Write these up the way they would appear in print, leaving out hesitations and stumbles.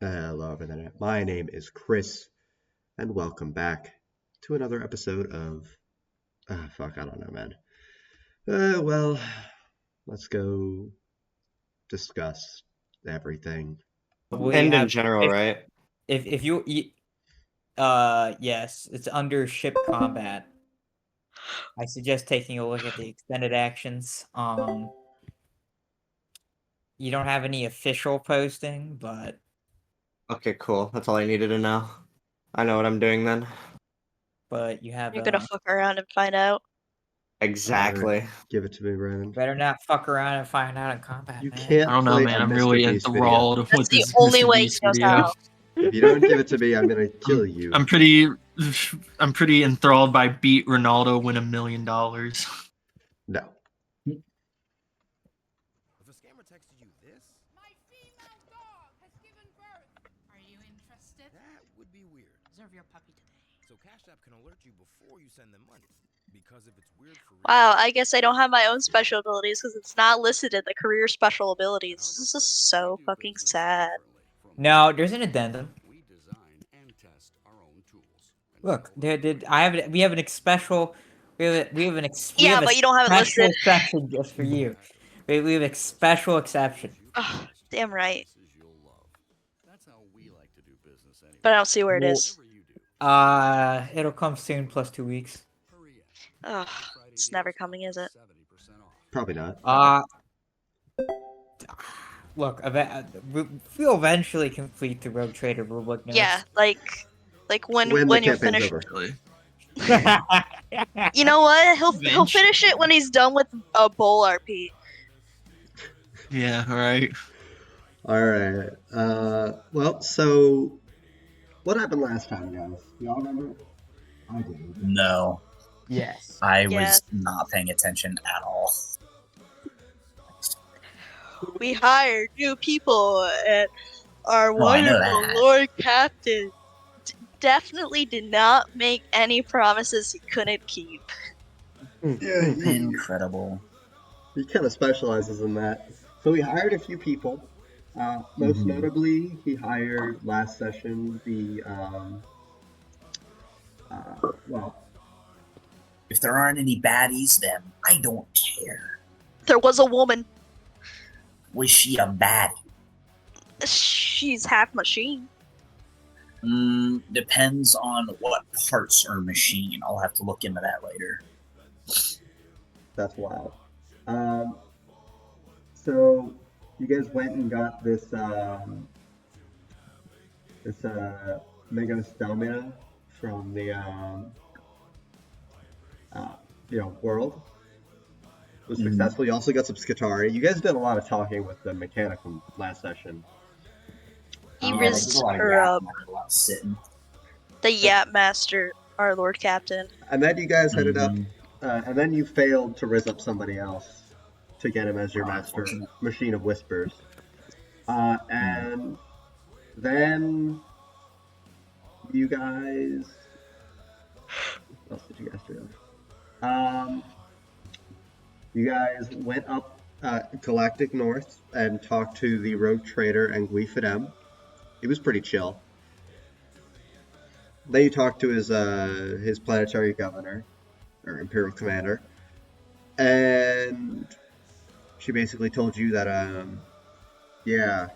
Hello, everyone. My name is Chris, and welcome back to another episode of. Fuck, I don't know, man. Well, let's go discuss everything. We And in have general, right? if yes, it's under ship combat. I suggest taking a look at the extended actions. You don't have any official posting, but Okay, cool. That's all I needed to know. I know what I'm doing then. you have You're gonna fuck around and find out. Exactly. Give it to me, Brandon. better not fuck around and find out in combat, You man. can't I don't know, play man. a I'm Mr. really Beast enthralled video. with That's the this only Mr. way Beast he knows video. how. If you don't give it to me, I'm gonna kill you. I'm pretty enthralled by beat Ronaldo, win $1 million. No. If a scammer texted you this, My female dog has given birth. Are you interested? that would be weird. Observe your puppy today. So Cash App can alert you before you send them money. Because if it's weird for real, Wow, I guess I don't have my own special abilities because it's not listed in the career special abilities. This is so fucking sad. No, there's an addendum. we design and test our own tools. Look, we have an special. We have a Yeah, but you don't have it special listed. section just for you. We have a special exception. Ugh, damn right. That's how we like to do business anyway. But I don't see where it is. It'll come soon, plus 2 weeks. Ugh, it's never coming, is it? Probably not. Look, we'll eventually complete the Rogue Trader rulebook notes. Yeah, like when the you're campaign's finished. over. Really. You know what? He'll finish it when he's done with a bowl RP. Yeah, right. Alright. Well, so what happened last time, guys? Y'all remember? I do. No, Yes. I Yeah. was not paying attention at all. We hired new people, and our Oh, I know wonderful that. Lord Captain definitely did not make any promises he couldn't keep. Yeah, Incredible. he kind of specializes in that. So he hired a few people. Most Mhm. notably, he hired last session the well, If there aren't any baddies, then I don't care. There was a woman. Was she a baddie? She's half machine. Depends on what parts are machine. I'll have to look into that later. that's wild. So you guys went and got this Megostelmia from the world. It was successful. You also got some Scutari. You guys did a lot of talking with the Mechanicum last session. He Yeah, rizzed there's a lot of her yap, up. not a lot of sitting. The Yap Master, our Lord Captain. And then you guys headed up, Mhm. and then you failed to rizz up somebody else to get him as your master Unfortunate. machine of whispers. And then you guys, what else did you guys do? You guys went up Galactic North and talked to the rogue trader and Guifidem. He was pretty chill. Then you talked to his planetary governor, or imperial commander, and she basically told you that yeah.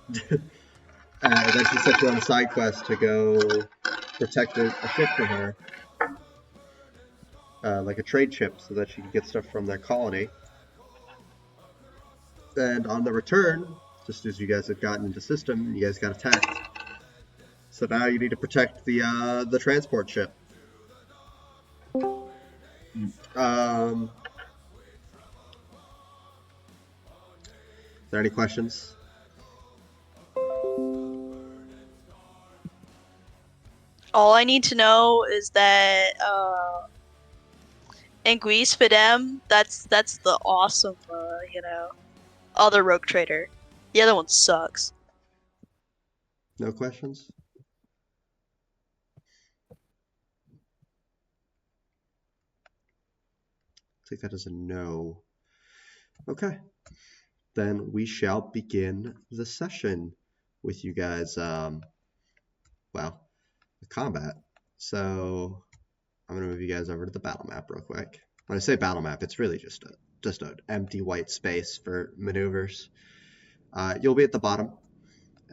Then she sent you on a side quest to go protect a ship for her, like a trade ship, so that she could get stuff from their colony. And on the return, just as you guys had gotten into system, you guys got attacked. So now you need to protect the transport ship. Is there any questions? All I need to know is that Anguisse Fidem, that's the awesome, other rogue trader. The other one sucks. No questions? Take that as a no. Okay. then we shall begin the session with you guys. Well, the combat. So I'm gonna move you guys over to the battle map real quick. When I say battle map, it's really just an empty white space for maneuvers. You'll be at the bottom,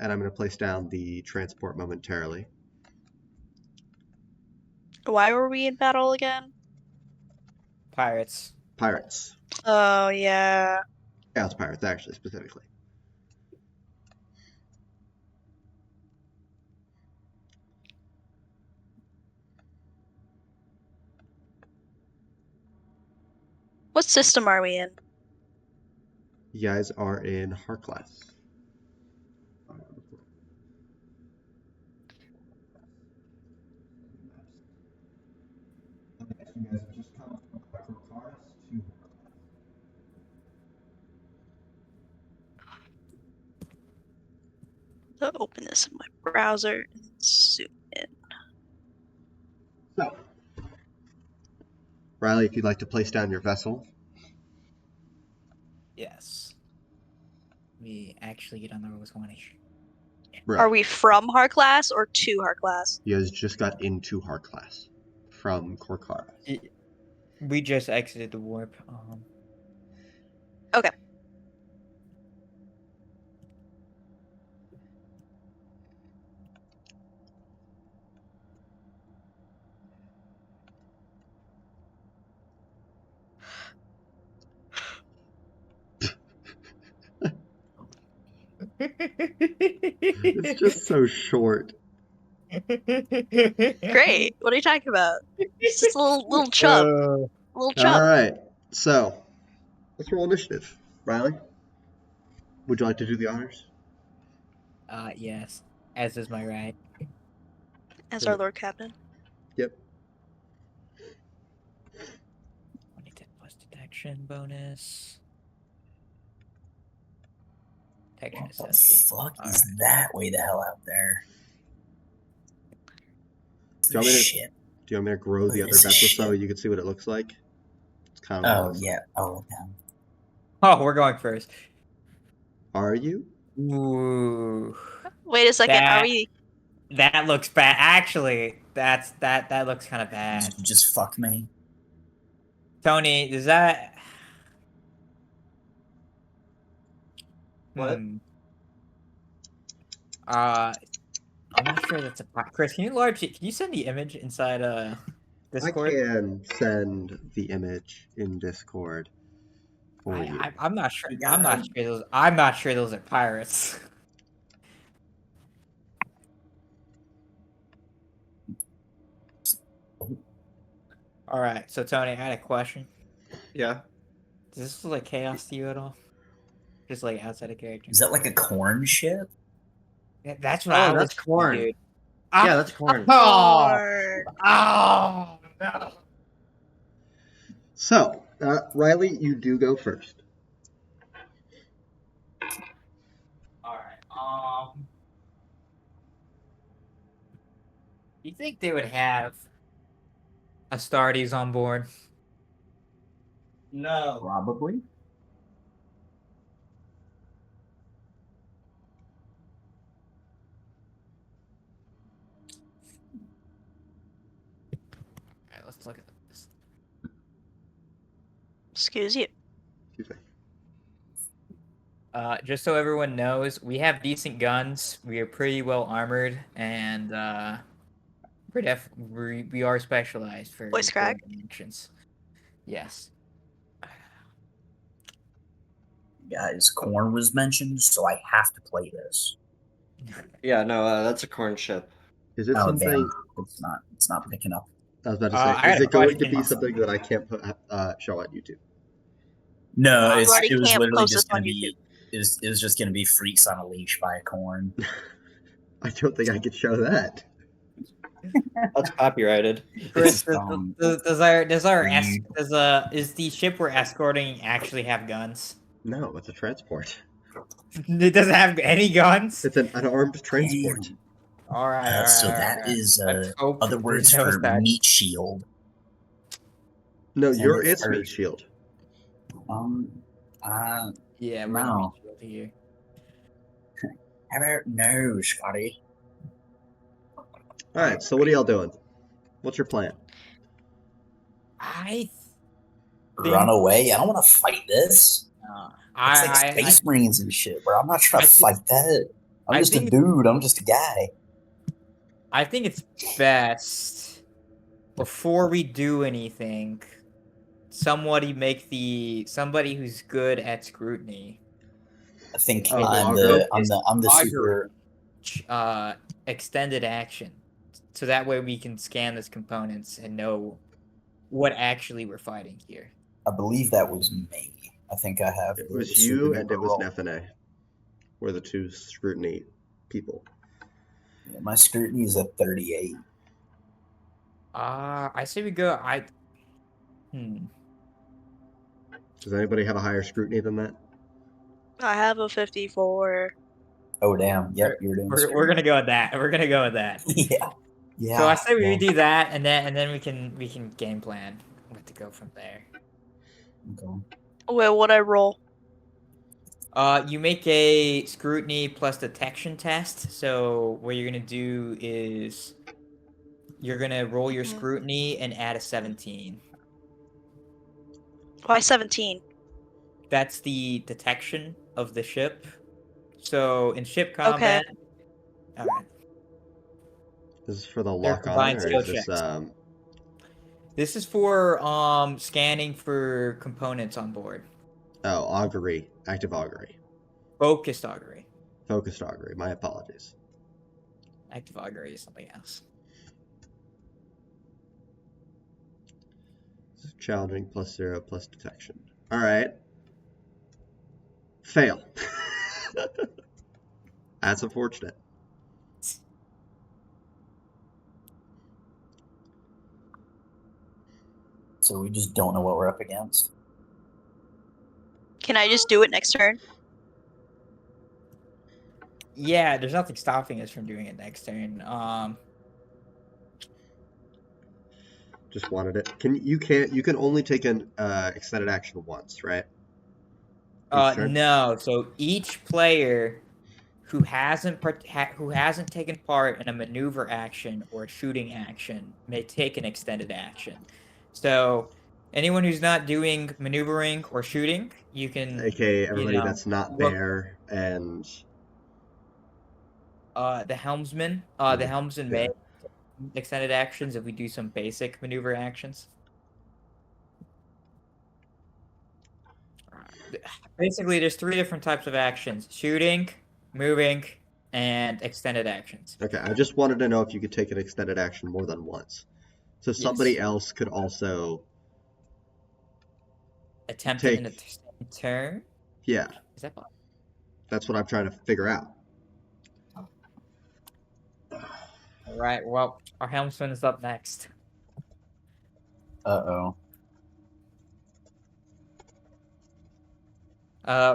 and I'm gonna place down the transport momentarily. Why were we in battle again? Pirates. Pirates. Oh, yeah. Chaos Pirates, actually, specifically. What system are we in? You guys are in Heart class. You guys have just come from Cars to I'll open this in my browser and zoom in. So, Riley, if you'd like to place down your vessel. Yes. We actually get on the what's going on. Right. Are we from Heart class or to Heart class? You guys just got into Heart class from Corcara. We just exited the warp. Okay. It's just so short. Great. What are you talking about? It's just a little chub. Little chub. All right. So, let's roll initiative. Riley, would you like to do the honors? Yes. As is my right. As our Lord Captain. Yep. 20 plus detection bonus. Detection is What the 17. fuck is that way the hell out there? Do you want me to- Shit. Do you want me to grow the other This is vessel so shit. you can see what it looks like? It's kind of. Oh, yeah. Oh, damn. Oh, we're going first. Are you? Ooh. Wait a second. That- Are we? That looks bad. Actually, that looks kind of bad. Just fuck me. Tony, does that? What? I'm not sure that's a. Chris, can you send the image inside Discord? I can send the image in Discord for you. I'm not sure. Yeah. I'm not sure those are pirates. All right, so Tony, I had a question. Yeah. Does this look like chaos to you at all? Just like outside of character. Is that like a corn ship? Yeah, that's what Oh, I was that's corn. dude. Yeah, that's corn. Oh, Or... oh no. So, Riley, you do go first. All right. You think they would have Astartes on board? No. Probably. All right, let's look at this. Excuse you. Excuse me. Just so everyone knows, we have decent guns. We are pretty well armored, and we are specialized for Voice crack. actions. Yes. Guys, corn was mentioned, so I have to play this. Yeah, no, that's a corn ship. Is it Oh, something? damn. It's not picking up. I was about to I say, had is a it going to question. be something that I can't show on YouTube? No, You it already was can't literally post just this on gonna be it was just gonna be freaks on a leash by a corn. I don't think I could show that. That's copyrighted. Chris, It's, is the ship we're escorting actually have guns? No, it's a transport. It doesn't have any guns. It's an unarmed transport. All right. So that is Let's hope other words there's no for attack. meat shield. No, And your it's is meat first. shield. Yeah, we're No. gonna be here. How about no, Scotty? All right, so what are y'all doing? What's your plan? I Run away? I don't want to fight this. It's like I Space Marines and shit, bro. I'm not trying I to think- fight that. I'm I just a think- dude. I'm just a guy. I think it's best before we do anything, somebody who's good at scrutiny. I think Oh, I'm Augur? the Augur. super. Extended action, so that way we can scan those components and know what actually we're fighting here. I believe that was me. I think I have. It the was super you and duper it was roll. Nephinae. Were the two scrutiny people. Yeah, my scrutiny is at 38. I say we go. Does anybody have a higher scrutiny than that? I have a 54. Oh damn! Yep, you're doing. We're gonna go with that. We're gonna go with that. Yeah. Yeah. So I say we yeah. do that, and then we can game plan what to go from there. Okay. Wait, what I roll? You make a scrutiny plus detection test. So what you're gonna do is you're gonna roll your scrutiny and add a 17. Why 17? That's the detection of the ship. So in ship combat, alright. This is for the They're lock on, combined or skill is this checks. This is for scanning for components on board. oh, augury, active augury, Focused augury. focused augury. My apologies. Active augury is something else. Challenging +0 plus detection. All right. Fail. That's unfortunate. So we just don't know what we're up against. Can I just do it next turn? Yeah, there's nothing stopping us from doing it next turn. Just wanted it. You can only take an extended action once, right? Each turn? No. So each player who hasn't taken part in a maneuver action or a shooting action may take an extended action. So anyone who's not doing maneuvering or shooting, you can AKA everybody know, that's not look- there and the helmsman. The helmsman may take extended actions if we do some basic maneuver actions. Basically, there's 3 different types of actions: shooting, moving, and extended actions. okay. I just wanted to know if you could take an extended action more than once, so somebody else could also Attempt take. it in a same turn. Yeah, Is that possible? that's what I'm trying to figure out. All right. Well, our helmsman is up next. Uh-oh.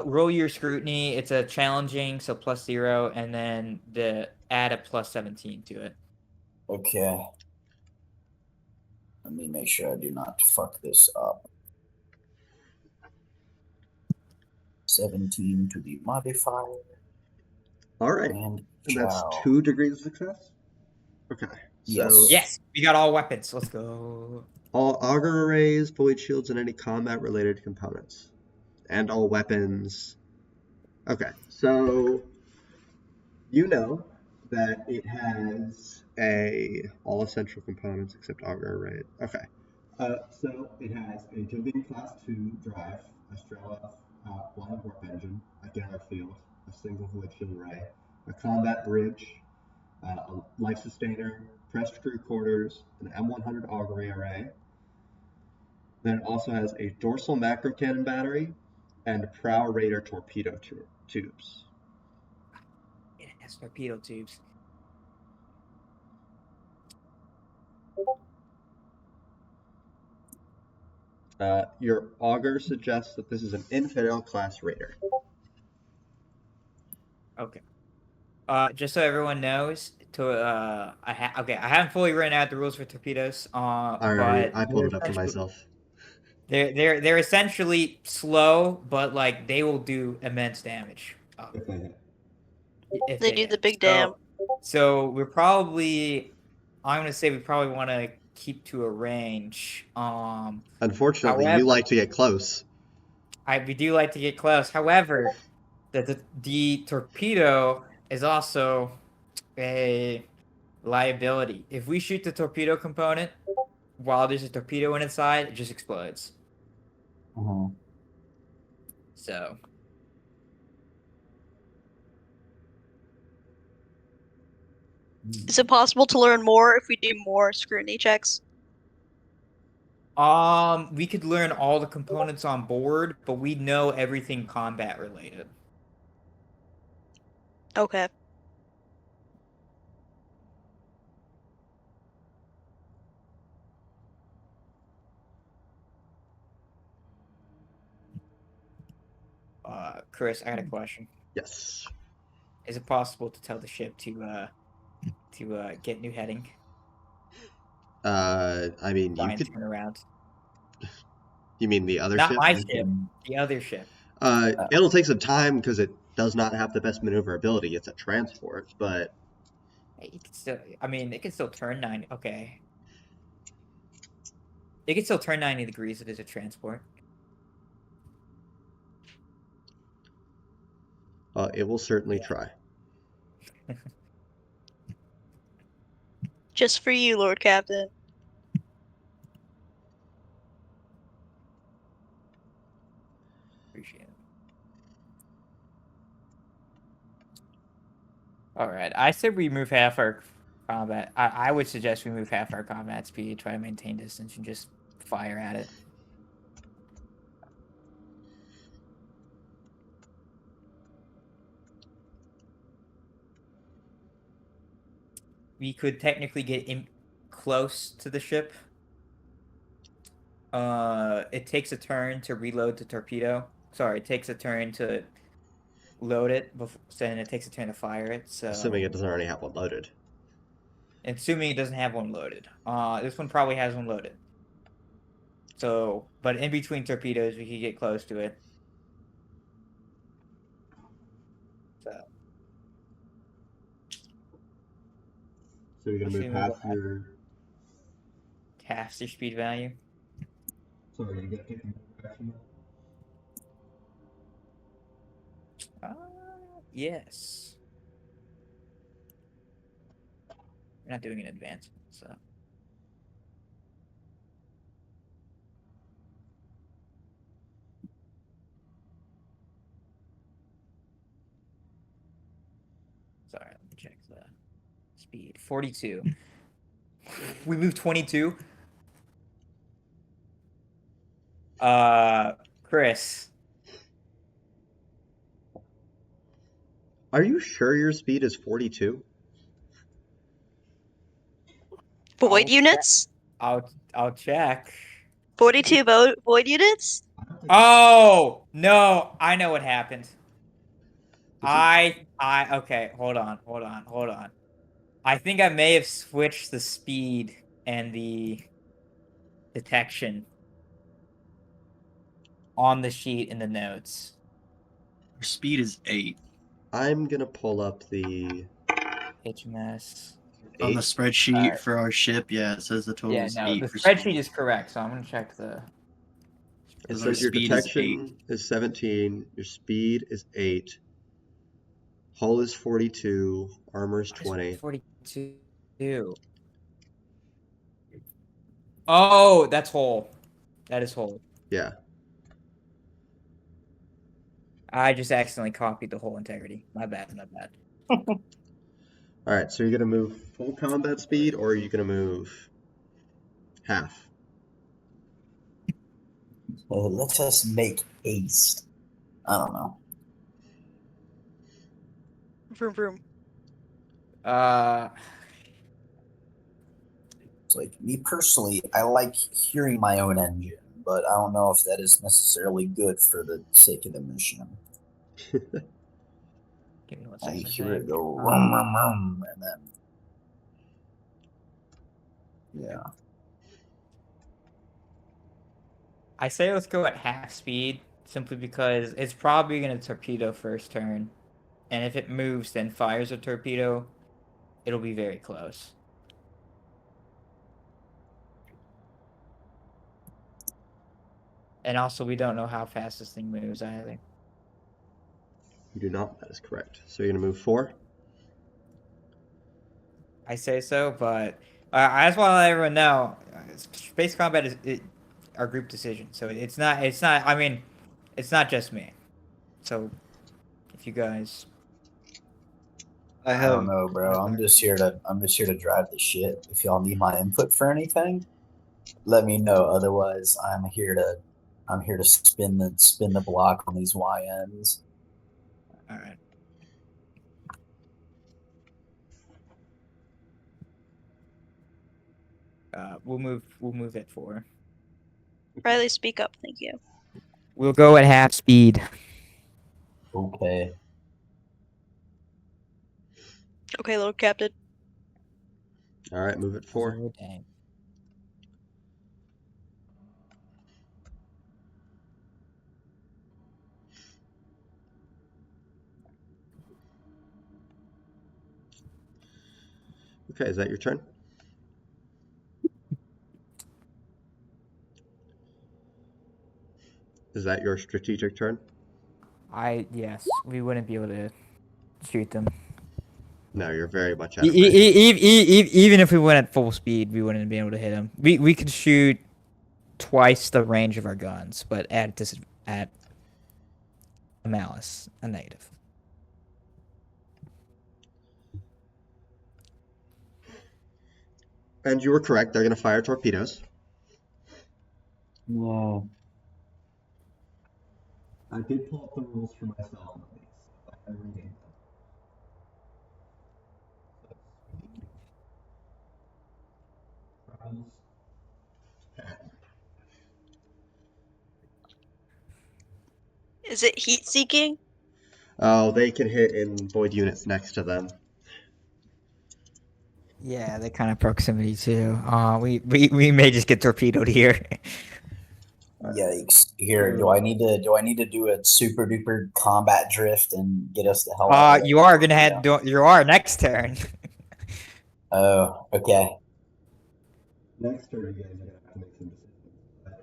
Roll your scrutiny. It's a challenging, so +0, and then add a +17 to it. Okay. Let me make sure I do not fuck this up. 17 to the modifier. All right, And that's chow. 2 degrees of success. Okay. Yes. So Yes, we got all weapons. Let's go. all auger arrays, void shields, and any combat-related components, and all weapons. Okay, so you know that it has all essential components except auger array. Okay, so it has a Jovian class 2 drive, a Strela blind warp engine, a Gyros field, a single void shield array, a combat bridge, a life sustainer, pressed crew quarters, an M100 augury array. Then it also has a dorsal macro cannon battery and prow raider torpedo tubes. It has torpedo tubes. Your augur suggests that this is an infidel class raider. Okay. Just so everyone knows, I haven't fully written out the rules for torpedoes. I but pulled it up for essentially- myself. They're essentially slow, but like they will do immense damage. If They do the hit. big damn. So we're probably, I'm gonna say we probably want to keep to a range. Unfortunately, However, you like to get close. we do like to get close. However, the torpedo is also a liability. If we shoot the torpedo component while there's a torpedo inside, it just explodes. Mhm. So Is it possible to learn more if we do more scrutiny checks? we could learn all the components on board, but we know everything combat related. Okay. Chris, I got a question. Yes. Is it possible to tell the ship to get new heading? I mean, Try you and could. turn around. You mean the other Not ship? my You ship, can- the other ship. It'll take some time because it does not have the best maneuverability. It's a transport, but It can still, I mean, it can still turn 90. Okay. It can still turn 90 degrees. It is a transport. it will certainly try. Just for you, Lord Captain. Appreciate it. All right. I said we move half our combat. I would suggest we move half our combat speed, try to maintain distance, and just fire at it. We could technically get in close to the ship. It takes a turn to reload the torpedo. Sorry, it takes a turn to load it, then it takes a turn to fire it. So Assuming it doesn't already have one loaded. assuming it doesn't have one loaded. This one probably has one loaded. So, but in between torpedoes, we could get close to it. So you're gonna move Assuming half we'll have your. half their speed value. Sorry, you gotta take Yes. We're not doing an advancement, so. Sorry, let me check the speed. 42. We moved 22. Chris. Are you sure your speed is 42? Void I'll units? I'll check. 42 void units? Oh no! I know what happened. Okay. Hold on. I think I may have switched the speed and the detection on the sheet in the notes. Our speed is 8. I'm gonna pull up the HMS. On the 8. spreadsheet Alright. for our ship, yeah, it says the total Yeah, is no, 8 the for spreadsheet speed. is correct, so I'm gonna check the. It Because our says your speed is 8. detection is 17, your speed is 8, hull is 42, armor is 20. 42. Oh, that's whole. That is whole. Yeah. I just accidentally copied the whole integrity. My bad. Alright, so you're gonna move full combat speed or are you gonna move half? Let us make haste. I don't know. Vroom vroom. It's like me personally, I like hearing my own engine, but I don't know if that is necessarily good for the sake of the mission. Give me one I second. hear it go rum rum rum, and then yeah. I say let's go at half speed, simply because it's probably going to torpedo first turn. And if it moves, then fires a torpedo, it'll be very close. And also, we don't know how fast this thing moves either. You do not. That is correct. So you're going to move 4? I say so, but I just want to let everyone know, space combat is our group decision. So it's not. I mean, it's not just me. So if you guys, I I don't have. know, bro. I'm just here to drive the ship. If y'all need my input for anything, let me know. Otherwise, I'm here to spin the block on these YNs. all right. We'll move at 4. Riley, speak up. Thank you. We'll go at half speed. Okay. Okay, Lord Captain. All right, move at 4. Oh, dang. Okay, is that your turn? Is that your strategic turn? Yes, we wouldn't be able to shoot them. No, you're very much out of range. Even if we went at full speed, we wouldn't be able to hit them. We could shoot twice the range of our guns, but at a malice, a negative. And you were correct. They're going to fire torpedoes. Yeah. I did pull up the rules for myself. I renamed them. Is it heat seeking? Oh, they can hit in void units next to them. Yeah, that kind of proximity too. We may just get torpedoed here. Yikes! Here, do I need to do a super duper combat drift and get us the hell out? You are gonna you are next turn. Oh, okay. Next turn, you guys are going to have to make some decisions.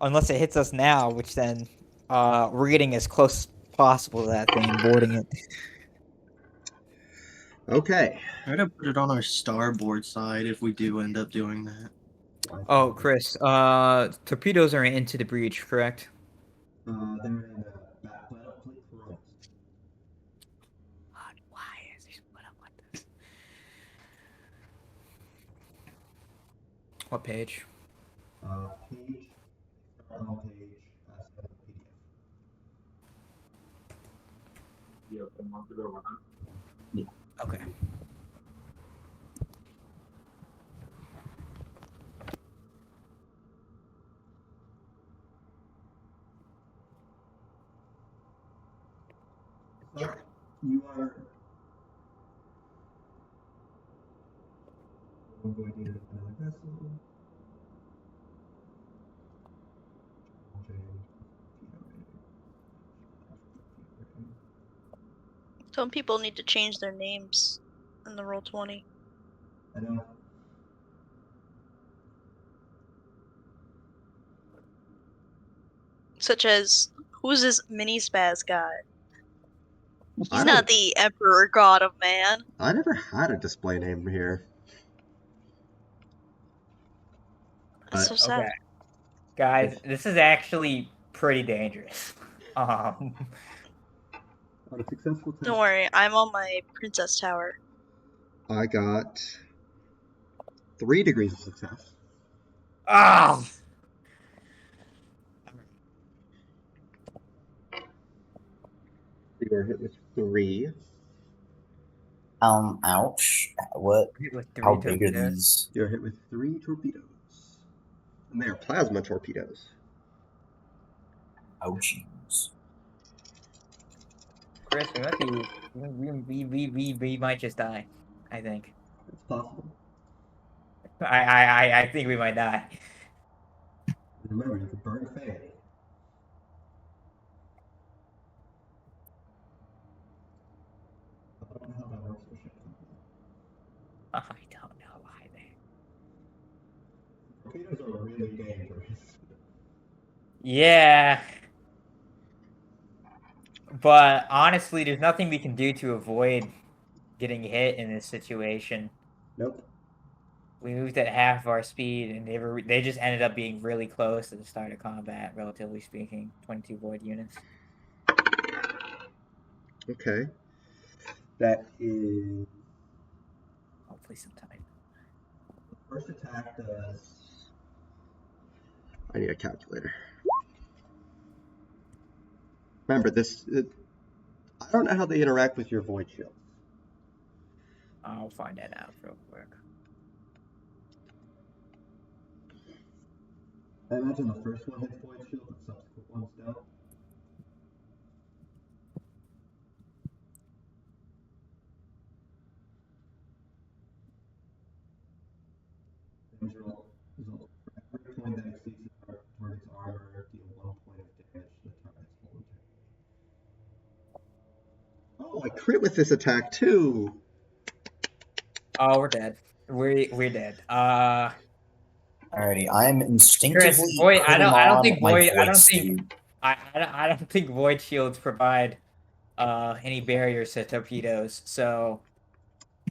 Unless it hits us now, which then we're getting as close as possible to that thing and boarding it. Okay. Try to put it on our starboard side if we do end up doing that. Oh, Chris, torpedoes are into the breach, correct? They're in the back panel, please. Why is he split up like this? What page? Page, on page 7 PDF. Okay. So, you are... We're going to need another vessel. Some people need to change their names in the Roll20. I know. Such as, who's this mini spaz guy? He's I not don't- the Emperor God of Man. I never had a display name here. That's so sad. Okay. Guys, this is actually pretty dangerous. On a successful test, Don't worry, I'm on my Princess Tower. I got 3 degrees of success. Ah! You are hit with 3. Ouch. What? How big are these? You're hit with 3 torpedoes. And they are plasma torpedoes. Ouchies. Chris, we might just die. I think. It's possible. I think we might die. Remember, you can burn Faye. I don't know how that works for ship company. I don't know either. Torpedoes are really dangerous. Yeah. But honestly, there's nothing we can do to avoid getting hit in this situation. Nope. We moved at half our speed, and they just ended up being really close at the start of combat, relatively speaking. 22 void units. Okay. That is. Hopefully sometime. The first attack does. I need a calculator. Remember, I don't know how they interact with your void shields. I'll find that out real quick. I imagine the first one hits void shield, but subsequent ones don't. Damage result. For every point that exceeds the target's armor, deal 1 point of damage to the target's whole attack. Oh, I crit with this attack too. Oh, we're dead. We're dead. Alrighty, I'm Chris, instinctively void. putting I don't on think my void. I void don't suit. think. I don't think void shields provide any barriers to torpedoes. So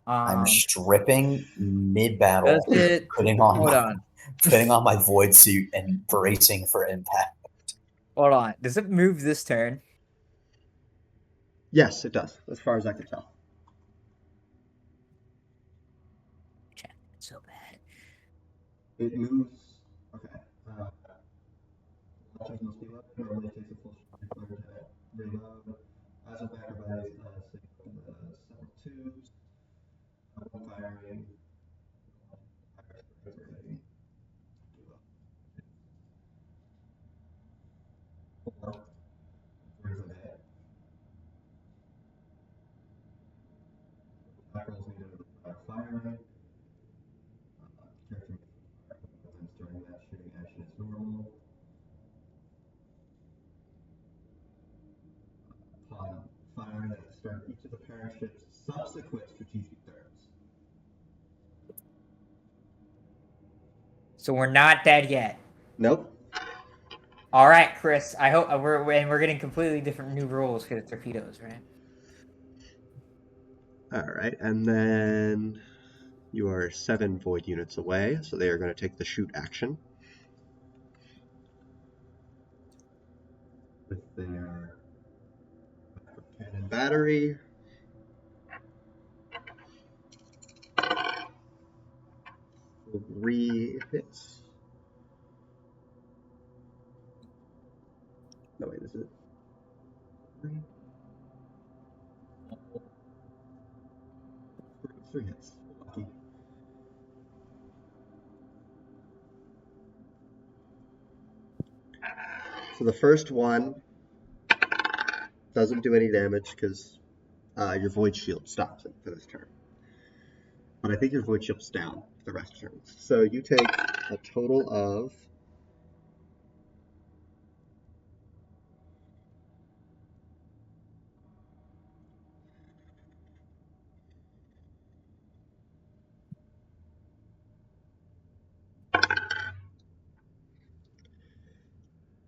I'm stripping mid-battle, does it? putting on Hold my, on. putting on my void suit and bracing for impact. Hold on. Does it move this turn? Yes, it does, as far as I can tell. So bad. It moves. Okay. Launchers must be loaded. Normally takes a full flare to reload. As with acrobatics, several twos. One firing. Four. Where's the net? Attack rolls needed to firing. Character weapons during that shooting action is normal. Upon firing at the start of each of the paraship's subsequent strategic turns. So we're not dead yet. Nope. All right, Chris. I hope we're getting completely different new rules for the torpedoes, right? All right, and then you are 7 void units away, so they are going to take the shoot action with their cannon battery. Three hits. No, wait, is it? Three hits. Lucky. So the first one doesn't do any damage because your void shield stops it for this turn. But I think your void shield's down for the rest of turns. So you take a total of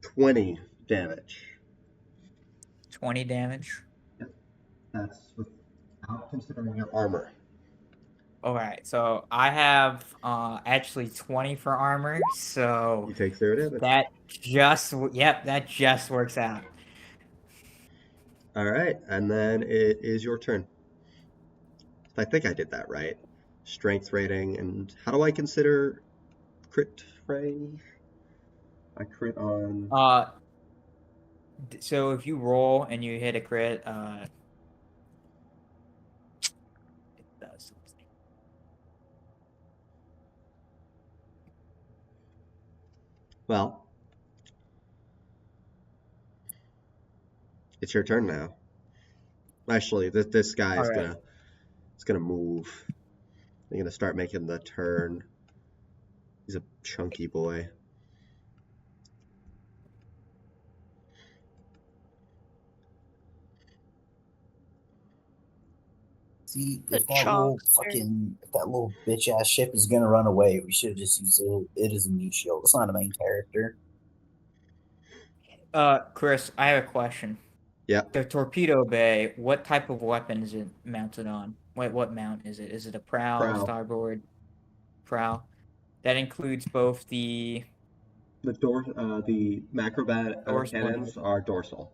20 damage. 20 damage. Yep. That's without considering your armor. All right. So I have actually 20 for armor. So You take 0 damage. that just works out. All right, and then it is your turn. I think I did that right. Strength rating, and how do I consider crit range? I crit on. So if you roll and you hit a crit, it does something. Well, it's your turn now. Actually, this guy is gonna move. They're gonna start making the turn. He's a chunky boy. See, The if that little chunks are- if that little bitch ass ship is gonna run away, we should have just used it as a meat shield. It's not a main character. Chris, I have a question. Yeah. The torpedo bay, what type of weapon is it mounted on? What mount is it? Is it a prow, Prow. starboard, prow? That includes both the The macro Dorsal. cannons are dorsal.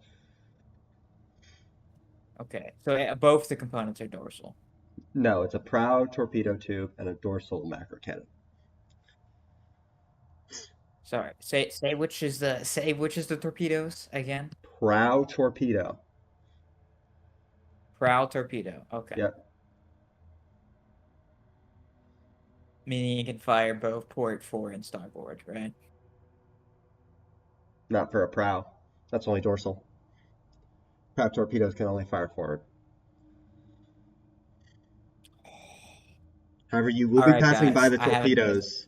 Okay, so both the components are dorsal. No, it's a prow torpedo tube and a dorsal macro cannon. Sorry, say which is the torpedoes again? Prow torpedo. Prow torpedo. Okay. Yep. Meaning you can fire both port, forward, and starboard, right? Not for a prow. That's only dorsal. Prow torpedoes can only fire forward. However, you will be Alright, passing by guys, the I have a question. torpedoes.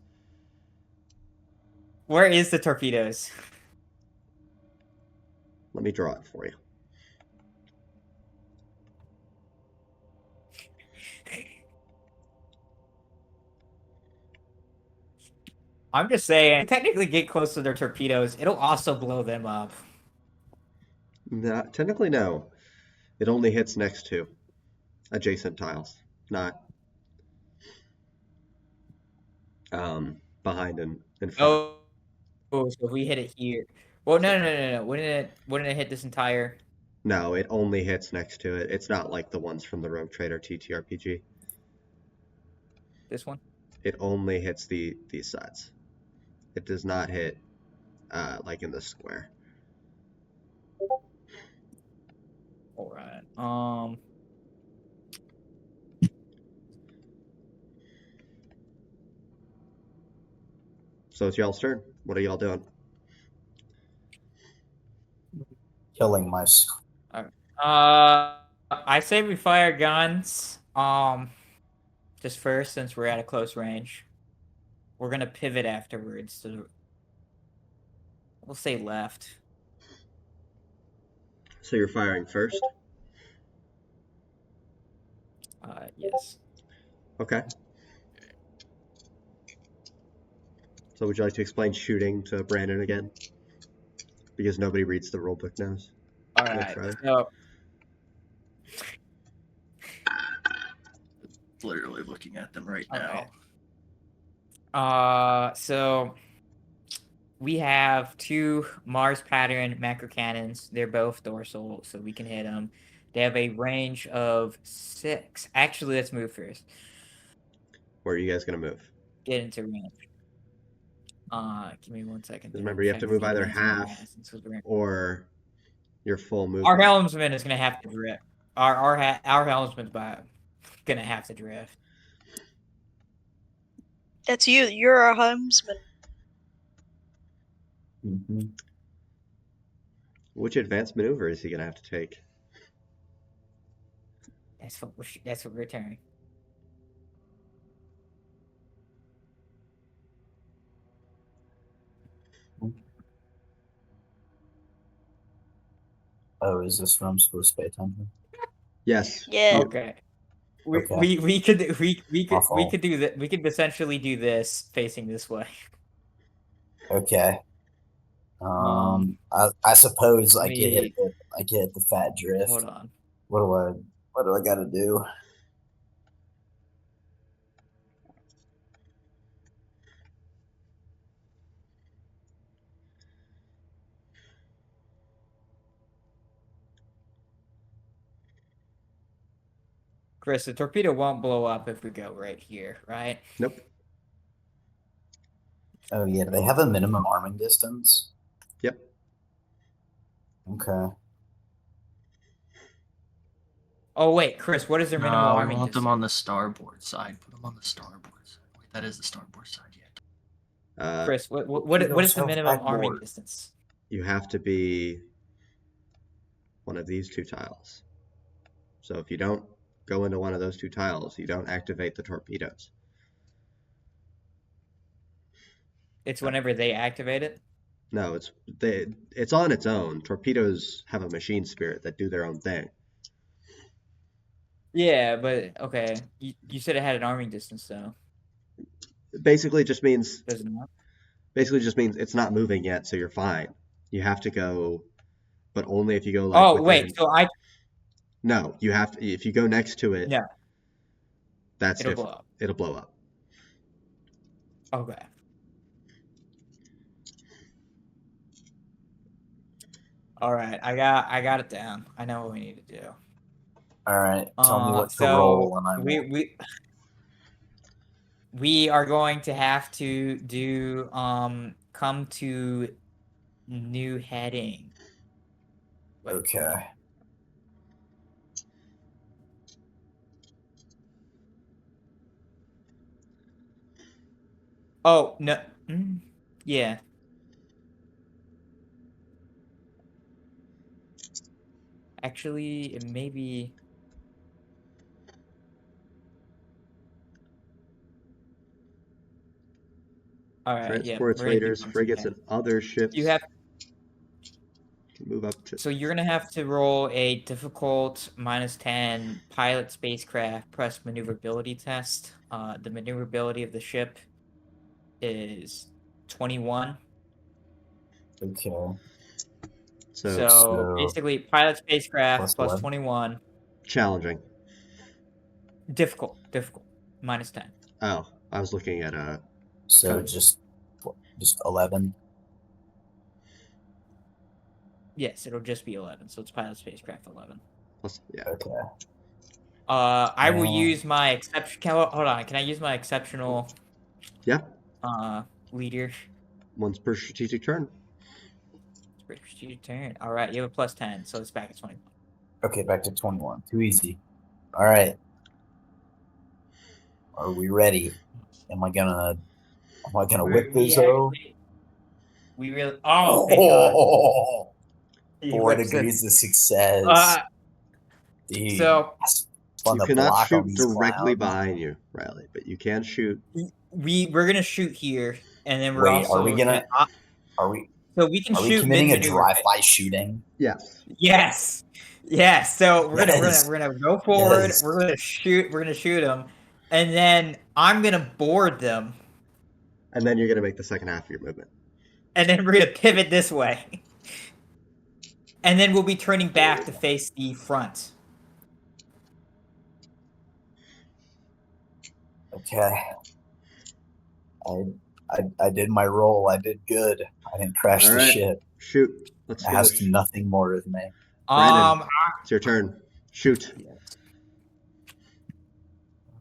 Where is the torpedoes? Let me draw it for you. I'm just saying, technically get close to their torpedoes. It'll also blow them up. Technically, no. It only hits next to adjacent tiles, not behind and in front. Oh, so if we hit it here. Well, no. Wouldn't it hit this entire? No, it only hits next to it. It's not like the ones from the Rogue Trader TTRPG. This one? It only hits these sides. It does not hit like in the square. All right. So it's y'all's turn. What are y'all doing? Killing myself. I say we fire guns. Just first, since we're at a close range, we're gonna pivot afterwards to. We'll say left. So you're firing first? Yes. Okay. So would you like to explain shooting to Brandon again? Because nobody reads the rulebook knows. All Let's right. try. So Literally looking at them right now. Okay. So we have two Mars pattern macro cannons. They're both dorsal, so we can hit them. They have a range of 6. Actually, let's move first. Where are you guys gonna move? Get into range. Give me 1 second. Remember, you have to move either half or your full movement. Our helmsman is gonna have to drift. Our helmsman's gonna have to drift. That's you. You're a helmsman. Mm-hmm. Which advanced maneuver is he gonna have to take? That's what we're turning. Oh, is this where I'm supposed to pay attention? Yes. Yeah. Okay. Okay. We could do that. We could essentially do this facing this way. Okay. I suppose I me- get the fat drift. Hold on. What do I gotta do? Chris, the torpedo won't blow up if we go right here, right? Nope. Oh yeah, do they have a minimum arming distance? Yep. Okay. Oh wait, Chris, what is their minimum No, we arming want them distance? on the starboard side. Put them on the starboard side. Wait, that is the starboard side yet. Chris, what is the minimum arming distance? You have to be one of these two tiles. So if you don't go into one of those two tiles, you don't activate the torpedoes. It's whenever they activate it. No, it's on its own. Torpedoes have a machine spirit that do their own thing. Yeah, but okay. You said it had an arming distance, though. Basically, just means Does it not? it's not moving yet, so you're fine. You have to go, but only if you go like Oh within. wait, so I No, you have to. If you go next to it, no, that's it'll different. blow up. It'll blow up. Okay. All right, I got it down. I know what we need to do. All right, tell me what to So roll, and I will. we are going to have to do come to new heading. Wait, Okay. Oh no. Yeah. Actually, it may be. All right. Yeah. Transports, We're gonna do raiders, come to frigates, heading. and other ships. You have. Can move up to. So you're gonna have to roll a difficult -10 pilot spacecraft press maneuverability test. The maneuverability of the ship is 21. Okay. So basically, pilot spacecraft plus what? 21. Challenging. Difficult. -10. Oh, I was looking at So code. just 11. Yes, it'll just be 11. So it's pilot spacecraft 11. Plus, yeah. Okay. I will use my exception. Hold on. Can I use my exceptional? Yeah. Leader. Once per strategic turn. Strategic turn. All right, you have a +10, so it's back at 21. Okay, back to 21. Too easy. All right. Are we ready? Am I gonna whip this hoe? We really. Oh, thank God. He 4 whips it. degrees of success. Dude, So that's fun You to cannot block on shoot these directly clowns. behind you, Riley, but you can shoot. we're gonna shoot here, and then we're Wait, also. are we gonna? Are we? So we can Are we shoot committing a mid-maneuver. drive-by shooting? Yes. Yes. Yes. So we're Yes. gonna go forward. Yes. We're gonna shoot them, and then I'm gonna board them, And then you're going to make the second half of your movement. and then we're gonna pivot this way, and then we'll be turning back to face the front. Okay. I did my roll. I did good. I didn't crash All the right. ship. Shoot. Let's Ask finish. nothing more of me. Brandon, it's your turn. Shoot.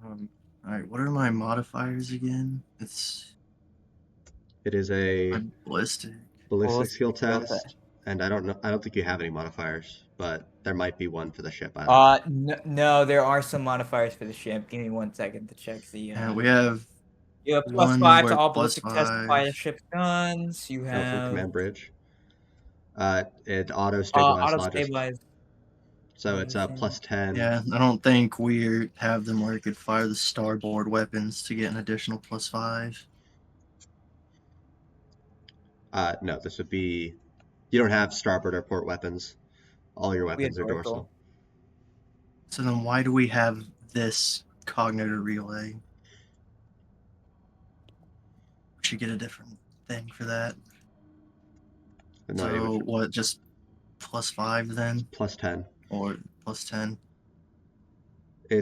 All right, what are my modifiers again? It is a ballistic skill test, and I don't think you have any modifiers, but there might be one for the ship. I don't know. No, there are some modifiers for the ship. Give me 1 second to check the. Yeah, we have. You have one +5 to where all plus ballistic tests by the 5. ship's guns. You From have command bridge. It auto stabilized auto logic. stabilized. So it's a +10. Yeah, I don't think we have them where you could fire the starboard weapons to get an additional +5. No, this would be. You don't have starboard or port weapons. All your weapons are dorsal. So then why do we have this cognitive relay? We should get a different thing for that. No, so what, just +5 then? +10. Or +10? You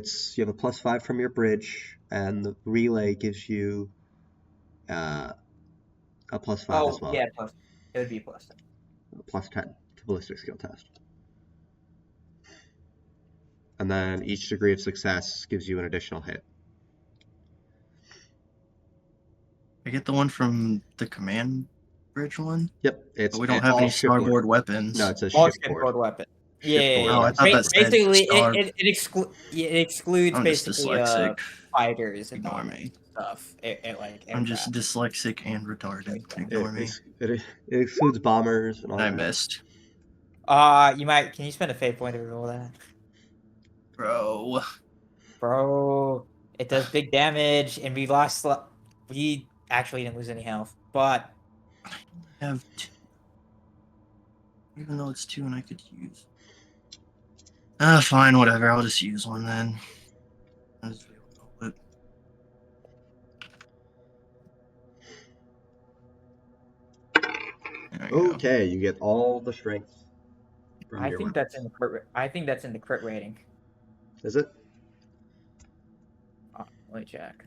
have a +5 from your bridge, and the relay gives you a +5 as well. Yeah, it would be +10. +10 to ballistic skill test. And then each degree of success gives you an additional hit. I get the one from the command bridge one? Yep. But we don't have any starboard weapons. No, it's a All shipboard. shipboard weapon. Shipboard. Yeah. Oh, I thought that said Basically, star- it excludes I'm just basically dyslexic. fighters and Ignore me. stuff. I'm just dyslexic and retarded. Ignore me. It excludes bombers and all I that. missed. Can you spend a fate point to roll that? Bro, it does big damage, and we actually didn't lose any health, but I have 2. Even though it's 2 and I could use. Fine, whatever. I'll just use one then. As we all know it. There we go. Okay, you get all the strength from I your think weapons. that's in the crit. I think that's in the crit rating. Is it? Let me check.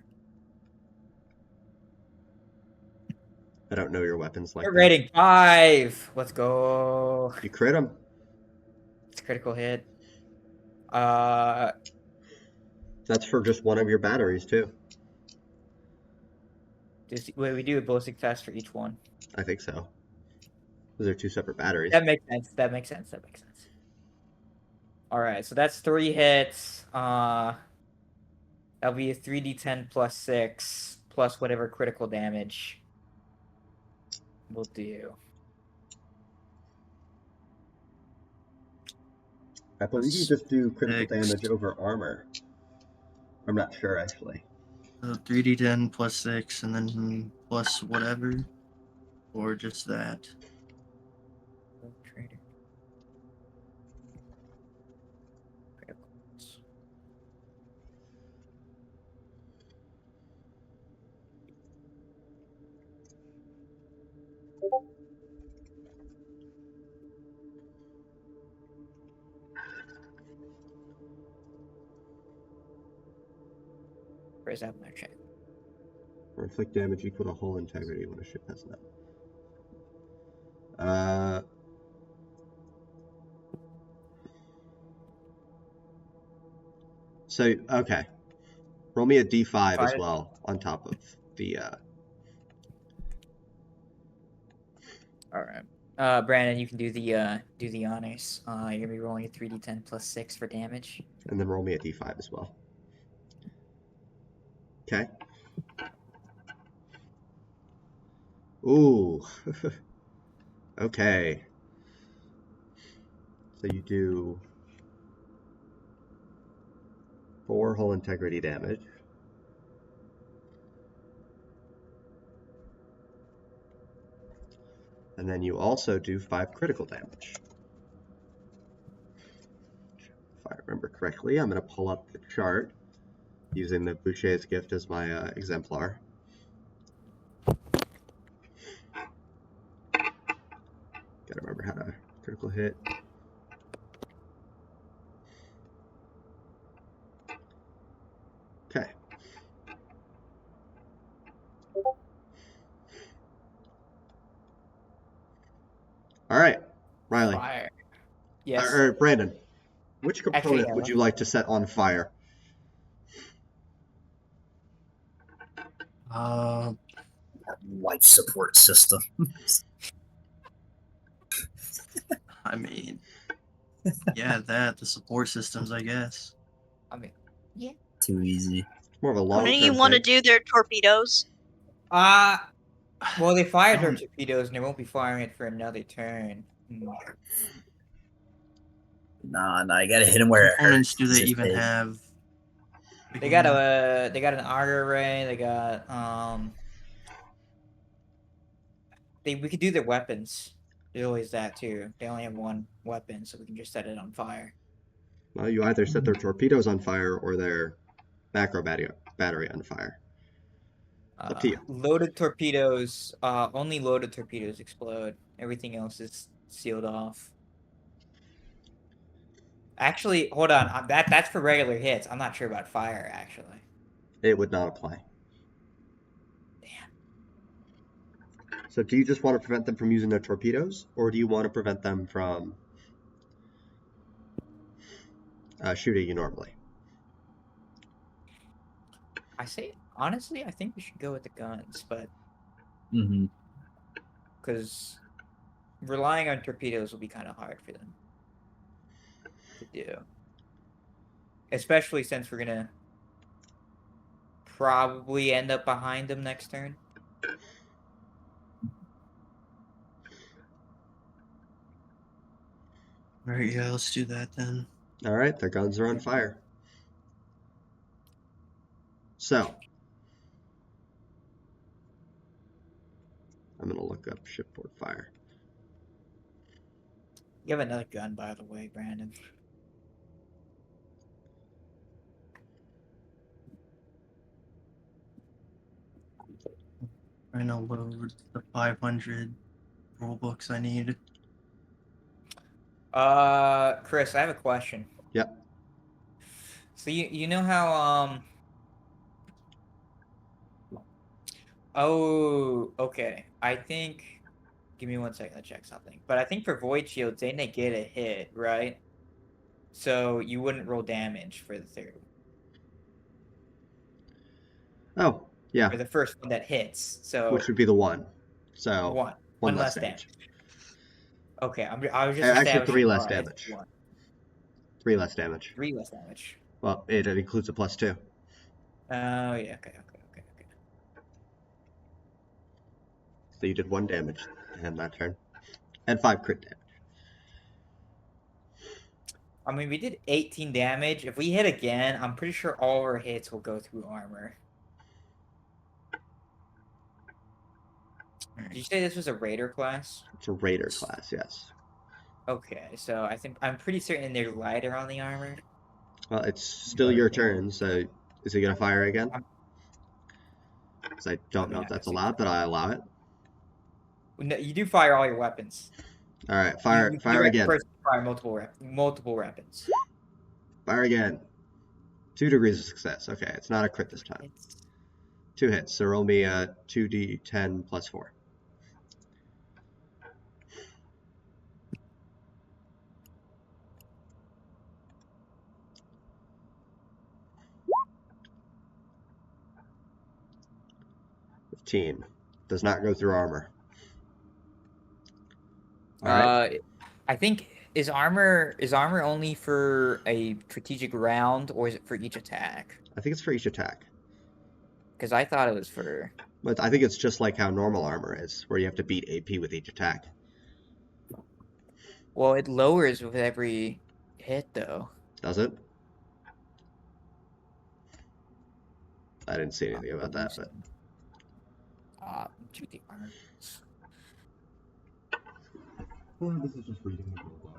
I don't know your weapons like Crit that. rating 5. Let's go. You crit them. It's a critical hit. That's for just one of your batteries too. Wait, we do a ballistic test for each one. I think so. Those are 2 separate batteries. That makes sense. That makes sense. That makes sense. All right, so that's 3 hits. That'll be a 3d10 plus 6 plus whatever critical damage we'll do. I believe you just do critical 6. damage over armor. I'm not sure actually. 3d10 plus 6, and then plus whatever, or just that. Trader. Where's that in my check? Or inflict damage equal to hull integrity when a ship has that. So, okay. Roll me a d5 as well on top of the. All right. Brandon, you can do the honors. You're gonna be rolling a 3d10 plus 6 for damage. And then roll me a d5 as well. Okay. Ooh. Okay. So you do 4 hull integrity damage. And then you also do 5 critical damage. If I remember correctly, I'm going to pull up the chart using the Boucher's gift as my exemplar. Gotta remember how to critical hit. Okay. All right, Riley. Fire. Yes. Or Brandon, which Actually, component yeah, would you like to set on fire? Life support system. I mean, yeah, the support systems, I guess. I mean, yeah. Too easy. It's more of a long-term Wouldn't you thing. want to do their torpedoes? Well, they fired their Um, torpedoes, and they won't be firing it for another turn. Nah, you gotta hit him where it components hurts. do they If even have? They got an auger array. They got we could do their weapons. There's always that too. They only have one weapon, so we can just set it on fire. Well, you either set their torpedoes on fire or their macro battery on fire. Up to you. Loaded torpedoes. Only loaded torpedoes explode. Everything else is sealed off. Actually, hold on. That's for regular hits. I'm not sure about fire. Actually, It would not apply. damn. So do you just want to prevent them from using their torpedoes, or do you want to prevent them from shooting you normally? Honestly, I think we should go with the guns, but because relying on torpedoes will be kind of hard for them to do, especially since we're gonna probably end up behind them next turn. All right, yeah, let's do that then. All right, their guns are on fire. So I'm going to look up shipboard fire. You have another gun, by the way, Brandon. Trying to load the 500 rule books I need. Chris, I have a question. Yep. So you know how oh, okay. I think give me 1 second to check something. But I think for void shields they negate a hit, right? So you wouldn't roll damage for the third. Oh, yeah. For the first one that hits. So Which would be the 1. So one less less damage. Okay, I was just Actually, establishing 3 less why I said damage. 1. 3 less damage. 3 less damage. Well, it includes a +2. Oh yeah, okay. So you did 1 damage to him that turn. And 5 crit damage. I mean, we did 18 damage. If we hit again, I'm pretty sure all our hits will go through armor. Did you say this was a raider class? It's a raider class, yes. Okay, so I'm pretty certain they're lighter on the armor. Well, it's still your turn, so is he going to fire again? Because I don't know if that's allowed, but I allow it. No, you do fire all your weapons. Alright, fire again. First, fire multiple weapons. Fire again. 2 degrees of success. Okay, it's not a crit this time. 2 hits, so roll me a 2d10 plus 4. Does not go through armor. All right. I think is armor only for a strategic round, or is it for each attack? I think it's for each attack. Because I thought it was for. But I think it's just like how normal armor is, where you have to beat AP with each attack. Well, it lowers with every hit, though. Does it? I didn't see anything about that, but. The armor. Well, this is just reading the rule book.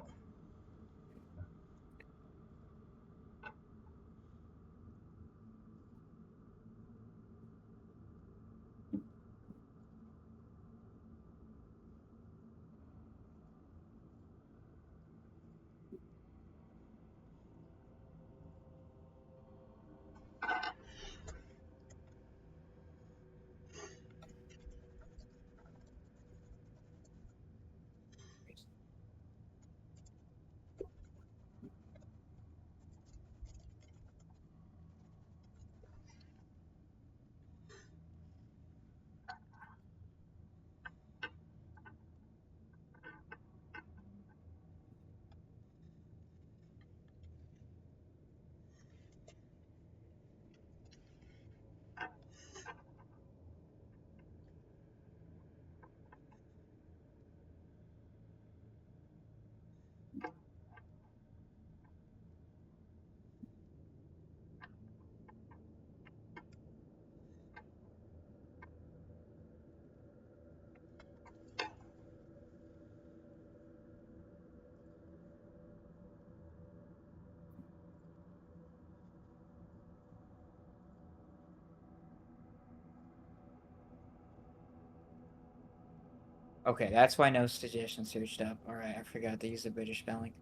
Okay, that's why no suggestion searched up. All right, I forgot to use the British spelling.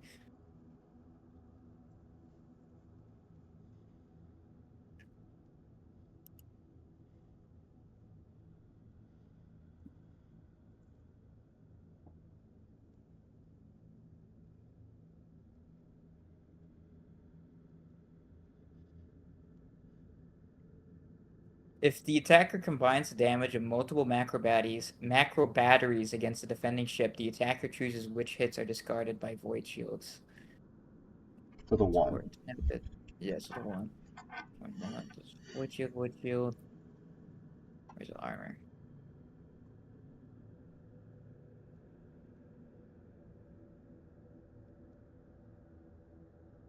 If the attacker combines the damage of multiple macro batteries against the defending ship, the attacker chooses which hits are discarded by void shields. For the 1. Yes, the 1. Void shield. Where's the armor?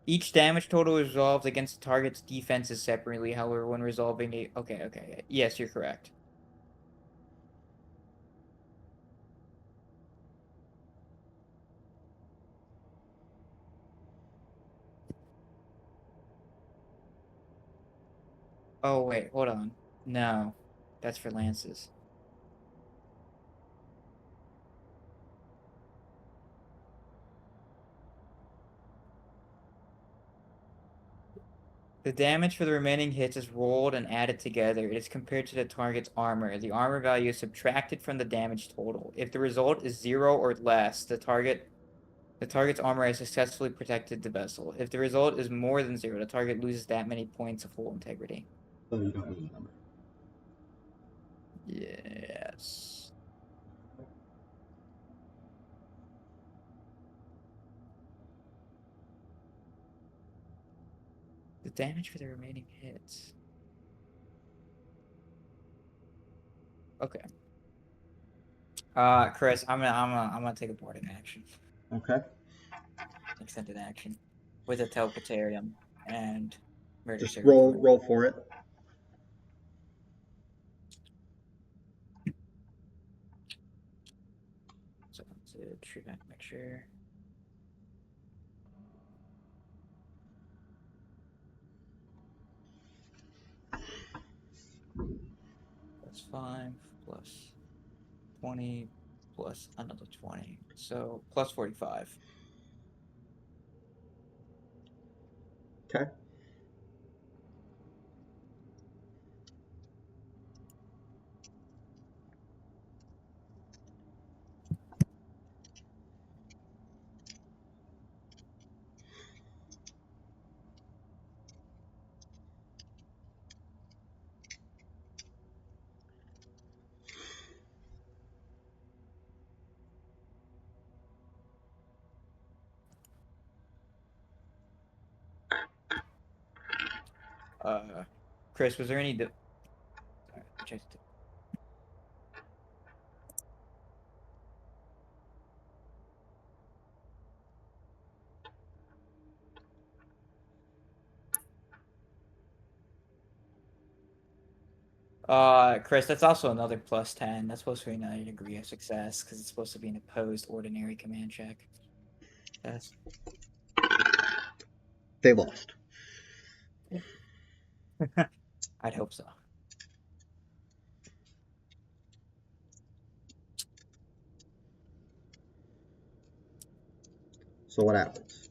Each damage total is resolved against the target's defenses separately. However, when resolving the okay. Yes, you're correct. Oh wait, hold on. No, that's for lances. The damage for the remaining hits is rolled and added together. It is compared to the target's armor. The armor value is subtracted from the damage total. If the result is 0 or less, the target's armor has successfully protected the vessel. If the result is more than 0, the target loses that many points of hull integrity. So you don't lose a number. Yes. The damage for the remaining hits. Okay. Chris, I'm gonna take a boarding action, Okay. extended action, with a telepatarium and murder Just servitor. roll for it. So let's true back, make sure. +5 plus 20 plus another 20. So plus 45. Okay. Chris, was there any? Sorry, check it. Chris, that's also another +10. That's supposed to be another degree of success because it's supposed to be an opposed ordinary command check. That's They lost. I'd hope so. So what happens?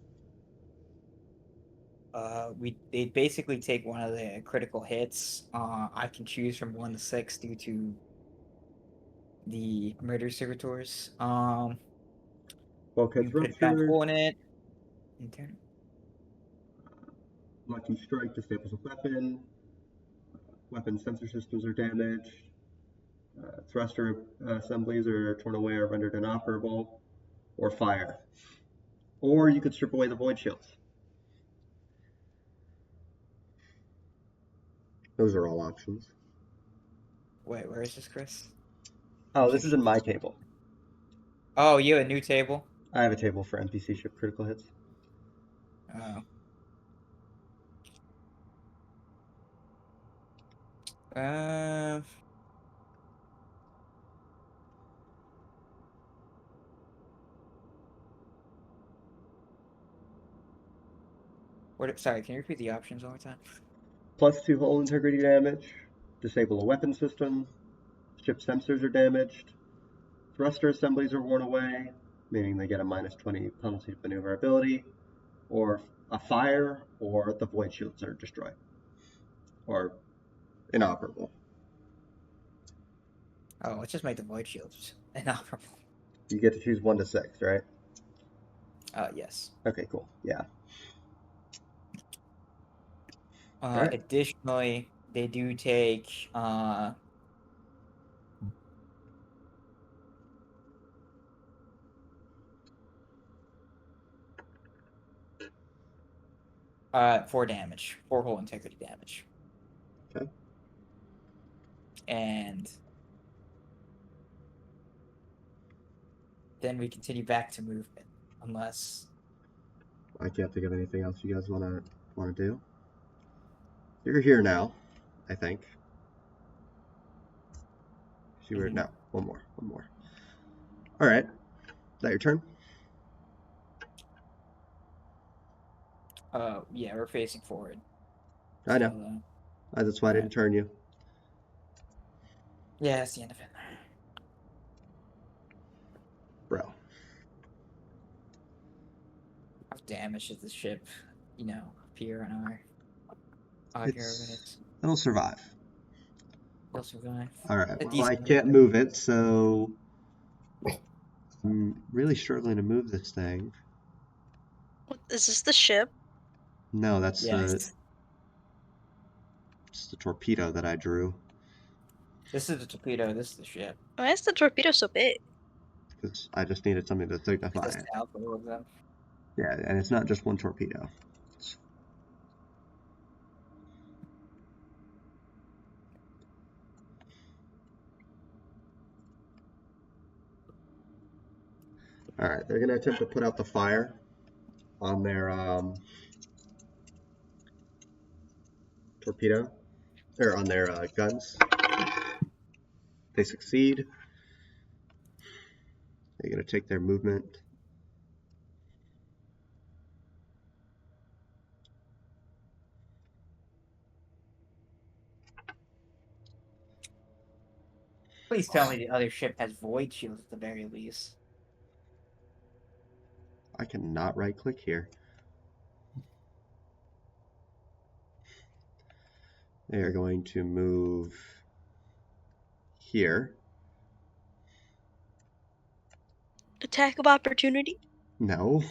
They basically take one of the critical hits. I can choose from 1 to 6 due to the murder servitors. Bulkheads You can put a giant ruptured. hole in it. And turn. Lucky strike disables a weapon. Weapon sensor systems are damaged. Thruster assemblies are torn away or rendered inoperable. Or fire. Or you could strip away the void shields. Those are all options. Wait, where is this, Chris? Oh, this is in my table. Oh, you have a new table? I have a table for NPC ship critical hits. Oh. Sorry, can you repeat the options one more time? +2 hull integrity damage. Disable a weapon system. Ship sensors are damaged. Thruster assemblies are worn away, meaning they get a -20 penalty to maneuverability. Or a fire, or the void shields are destroyed. Or inoperable. Oh, let's just make the void shields inoperable. You get to choose 1 to 6, right? Yes. Okay, cool. Yeah. Right. Additionally, they do take 4 damage, 4 hull integrity damage. Okay. And then we continue back to movement, unless I can't think of anything else you guys want to do. You're here now, I think. No, one more. All right. Is that your turn? yeah, we're facing forward. I know. That's why I didn't turn you. Yeah, that's the end of it. Bro. How damage does the ship, appear on our It'll survive. It'll survive. All right. A Well, I decent can't move it, so I'm really struggling to move this thing. What, is this the ship? No, that's Yes. it's the torpedo that I drew. This is the torpedo. This is the ship. Why is the torpedo so big? Because I just needed something to signify It's it. the alpha of them. Yeah, and it's not just one torpedo. All right, they're going to attempt to put out the fire on their torpedo, or on their guns. They succeed. They're going to take their movement. Please tell me the other ship has void shields at the very least. I cannot right click here. They are going to move here. Attack of opportunity? No.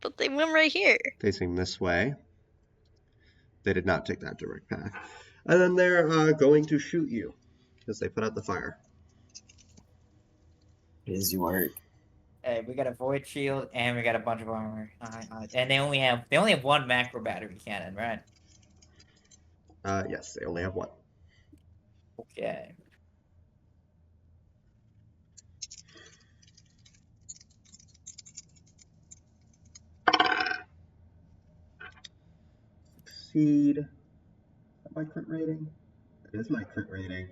But they went right here. Facing this way. They did not take that direct path. And then they're going to shoot you because they put out the fire. Busy work. Hey, we got a void shield and we got a bunch of armor. And they only have one macro battery cannon, right? Yes, they only have one. Okay. Succeed. Is that my crit rating? That is my crit rating.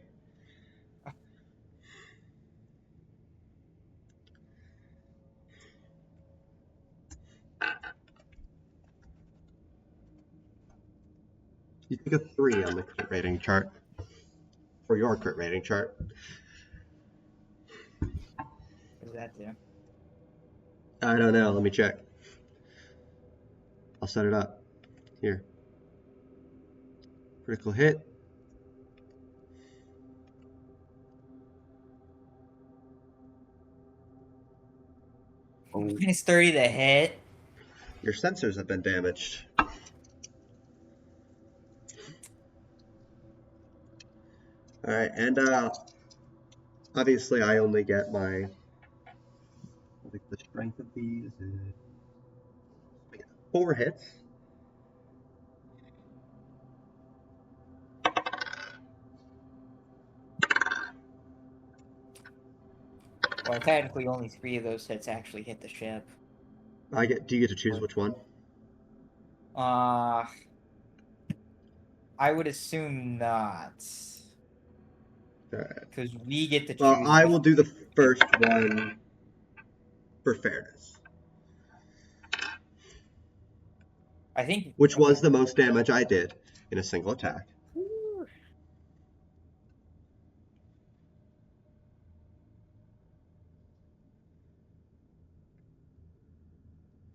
You take a 3 on the crit rating chart. For your crit rating chart. What does that do? I don't know. Let me check. I'll set it up. Here. Critical hit. Minus 30 to hit. Your sensors have been damaged. Alright, and obviously I only get my, I think the strength of these is 4 hits. Well, technically only 3 of those hits actually hit the ship. Do you get to choose which one? I would assume not. Alright. Because we get to choose. Well, I will do the first one for fairness. I think. Which was the most damage I did in a single attack.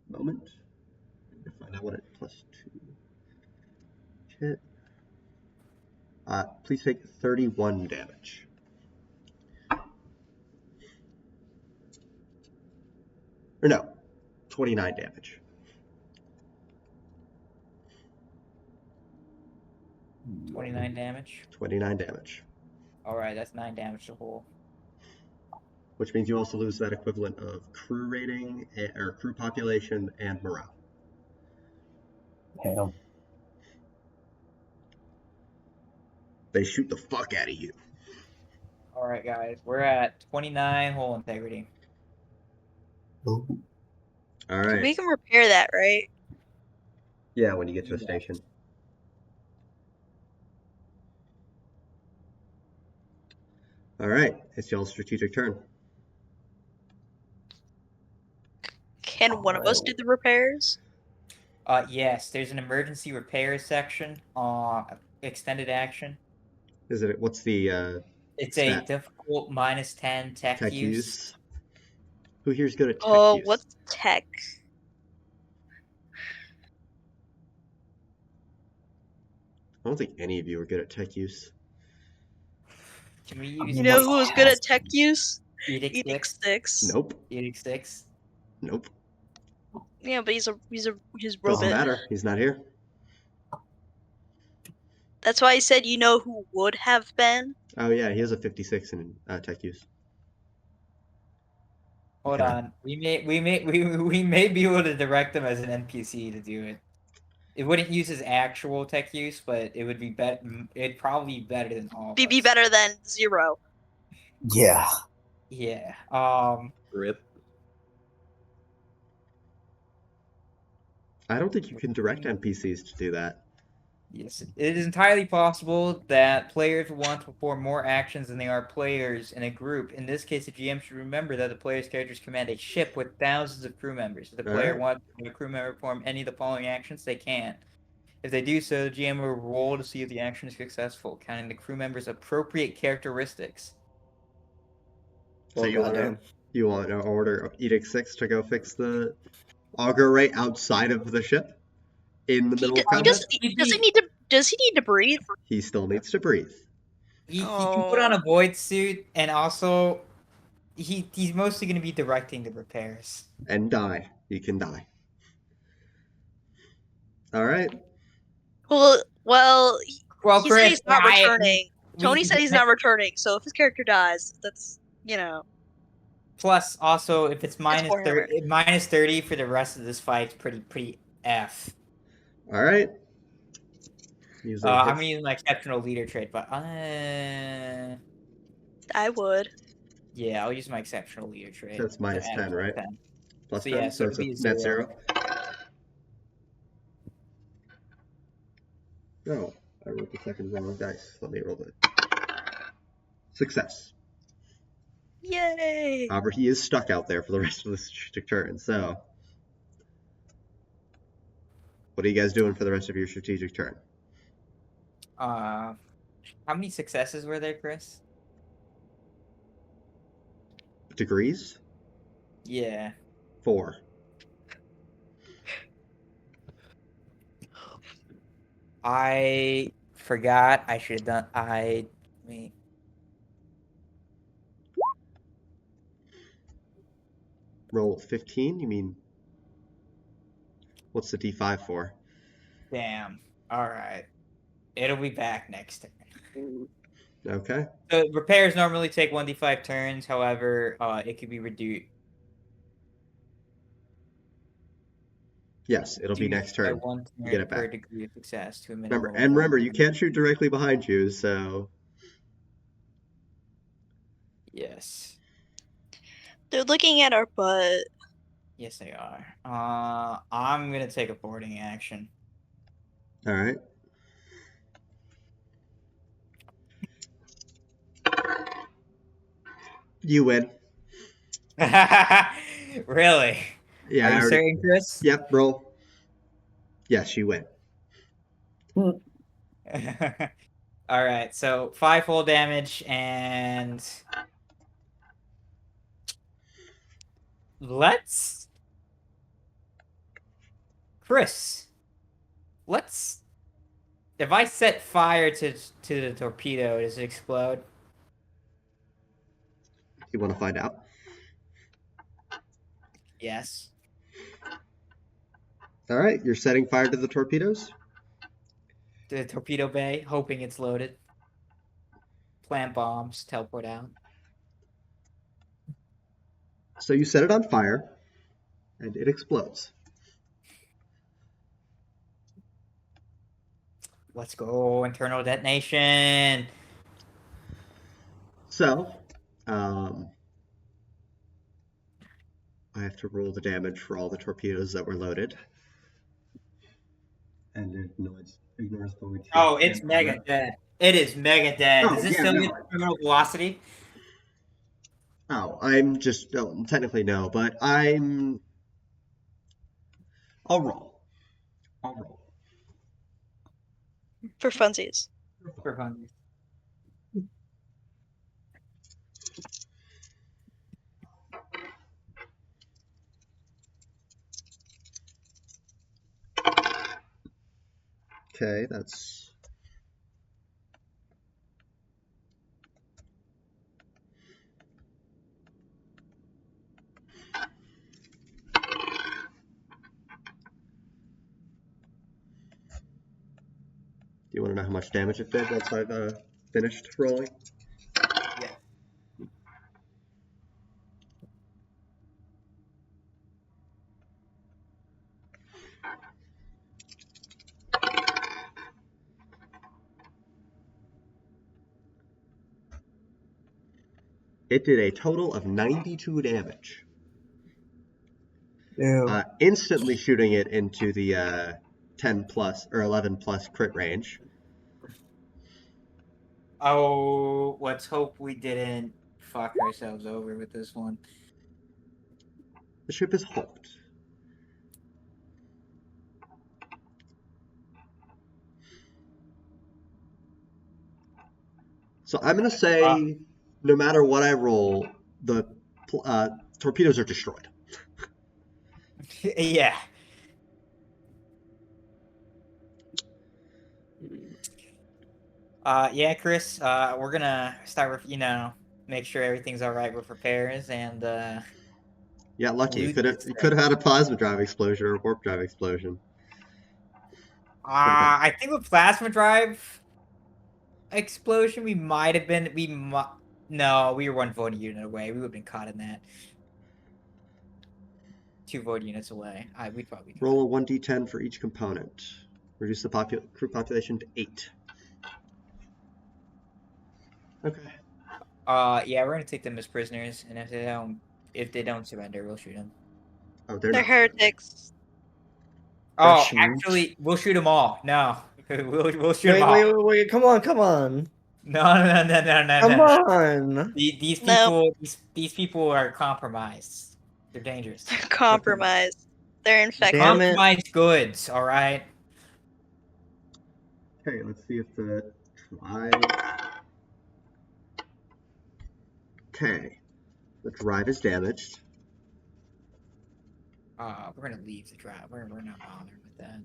Moment. To find out what it +2 hit. Please take 31 damage. Or no, 29 damage. $29 damage. 29 damage. Alright, that's 9 damage to whole. Which means you also lose that equivalent of crew rating, or crew population, and morale. Damn. They shoot the fuck out of you. Alright, guys, we're at 29 hull integrity. Ooh. All right. We can repair that, right? Yeah, when you get to a station. All right, it's y'all's strategic turn. Can one of us do the repairs? Yes, there's an emergency repair section on extended action. Is it? What's the It's stat? a difficult -10 tech, Tech use. use? Who here's good at tech Oh, use? what's tech? I don't think any of you are good at tech use. Can we use You know who was good at tech use? Edict Edict 6? 6. Nope. Edict 6? Nope. Yeah, but he's Doesn't robot. matter. He's not here. That's why I said you know who would have been. Oh yeah, he has a 56 in tech use. Hold Okay. on. We may be able to direct him as an NPC to do it. It wouldn't use his actual tech use, but it would be better. It'd probably be better than all. Of Be us. better than 0. Yeah. Yeah. Rip. I don't think you can direct NPCs to do that. Yes, it is entirely possible that players want to perform more actions than they are players in a group. In this case, the GM should remember that the player's characters command a ship with thousands of crew members. If the player Alright. wants a crew member to perform any of the following actions, they can. If they do so, the GM will roll to see if the action is successful, counting the crew member's appropriate characteristics. So Well, you want to order Edict 6 to go fix the auger ray outside of the ship? In the middle of combat? Does he need to breathe? He still needs to breathe. He can put on a void suit, and also he's mostly going to be directing the repairs. And die. He can die. Alright. Well, he said Chris, he's not returning. Tony said he's not returning, so if his character dies, that's, Plus, also, if it's minus Warhammer. 30 for the rest of this fight, it's pretty F. Alright. I'm gonna use my exceptional leader trait, but I would. yeah, I'll use my exceptional leader trait. That's minus to add 10, right? 10. Plus So 10, yeah, so so it's a it'd be net 0. 0. No, I rolled the second wrong dice. Let me roll it. Success. Yay! However, he is stuck out there for the rest of the strategic turn, so... What are you guys doing for the rest of your strategic turn? How many successes were there, Chris? Degrees? Yeah. 4. I forgot. I should have done. Wait. Roll 15? You mean... What's the D5 for? Damn. All right. It'll be back next turn. Okay. So repairs normally take 1d5 turns. However, it could be reduced. Yes, it'll be next turn. One turn Get it per back. degree of success to a minimum. Remember, you can't shoot directly behind you, so... Yes. They're looking at our butt. Yes, they are. I'm gonna take a boarding action. Alright. You win. Really? Yeah. Are you certain, Chris? Yep, roll. Yes, you win. All right, so 5 full damage and Chris. If I set fire to the torpedo, does it explode? You want to find out? Yes. Alright, you're setting fire to the torpedoes? The torpedo bay, hoping it's loaded. Plant bombs, teleport out. So you set it on fire, and it explodes. Let's go, internal detonation. So, I have to roll the damage for all the torpedoes that were loaded. And it ignores the wood. Oh, it's mega dead. It is mega dead. Oh, Does this yeah, still no. get terminal velocity? Oh, I'm just... Oh, technically no, but I'll roll. For funsies. For fun. Okay, that's You want to know how much damage it did once I've finished rolling? Yeah. It did a total of 92 damage. Ew. Instantly shooting it into the 10 plus or 11 plus crit range. Oh, let's hope we didn't fuck ourselves over with this one. The ship is hulked. So I'm going to say, no matter what I roll, the torpedoes are destroyed. Yeah. Yeah, Chris. We're gonna start with make sure everything's all right with repairs and Yeah, lucky. You loot could have this you thing. could have had a plasma drive explosion or a warp drive explosion. I think with plasma drive explosion, we might have been. No, we were 1 vote unit away. We would have been caught in that. 2 vote units away. We'd probably be Roll a 1d10 for each component. Reduce the crew population to 8. Okay. Yeah, we're gonna take them as prisoners, and if they don't surrender, we'll shoot them. Oh, they're They're not. heretics. Oh, Russians. actually, we'll shoot them all. No, we'll shoot them Wait, all. wait, come on. No. Come No. on. These No. people, these people are compromised. They're dangerous. They're compromised. They're infected. Damn it. Compromised goods. All right. Okay, let's see if the drive. Okay, the drive is damaged. We're gonna leave the drive. We're not bothering with that.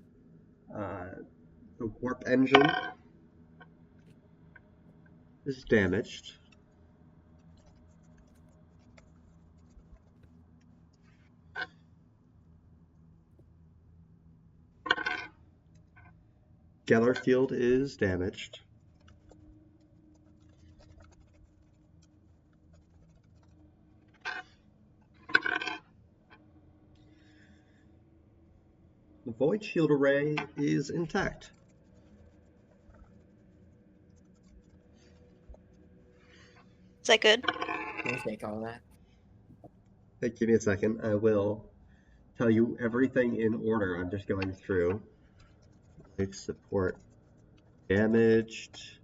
The warp engine is damaged. Geller field is damaged. The void shield array is intact. Is that good? We'll take all that. Hey, give me a second. I will tell you everything in order. I'm just going through. Like support damaged.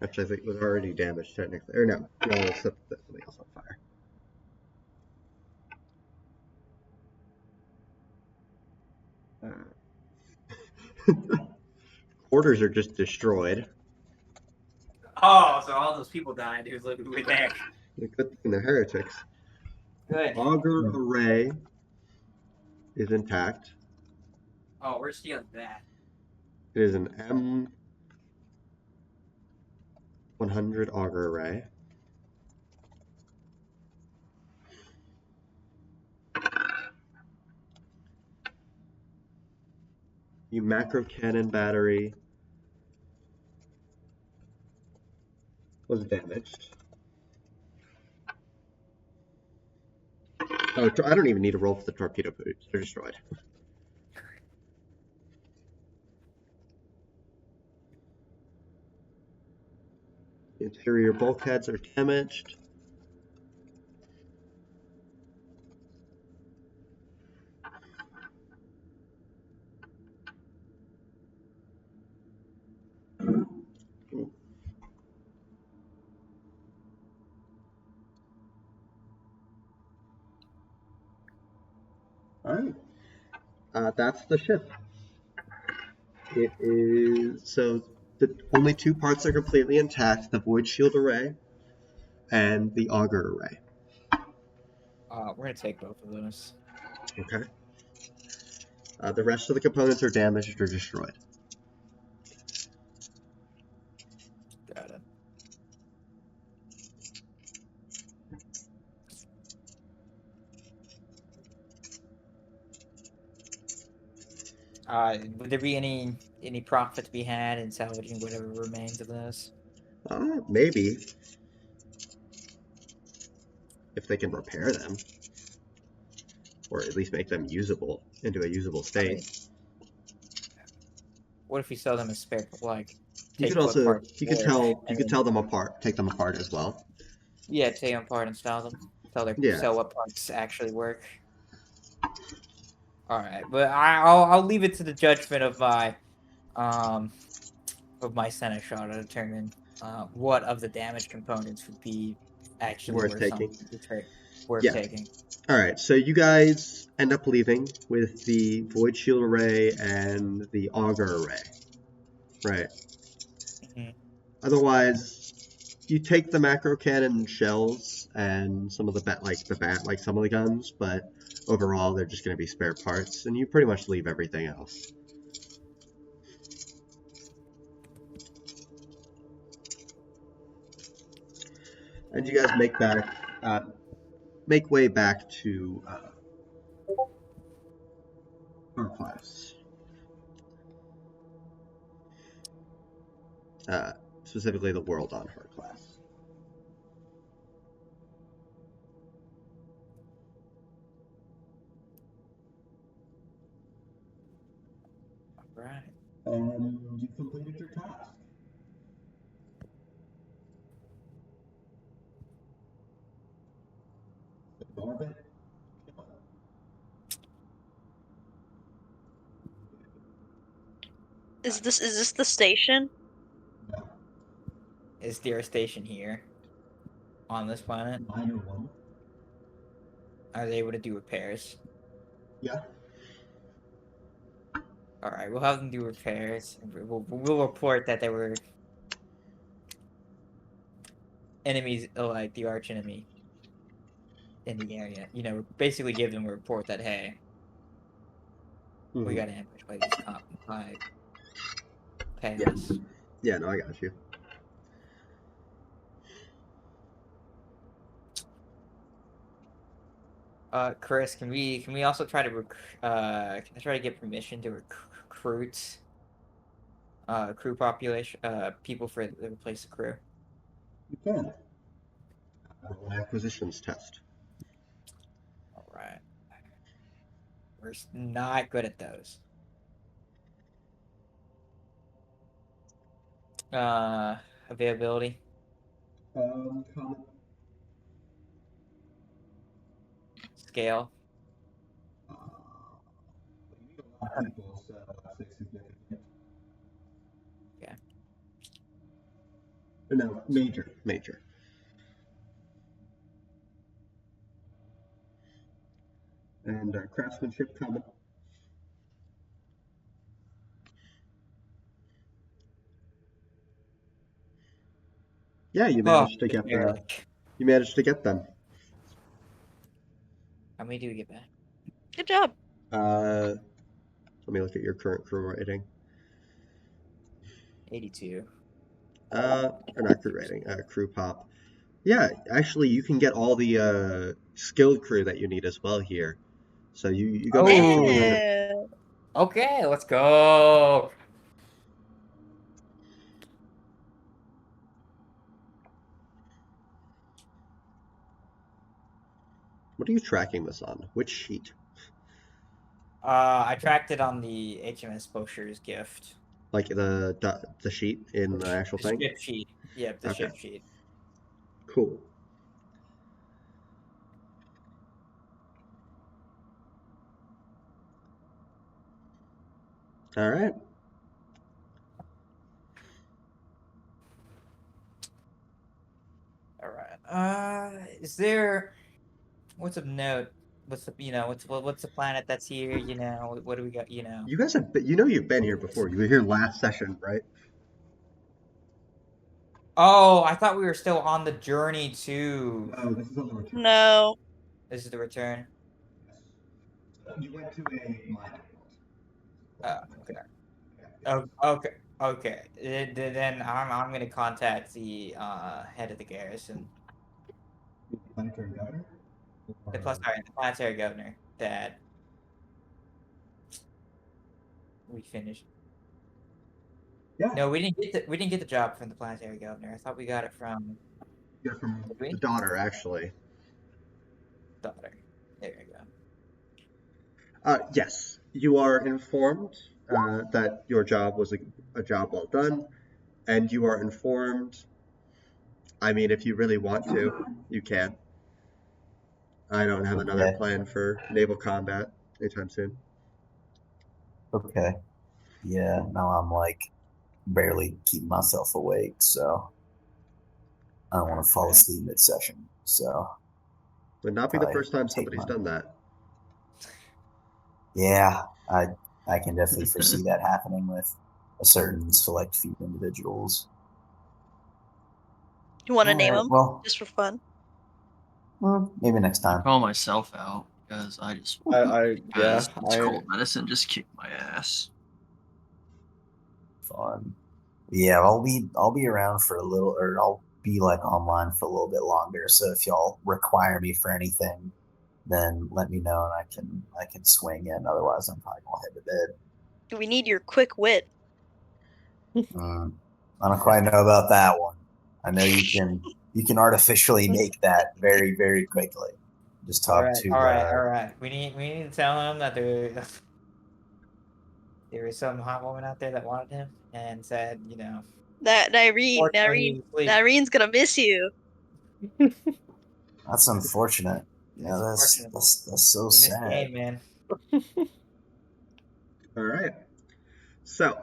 Actually, I think it was already damaged technically. Or no, set something else on fire. Quarters are just destroyed. Oh, so all those people died who's looking way there. Good thing they're heretics. Good. Auger array is intact. Oh, we're stealing that. It is an M100 auger array. The macro cannon battery was damaged. Oh, I don't even need to roll for the torpedo boots. They're destroyed. The interior bulkheads are damaged. Alright. That's the ship. It is so the only 2 parts are completely intact: the void shield array and the auger array. We're gonna take both of those. Okay. The rest of the components are damaged or destroyed. Got it. Would there be any any profit to be had in salvaging whatever remains of those? Maybe. If they can repair them. Or at least make them usable, into a usable state. I mean, what if we sell them as spare, like, You take could what also, parts you could work, tell, you and could then- tell them apart, take them apart as well. Yeah, take them apart and sell them. Yeah. Sell what parts actually work. All right, but I'll leave it to the judgment of my seneschal to determine what of the damage components would be actually Worth worth taking. worth Yeah. taking. All right, so you guys end up leaving with the Void Shield Array and the Augur Array. Right. Mhm. Otherwise, you take the macro cannon shells and some of the some of the guns, but overall they're just going to be spare parts, and you pretty much leave everything else. And you guys make way back to our class. Specifically the world on her class. All right. And you completed your task. Ignore it. Is this the station? No. Is there a station here on this planet? Minor one. Are they able to do repairs? Yeah. All right, we'll have them do repairs. We'll report that there were enemies, like the arch enemy, in the area. You know, basically give them a report that hey, we got ambushed by these by Chaos. Yeah, no, I got you. Chris, can we also try to can I try to get permission to recruit crew population people for to replace the crew? You can. Roll an acquisitions test. All right. We're not good at those. Availability. Common. Scale. You need a lot of people, so I'd say significant. Yeah. No, major. And craftsmanship common. Yeah, you managed to get barely. You managed to get them. How many do we get back? Good job. Let me look at your current crew rating. 82. Or not crew rating, crew pop. Yeah, actually, you can get all the skilled crew that you need as well here. So you go back to 100. Yeah. Okay, let's go. What are you tracking this on? Which sheet? I tracked it on the HMS Bosher's gift. Like the sheet in the actual thing? Ship sheet. Yep, the ship sheet. Cool. All right. All right. Is there? What's of note? What's the planet that's here? You know, what do we got? You know. You guys have been, you've been here before. You were here last session, right? Oh, I thought we were still on the journey to. No, this is on the return. No. This is the return. You went to a mine. Okay. Oh, okay. Then I'm gonna contact the head of the garrison. Planetary governor? The planetary governor that we finished. Yeah. No, we didn't get the job from the planetary governor. I thought we got it from Yeah, from Did we? the daughter, actually. daughter. There you go. Yes, you are informed that your job was a job well done, and you are informed. I mean, if you really want to, you can. I don't have another Okay. plan for naval combat anytime soon. Okay. Yeah. Now I'm like barely keeping myself awake, so I don't want to fall asleep mid-session. So Would not be the probably first time take somebody's my. done that. Yeah, I can definitely foresee that happening with a certain select few individuals. You want to All name right, them well, just for fun? maybe next I time. call myself out because I just Yeah, because it's I cold medicine just kicked my ass. Fun. Yeah, I'll be around for a little, or I'll be like online for a little bit longer. So if y'all require me for anything, then let me know and I can swing in. Otherwise, I'm probably gonna head to bed. We need your quick wit. I don't quite know about that one. I know you can artificially make that very very quickly. Just talk to All right. We need to tell him that there was some hot woman out there that wanted him and said, That fortunately he was asleep. Nairene's gonna miss you. That's unfortunate. Yeah, It's that's unfortunate. that's so In this sad. game, man. All right. So,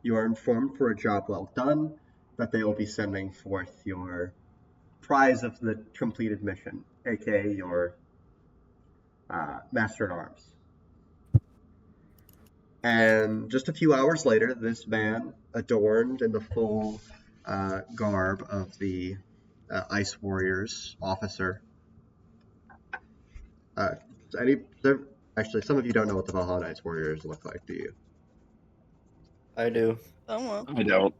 you are informed for a job well done that they will be sending forth your prize of the completed mission, aka your Master at Arms. And just a few hours later, this man, adorned in the full garb of the Ice Warriors officer, actually, some of you don't know what the Valhalla Ice Warriors look like, do you? I do. Oh well. I don't.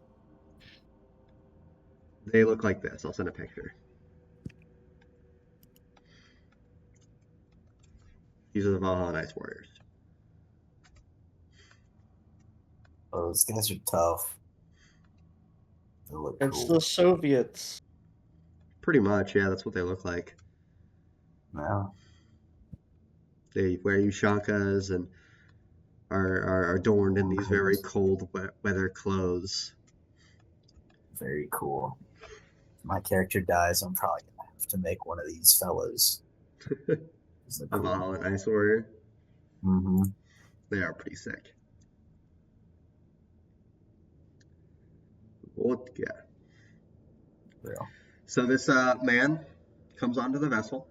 They look like this. I'll send a picture. These are the Valhalla Ice Warriors. Oh, those guys are tough. They look It's cool. the Soviets. Pretty much, yeah, that's what they look like. Yeah. They wear ushankas and are adorned in these very cold weather clothes. Very cool. If my character dies, I'm probably gonna have to make one of these fellows. A Valhalla Ice Warrior. Mm-hmm. They are pretty sick. What? Yeah. Real. So this man comes onto the vessel.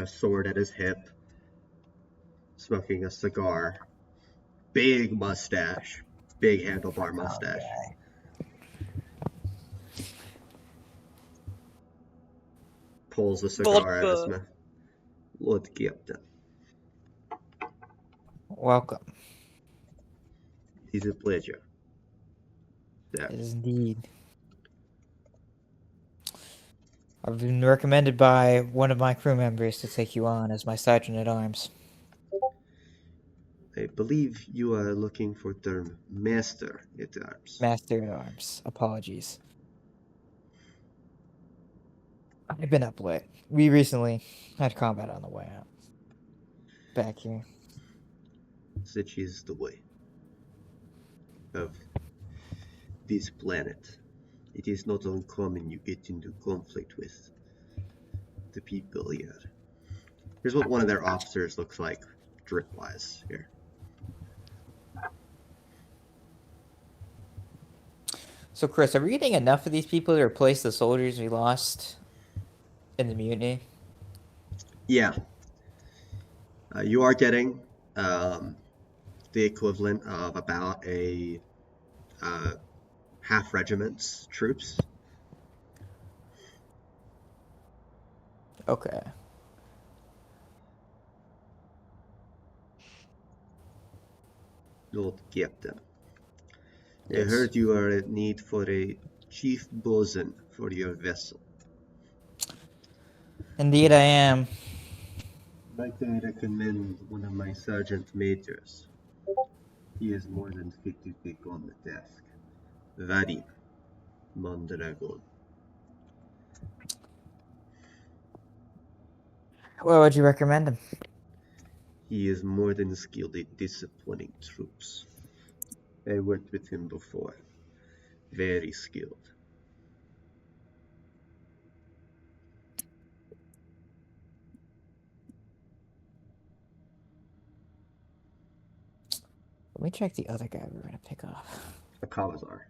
Sword at his hip, smoking a cigar, big mustache, big handlebar mustache. Okay. Pulls the cigar out of his Vodka. mouth. Lord Captain. Welcome. It's a pleasure. Yeah. It is indeed. I've been recommended by one of my crew members to take you on as my sergeant at arms. I believe you are looking for term Master at Arms. Master at arms. Apologies. I've been up late. We recently had combat on the way out. Back here. Such is the way of this planet. It is not uncommon you get into conflict with the people here. Here's what one of their officers looks like, drip-wise, here. So, Chris, are we getting enough of these people to replace the soldiers we lost in the mutiny? Yeah. You are getting the equivalent of about a half regiment's troops. Okay. Lord Captain. I Yes. heard you are in need for a chief bosun for your vessel. Indeed, I am. Might I recommend one of my sergeant majors? He is more than fit to take on the task. Vadim Mondragon. What would you recommend him? He is more than skilled at disciplining troops. I worked with him before. Very skilled. Let me check the other guy we're gonna pick off. A Kawazar.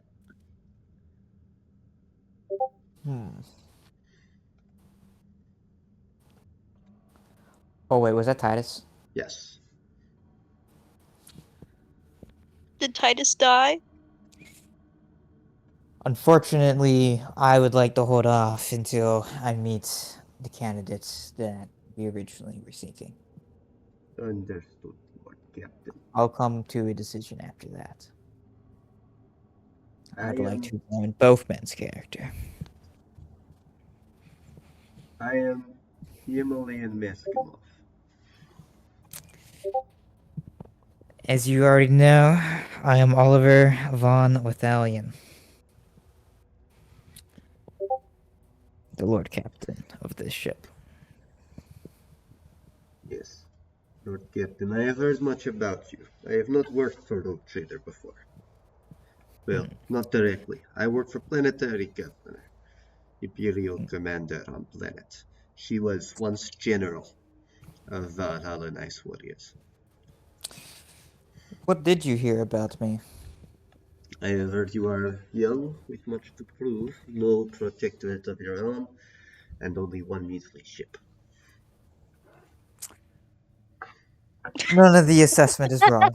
Oh wait, was that Titus? Yes. Did Titus die? Unfortunately, I would like to hold off until I meet the candidates that we originally were seeking. Understood, Lord Captain. I'll come to a decision after that. I'd like am- to examine both men's character. I am Himalayan Meskimov. As you already know, I am Oliver von Wythalian, the Lord Captain of this ship. Yes, Lord Captain, I have heard much about you. I have not worked for Rogue Trader before. Well, not directly. I work for Planetary Governor, Imperial Commander on planet. She was once General of Valhalla Ice Warriors. What did you hear about me? I have heard you are young, with much to prove, no protectorate of your own, and only one measly ship. None of the assessment is wrong.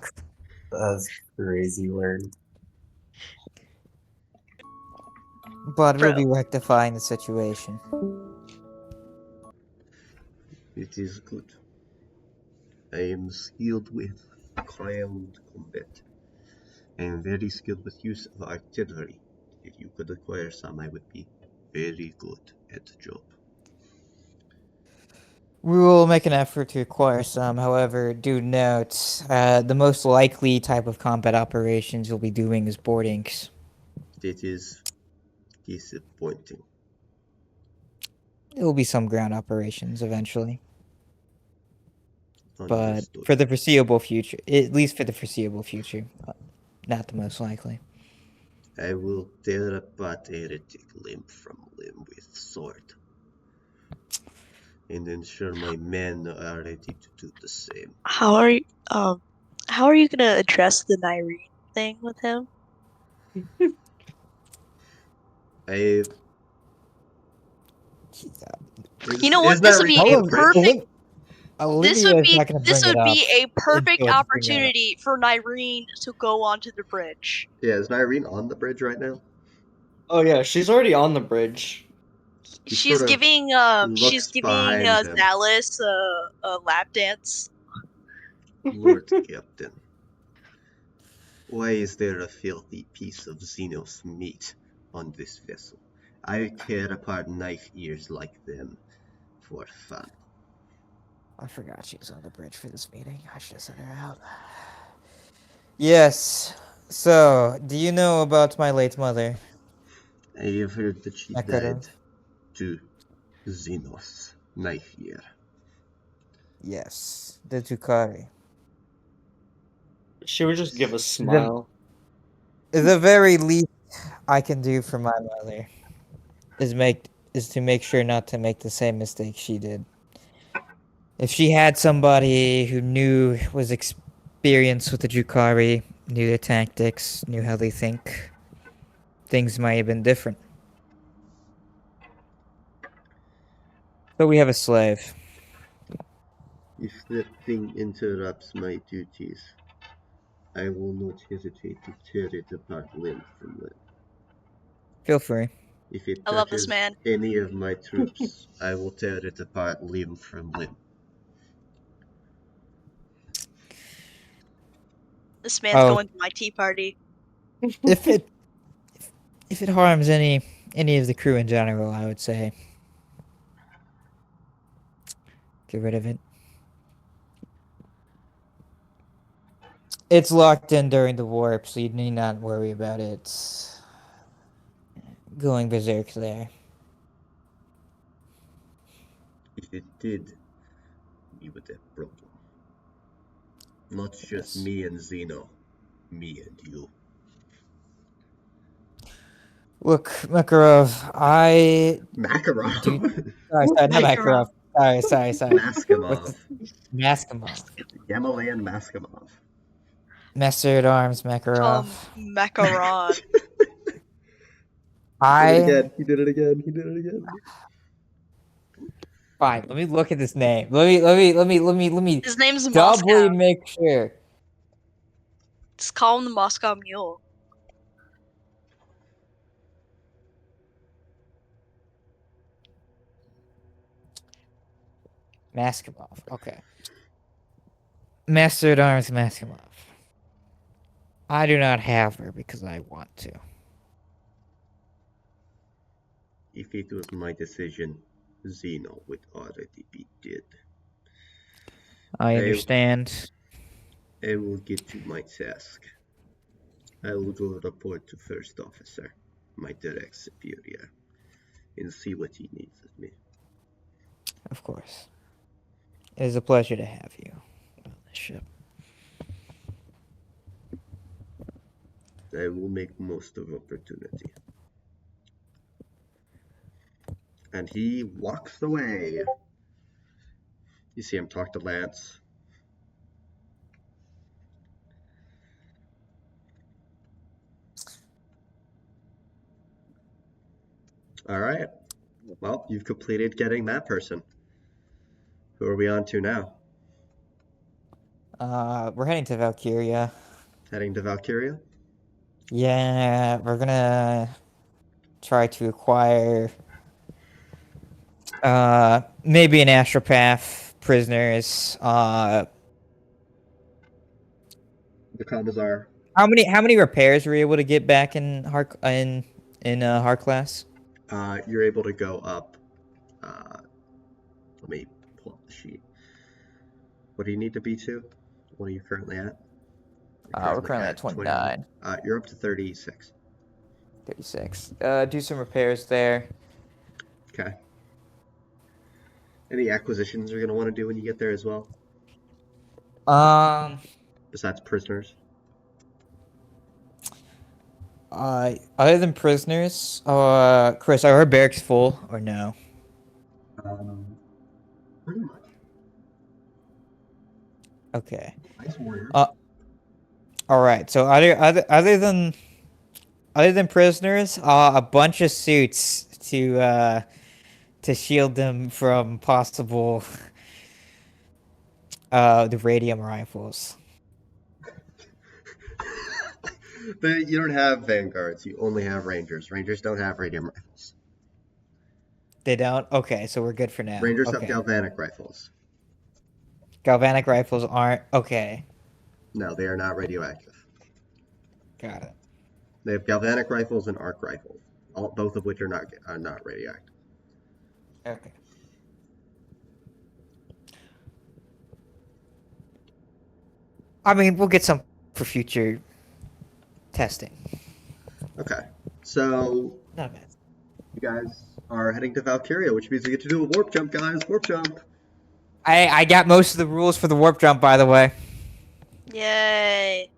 That's crazy word. But we'll Bro. be rectifying the situation. It is good. I am skilled with ground combat. I am very skilled with use of artillery. If you could acquire some, I would be very good at the job. We will make an effort to acquire some. However, do note, the most likely type of combat operations you'll be doing is boardings. That is disappointing. There will be some ground operations eventually. But Understood. for the foreseeable future, at least for the foreseeable future, not the most likely. I will tear apart heretic limb from limb with sword, and ensure my men are ready to do the same. How are you gonna address the Nyrene thing with him? I. You know what? This would be a perfect. This would be a perfect until it's opportunity for Nyrene to go onto the bridge. Yeah, is Nyrene on the bridge right now? Oh yeah, she's already on the bridge. He She's sort of giving looks behind him. Zaalus a lap dance. Lord Captain, why is there a filthy piece of Xenos meat on this vessel? I tear apart knife ears like them for fun. I forgot she was on the bridge for this meeting. I should have sent her out. Yes. So, do you know about my late mother? I have heard that she Makarov? died to Xenos knife ear. Yes, the Tukari. She would just give a smile. The very least I can do for my mother is to make sure not to make the same mistake she did. If she had somebody who was experienced with the Jukari, knew their tactics, knew how they think, things might have been different. But we have a slave. If that thing interrupts my duties, I will not hesitate to tear it apart limb from limb. Feel free. If it I love this touches man. any of my troops, I will tear it apart limb from limb. This man's going to my tea party. If it harms any of the crew in general, I would say get rid of it. It's locked in during the warp, so you need not worry about it going berserk there. If it did, we would have problem. Not just Yes. me and Zeno, me and you. Look, Makarov, I Makarov. sorry, not Makarov. Sorry. Maskamov. Maskamov. Yamalayan Maskamov. Master at Arms, Makarov. Macaron. He did it again. Fine. Let me look at this name. Let me His name's doubly Moscow. make sure. Just call him the Moscow Mule. Maskamov. Okay. Master at Arms, Maskamov. I do not have her because I want to. If it was my decision, Zeno would already be dead. I understand. I will get to my task. I will go report to First Officer, my direct superior, and see what he needs of me. Of course. It is a pleasure to have you on this ship. I will make most of opportunity. And he walks away. You see him talk to Lance. All right. Well, you've completed getting that person. Who are we on to now? We're heading to Valkyria. Heading to Valkyria? Yeah, we're gonna try to acquire maybe an astropath, prisoners. The Commissar. How many repairs were you able to get back in Heart class? You're able to go up. Let me pull up the sheet. What do you need to be to? What are you currently at? We're currently at 29. You're up to 36. 36. Do some repairs there. Okay. Any acquisitions you're gonna want to do when you get there as well? Besides prisoners. Other than prisoners, Chris, are our barracks full or no? Pretty much. Okay. Nice warrior. All right. So other than prisoners, a bunch of suits to shield them from possible the radium rifles. You don't have vanguards. You only have rangers. Rangers don't have radium rifles. They don't? Okay, so we're good for now. Rangers Okay. have galvanic rifles. Galvanic rifles aren't? Okay. No, they are not radioactive. Got it. They have galvanic rifles and arc rifles, both of which are not radioactive. Okay. I mean, we'll get some for future testing. Okay, so Not bad. you guys are heading to Valkyria, which means you get to do a warp jump, guys. Warp jump. I got most of the rules for the warp jump, by the way. Yay.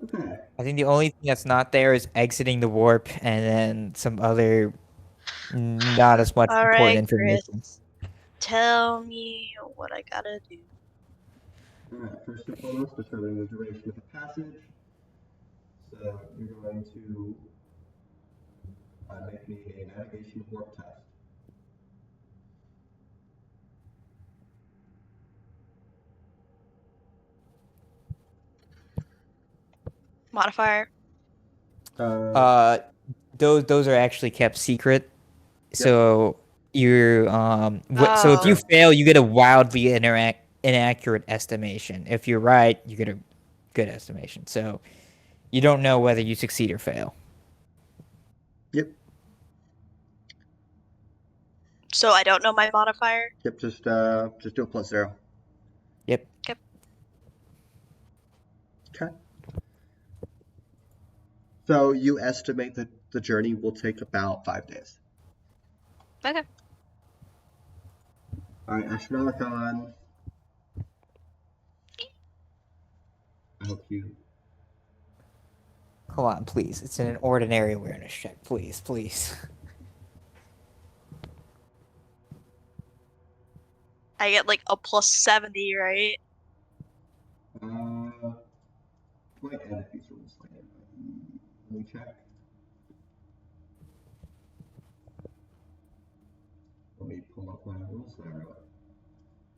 Okay. I think the only thing that's not there is exiting the warp and then some other not as much All important right, information. Chris. Tell me what I gotta do. Alright, first and foremost, determining the duration of the passage. So you're going to make me a navigation warp test. Modifier. Those are actually kept secret. So you're so if you Oh. fail, you get a wildly inaccurate estimation. If you're right, you get a good estimation. So you don't know whether you succeed or fail. Yep. So I don't know my modifier? Yep, just do a +0. Yep. Okay. So you estimate that the journey will take about 5 days. Okay. All right, Ashran. I hope you. Come on, please. It's an ordinary awareness check. Please, please. I get like a plus 70, right? Might edit these rules later. Let me check. Let me pull up my rules there.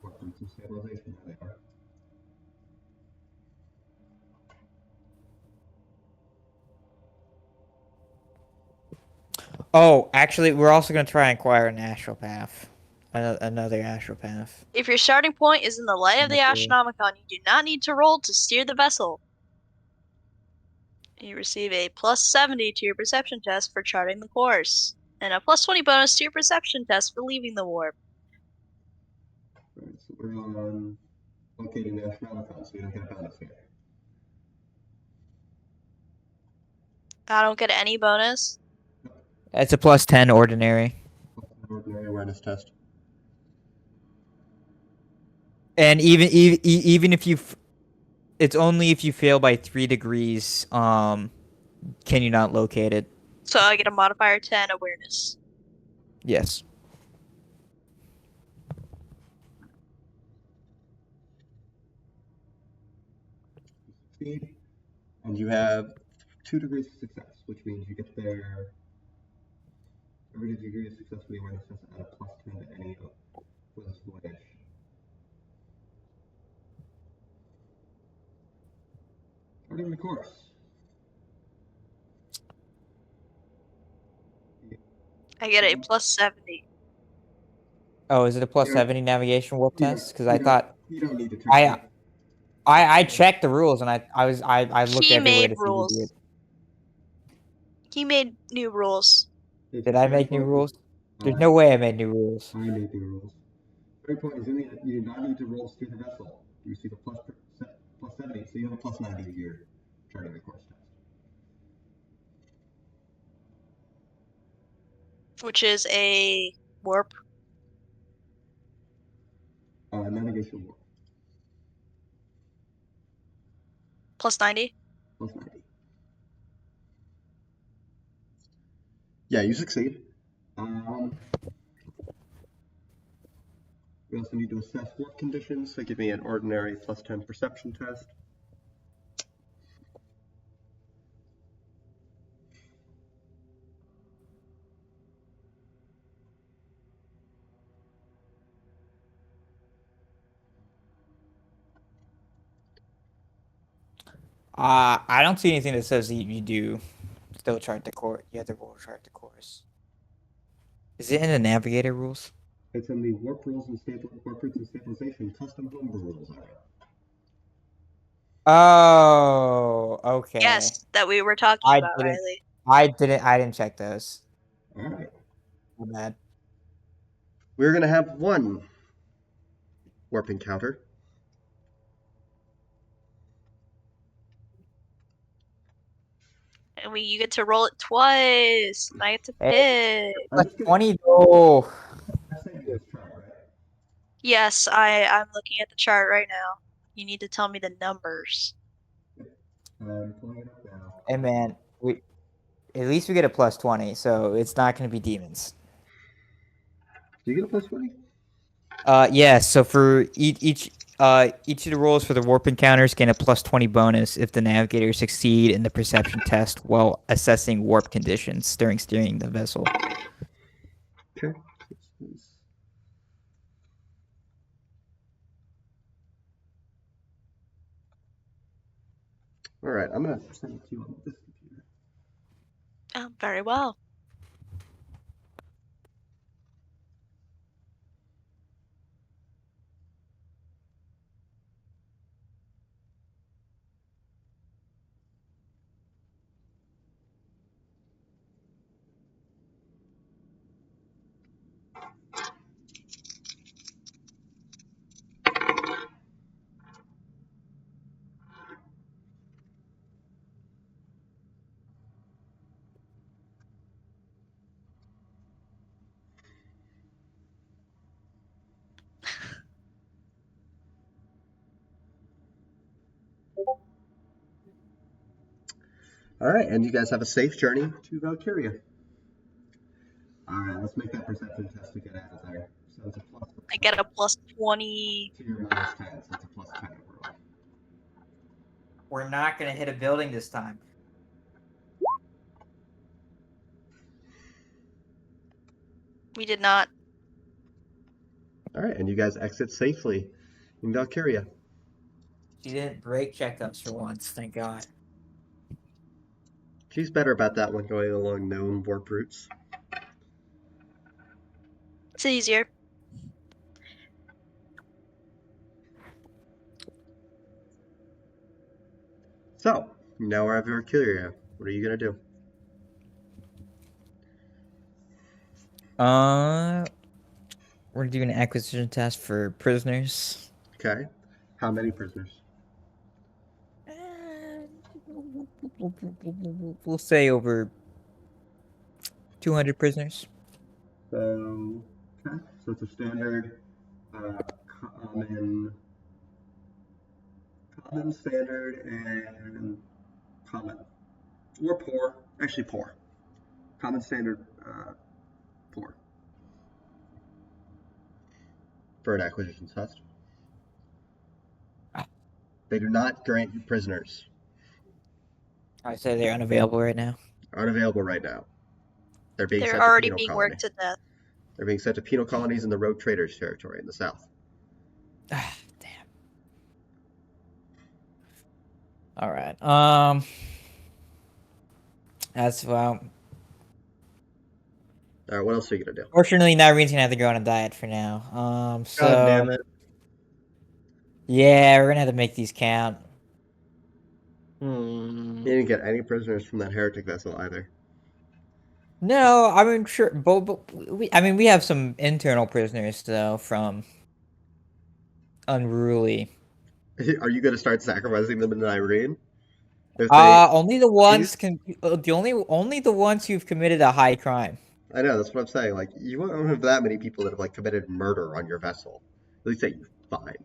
Work through some stabilization. There they are. Oh, actually, we're also going to try and acquire an astral path. Another astral path. If your starting point is in the light of the Astronomicon, you do not need to roll to steer the vessel. You receive a plus 70 to your perception test for charting the course, and a plus 20 bonus to your perception test for leaving the warp. Right, so we're on locating the Astronomicon, so you don't get a bonus here. I don't get any bonus. It's a plus 10 ordinary. Ordinary awareness test. And even if you, it's only if you fail by 3 degrees. Can you not locate it? So I get a modifier 10 awareness. Yes. Succeed, and you have 2 degrees of success, which means you get there. Every degree of success for the awareness test add a plus 10 to any for this voyage. Starting the course. I get a plus 70. Oh, is it a plus You don't- 70 navigation warp you don't- test? Because you I don't- thought You don't need to check I checked the rules and I looked He everywhere made to see who rules. did. He made new rules. it. Did I make new rules? There's no way I made new rules. I made the rules. Third point is you do not need to roll to steer the vessel. You receive a plus 70, so you have a plus 90 to your charting the course test. Which is a warp. Navigation warp. Plus 90. Plus 90. Yeah, you succeed. We also need to assess warp conditions, so give me an ordinary plus 10 perception test. I don't see anything that says you do still chart the course. You have to roll chart the course. Is it in the navigator rules? It's in the warp rules and warp routes and stabilization custom homebrew rules. Oh, okay. Yes, that we were talking I about, didn't. Riley. I didn't check those. All right. My bad. We're gonna have one warp encounter. And you get to roll it twice. I get to pick. Plus 20 though. Yes, I'm looking at the chart right now. You need to tell me the numbers. I'm pulling it up now. Hey man, at least we get a plus 20, so it's not going to be demons. Do you get a plus 20? Yes. So for each of the rolls for the warp encounters gain a plus 20 bonus if the navigators succeed in the perception test while assessing warp conditions during steering the vessel. Okay. All right, I'm gonna send it to you on this computer. Oh, very well. All right, and you guys have a safe journey to Valkyria. All right, let's make that perception test to get out of there. So it's a plus. I get a plus 20. To your minus 10, so it's a plus 10 overall. We're not gonna hit a building this time. We did not. All right, and you guys exit safely in Valkyria. She didn't brake check us for once, thank God. She's better about that when going along known warp routes. It's easier. So, now we're at Valkyria. What are you going to do? We're doing an acquisition test for prisoners. Okay. How many prisoners? We'll say over 200 prisoners. So, okay. So it's a standard common, standard, and common. Or poor. Actually, poor. Common, standard, poor. For an acquisition test. They do not grant you prisoners. I say they're unavailable right now. Unavailable right now. They're being They're sent already to penal being colony. worked to death. They're being sent to penal colonies in the Rogue Traders territory in the south. Ah, damn. All right. That's well. All right, what else are you gonna do? Fortunately, Nyrene's gonna have to go on a diet for now. So God damn it. yeah, we're gonna have to make these count. You didn't get any prisoners from that heretic vessel either. No, I mean sure, but we have some internal prisoners though from Unruly. Are you gonna start sacrificing them in Irene? Only the ones only the ones who've committed a high crime. I know, that's what I'm saying. Like, you won't have that many people that have like committed murder on your vessel. At least that you find.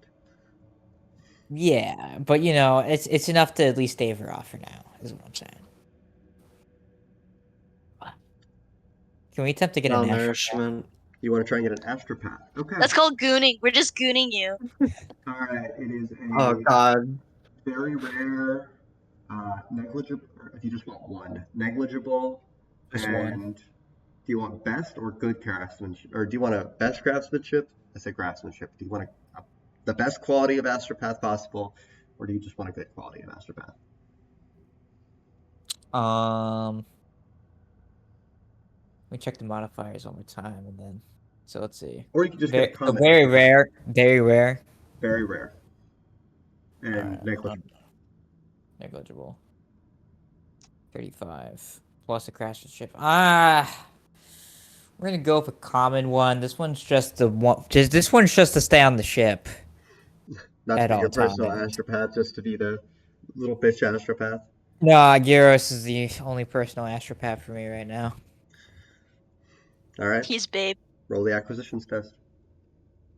Yeah, but you know, it's enough to at least stave her off for now, is what I'm saying. Can we attempt to get an Malnourishment. You want to try and get an astropath? Okay. That's called gooning. We're just gooning you. All right. It is a Oh god. very rare, negligible. If you just want one, negligible. Just and one. Do you want best or good craftsmanship, or do you want a best craftsmanship? I say craftsmanship. Do you want the best quality of astropath possible, or do you just want a good quality of astropath? Let me check the modifiers one more time, and then so let's see. Or you can just get a common. Very rare, very rare. Very rare. And negligible. Negligible. 35 plus a craftsmanship. We're gonna go with a common one. This one's just the one. This one's just to stay on the ship. Not at to be all your personal times. astropath, just to be the little bitch astropath. No, Gyros is the only personal astropath for me right now. All right. He's babe. Roll the acquisitions test.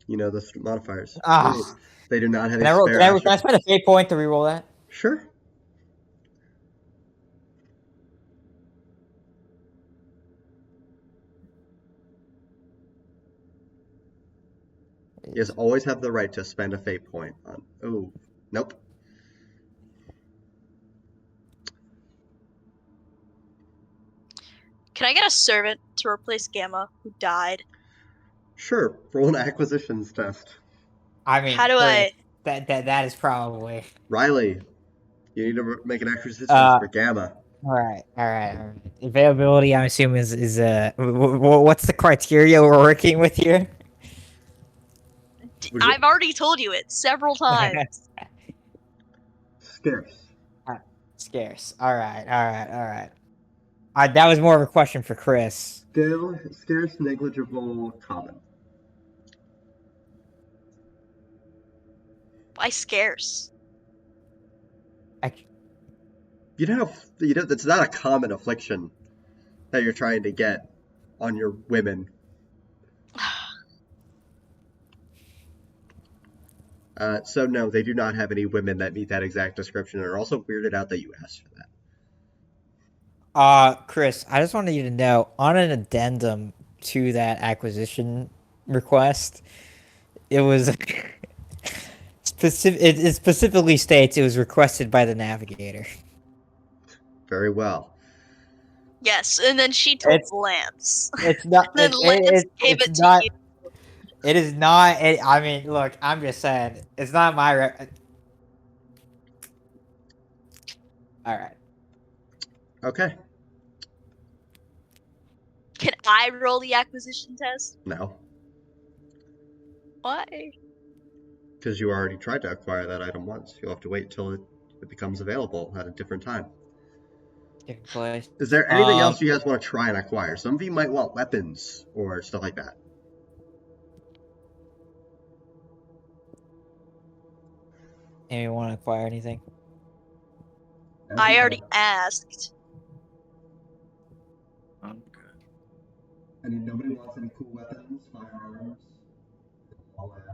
You know the modifiers. Ah. Ooh, they do not have Can a spare can I spend a fate point to reroll that? Sure. You guys always have the right to spend a fate point on. Oh, nope. Can I get a servant to replace Gamma, who died? Sure. Roll an acquisitions test. I mean, How do I? That is probably. Riley, you need to make an acquisitions for Gamma. All right. Availability, I'm assuming is what's the criteria we're working with here? I've already told you it several times. Scarce. Scarce. All right. That was more of a question for Chris. Still scarce, negligible, common. Why scarce? You know, that's not a common affliction that you're trying to get on your women. So no, they do not have any women that meet that exact description, and are also weirded out that you asked for that. Chris, I just wanted you to know, on an addendum to that acquisition request, it was it specifically states it was requested by the navigator. Very well. Yes, and then she told It's Lance. it's not And then Lance gave it's it not to you. it is not I mean, look, I'm just saying, it's not my all right. Okay. Can I roll the acquisition test? No, Why? because you already tried to acquire that item once. You'll have to wait till it becomes available at a different time. Different place. Is there anything else you guys want to try and acquire? Some of you might want weapons or stuff like that. Anyone want to acquire anything? I already asked. I'm good. And nobody wants any cool weapons, firearms, all or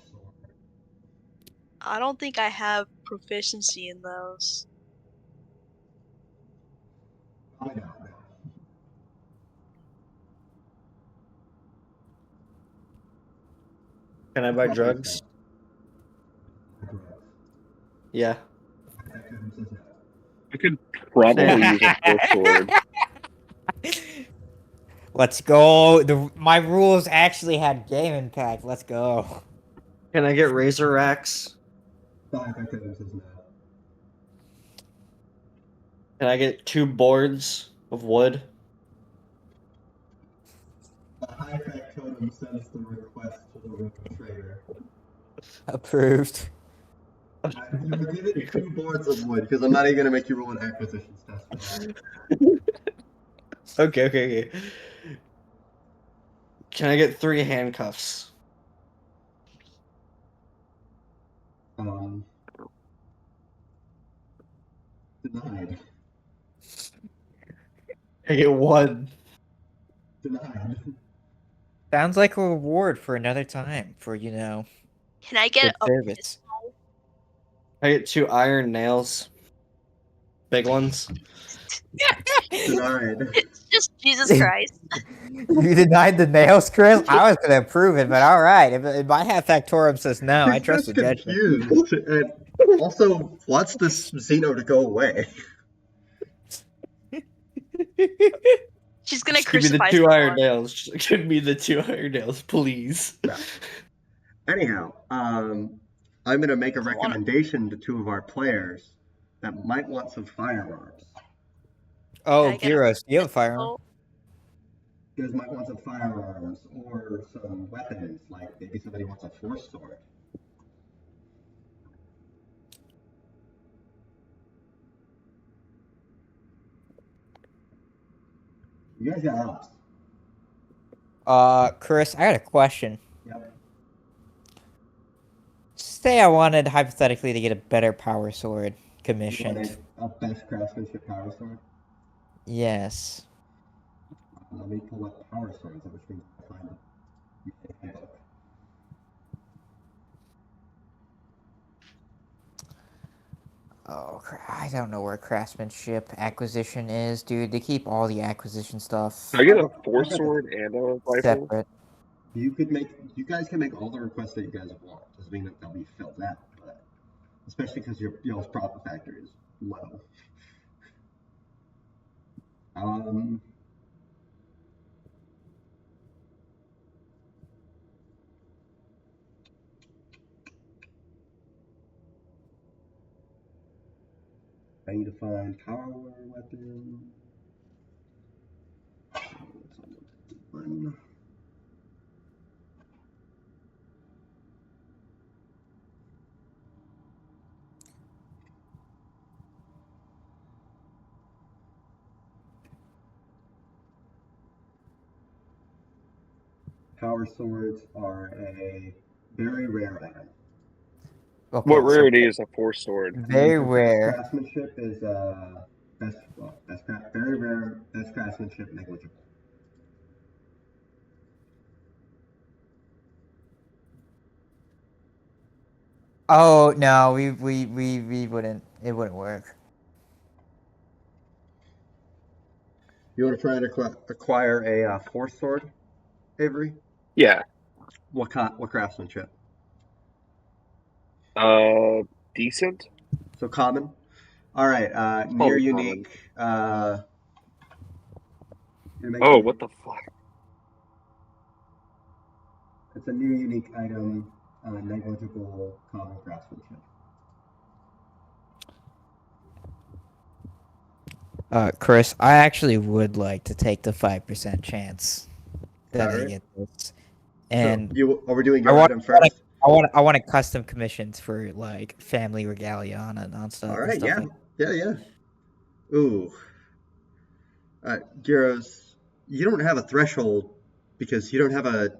sword. I don't think I have proficiency in those. I don't know. Can I buy drugs? Yeah. I could probably use a force sword. Let's go. My rules actually had game impact. Let's go. Can I get razor racks? Can I get 2 boards of wood? The high-tech totem sends the request to the room trader. Approved. You're given 2 boards of wood, because I'm not even going to make you roll an acquisitions test for that. Okay. Can I get 3 handcuffs? Denied. I get 1. Denied. Sounds like a reward for another time for, Can I get good a service. pistol? I get 2 iron nails. Big ones. Denied. It's just Jesus Christ. You denied the nails, Chris? I was going to approve it, but all right. If my half factorum says no, I trust the judgment. Confused. And also wants this Xeno to go away. She's gonna Just give me the crucify 2 someone. iron nails. Just give me the 2 iron nails, please. Anyhow, I'm going to make a recommendation to 2 of our players that might want some firearms. Oh, Can I get a Gyros, do you have a firearm? pistol? You guys might want some firearms or some weapons, like maybe somebody wants a force sword. You guys got ops. Chris, I got a question. Yep. Say I wanted, hypothetically, to get a better power sword commissioned. You want a best craftsmanship power sword? Yes. Let me pull up power swords, which means I find it. Oh, I don't know where craftsmanship acquisition is, dude. They keep all the acquisition stuff Can I get a force sword and a rifle? separate. You guys can make all the requests that you guys want. Doesn't mean that they'll be filled out, but especially because y'all's profit factor is low. I need to find power weapon. Power swords are a very rare item. Okay, What so rarity is a force sword? very Best rare. craftsmanship is very rare. Best craftsmanship negligible. Oh no, we wouldn't. It wouldn't work. You want to try and acquire a force sword, Avery? Yeah. What craftsmanship? Decent. So common. All right. Near Probably common. unique. You're Oh, making. what the fuck? It's a near unique item. Negligible common craftsmanship. Chris, I actually would like to take the 5% chance that I Alright. get this, So and we're doing I your want, item first. I want a custom commissions for like family regalia on stuff. All and right. stuff Yeah. like Yeah. Ooh. Gyros, you don't have a threshold because you don't have a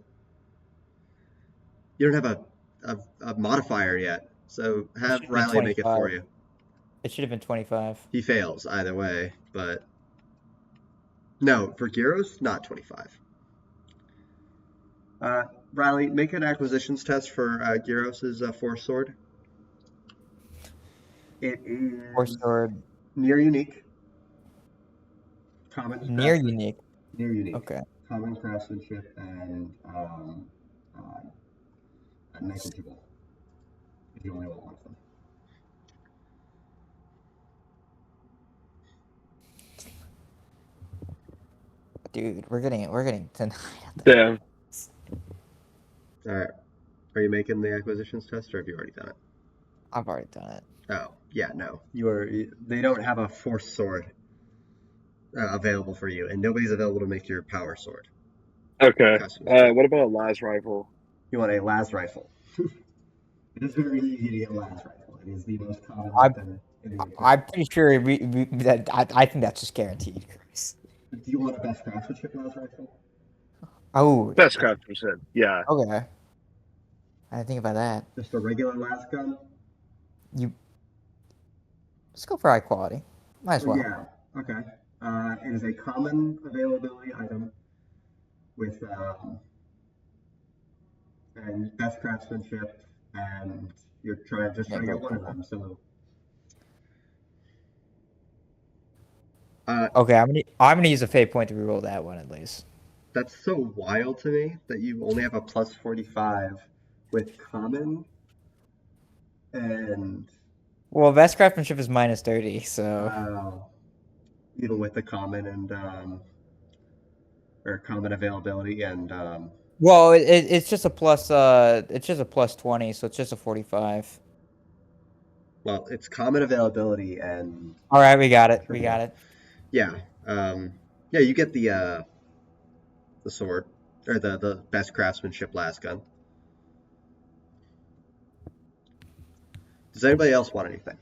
modifier yet. So It have should have been Riley make it 25. for you. It should have been 25. He fails either way, but no, for Gyros, not 25. Riley, make an acquisitions test for Gyros' force sword. It Or is sword near unique, common near craftsmanship, unique. near unique, Okay. common craftsmanship, and negligible. If you only want one of them. Dude, we're getting tonight. Damn. All right. Are you making the acquisitions test, or have you already done it? I've already done it. Oh, yeah, no. They don't have a force sword available for you, and nobody's available to make your power sword. Okay. Custom sword. What about a las rifle? You want a las rifle. It is very easy to get a las rifle. It is the most common I'm- weapon in the I'm pretty sure that I think that's just guaranteed, Chris. Do you want a best craftsmanship las rifle? Oh, Best craftsmanship. Yeah. okay. I didn't think about that. Just a regular las gun? Let's go for high quality. Might as well. Yeah, okay. It is a common availability item with and best craftsmanship, and you're trying to get one of them. So, Okay, I'm gonna use a fate point to reroll that one at least. that's so wild to me that you only have a plus 45 with common, and Well, best craftsmanship is minus 30, so even with the common and or common availability and well, it's just a plus it's just a plus 20, so it's just a 45. well, it's common availability and All right, we got it. We got it. yeah, yeah, you get the sword or the best craftsmanship las gun. Does anybody else want anything?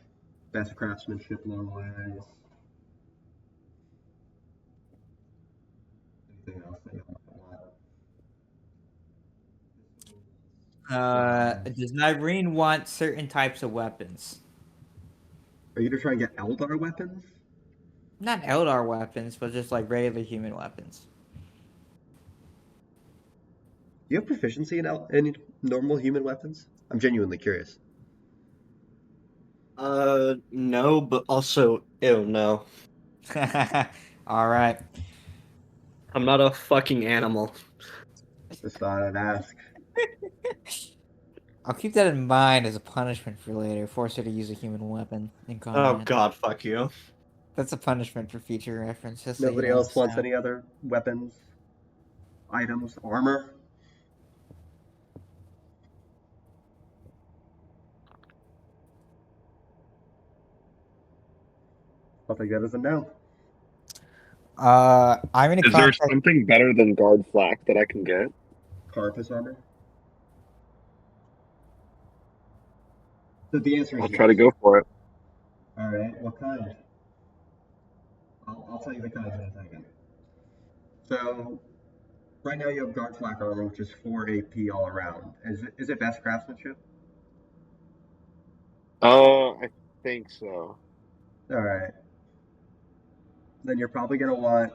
Best craftsmanship long ways. Anything else that you want? Does Nyrene want certain types of weapons? Are you gonna try and get Eldar weapons? Not Eldar weapons, but just like regular human weapons. Do you have proficiency in any normal human weapons? I'm genuinely curious. No, but also, ew, no. All right. I'm not a fucking animal. Just thought I'd ask. I'll keep that in mind as a punishment for later. Force her to use a human weapon in combat. Oh god, fuck you. That's a punishment for future reference. Just Nobody so you know, else wants any other weapons, items, armor? Nothing good as a no. I'm gonna Is there contact. something better than guard flak that I can get? Carapace armor? So the answer is I'll yes. try to go for it. Alright, what kind? I'll tell you the kinds in a second. So, right now you have guard flak armor, which is 4 AP all around. Is it best craftsmanship? I think so. Alright. Then you're probably going to want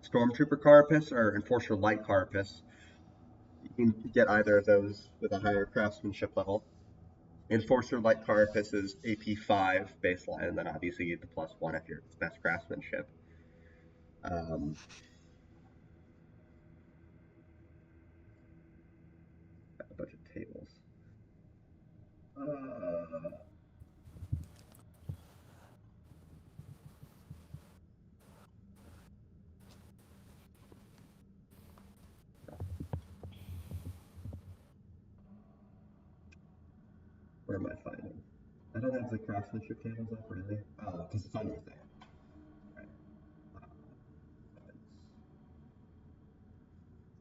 Stormtrooper Carapace or Enforcer Light Carapace. You can get either of those with a higher craftsmanship level. Enforcer Light Carapace is AP 5 baseline, and then obviously you get the +1 if you're best craftsmanship. Got a bunch of tables. Where am I finding? I don't have the craftsmanship tables up, really. Oh, because it's on your thing. Right.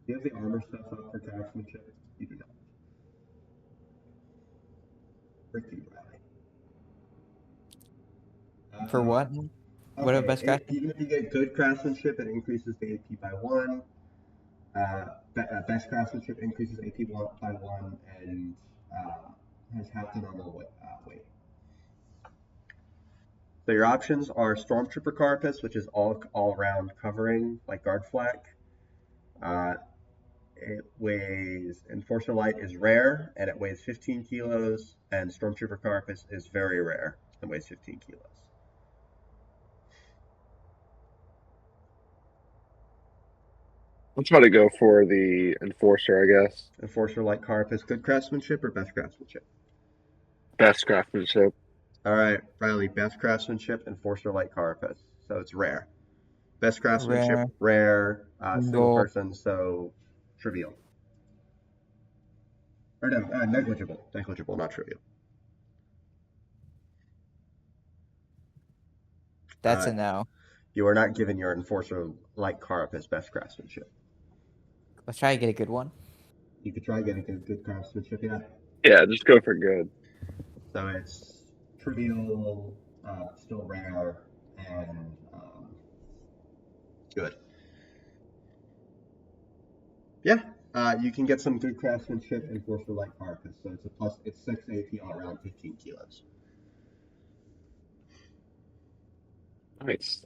Do you have the armor stuff up for craftsmanship? You do not. Ricky Riley. For what? What are best guys? Even if you get good craftsmanship, it increases the AP by 1. Best craftsmanship increases AP by 1 and has half the normal weight. So your options are Stormtrooper Carapace, which is all around covering, like guard flak. It weighs Enforcer Light is rare, and it weighs 15 kilos, and Stormtrooper Carapace is very rare and weighs 15 kilos. Let's try to go for the Enforcer, I guess. Enforcer Light Carapace, good craftsmanship or best craftsmanship? Best craftsmanship. All right, Riley, best craftsmanship, Enforcer Light Carapace. So it's rare. Best craftsmanship, rare, single person, so trivial. Or no, negligible. Negligible, not trivial. That's a no. You are not given your Enforcer Light Carapace best craftsmanship. Let's try to get a good one. You could try getting good craftsmanship, yeah. Yeah, just go for good. So it's trivial, still rare, and good. Yeah, you can get some good craftsmanship in Enforcer Light Carapace. So it's 6 AP all around 15 kilos. Nice.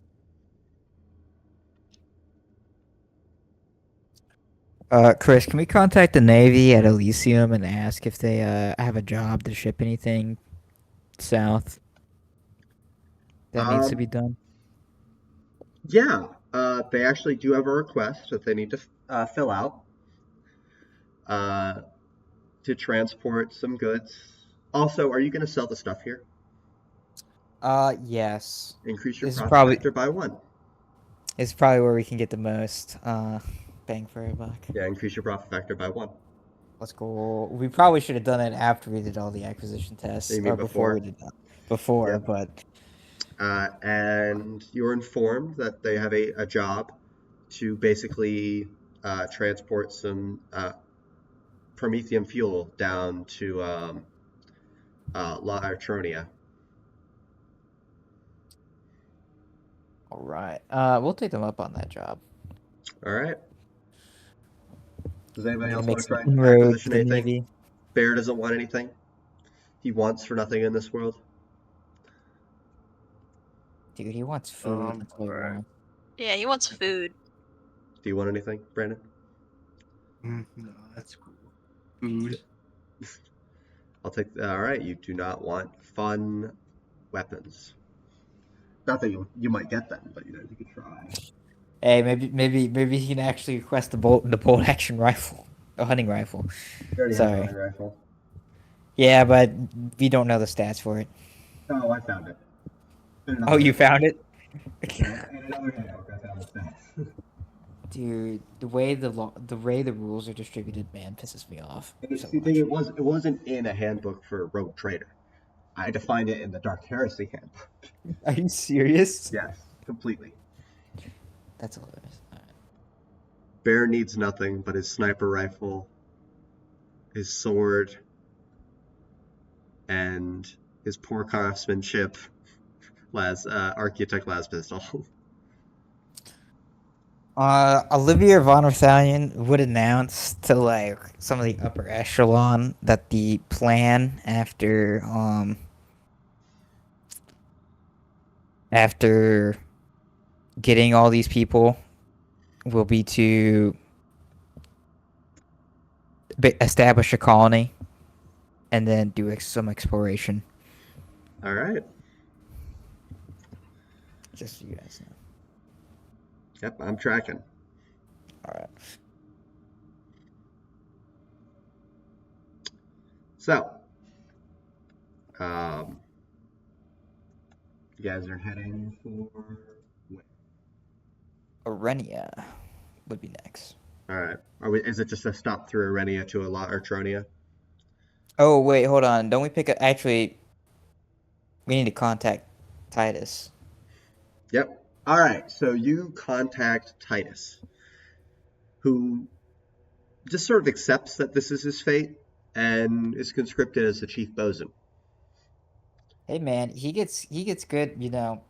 Chris, can we contact the Navy at Elysium and ask if they have a job to ship anything south that needs to be done? Yeah, they actually do have a request that they need to fill out to transport some goods. Also, are you going to sell the stuff here? Yes. Increase your This is profit probably- factor by 1. It's probably where we can get the most bang for a buck. Yeah, increase your profit factor by 1. Let's go. We probably should have done it after we did all the acquisition tests. You mean or before we did that. Before, Yeah. but... And you're informed that they have a job to basically transport some promethium fuel down to La Artronia. All right. We'll take them up on that job. All right. Does anybody else Make want to try some and inroads acquisition to the anything? Navy. Bear doesn't want anything. He wants for nothing in this world. Dude, he wants food. That's what he alright. wants. Yeah, he wants food. Do you want anything, Brandon? No, that's cool. Food. I'll take. All right. You do not want fun weapons. Not that you might get them, but you could try. Hey, maybe he can actually request the bolt action rifle, a hunting rifle. You already have a hunting rifle. Yeah, but we don't know the stats for it. Oh, I found it. Oh, you found it? In another handbook, I found the stats. Dude, the way the rules are distributed, man, pisses me off. So See, much. it wasn't in a handbook for Rogue Trader. I defined it in the Dark Heresy handbook. Are you serious? Yes, completely. That's hilarious. All right. Bear needs nothing but his sniper rifle, his sword, and his poor craftsmanship Architect las pistol. Olivier von Wythalian would announce to like some of the upper echelon that the plan after getting all these people will be to establish a colony and then do some exploration. All right. Just so you guys know. Yep, I'm tracking. All right. So, you guys are heading for where? Arenia would be next. All right. Is it just a stop through Arenia to Artronia? Oh wait, hold on. Don't we pick a? Actually, we need to contact Titus. Yep. All right. So you contact Titus, who just sort of accepts that this is his fate and is conscripted as the chief bosun. Hey man, he gets good. You know,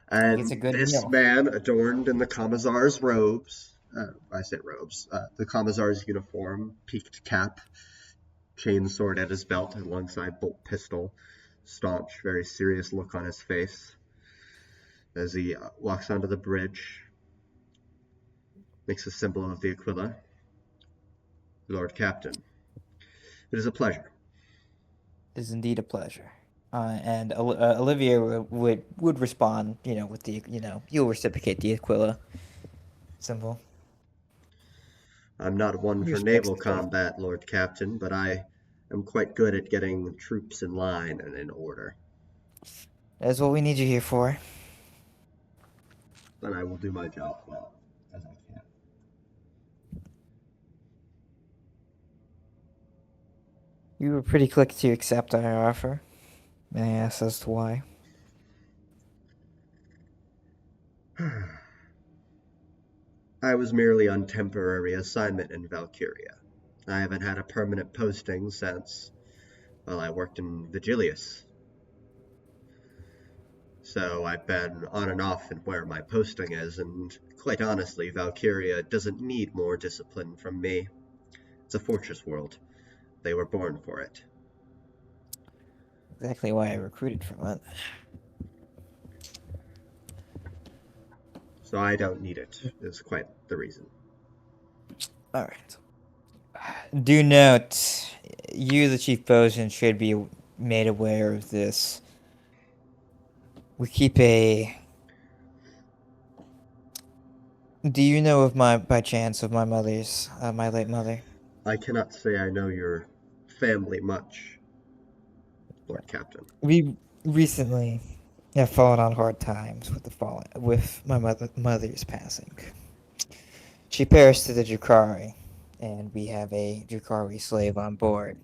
And it's a good this meal. man, adorned in the Commissar's robes, I said robes, the Commissar's uniform, peaked cap, chain sword at his belt alongside bolt pistol, staunch, very serious look on his face as he walks onto the bridge, makes a symbol of the Aquila. Lord Captain, it is a pleasure. It is indeed a pleasure. And Olivier would respond, you know, with the, you know, he'll reciprocate the Aquila symbol. I'm not one He for respects naval the faith. combat, Lord Captain, but I am quite good at getting troops in line and in order. That's what we need you here for. And I will do my job well as I can. You were pretty quick to accept our offer. May I ask as to why? I was merely on temporary assignment in Valkyria. I haven't had a permanent posting since, well, I worked in Vigilius. So I've been on and off in where my posting is, and quite honestly, Valkyria doesn't need more discipline from me. It's a fortress world. They were born for it. Exactly why I recruited from it. So I don't need it, is quite the reason. Alright. Do note, you, the chief bosun, should be made aware of this. We keep a... Do you know of by chance, of my mother's, my late mother? I cannot say I know your family much, Lord Captain. We recently have fallen on hard times with my mother's passing. She perished to the Drukhari, and we have a Drukhari slave on board.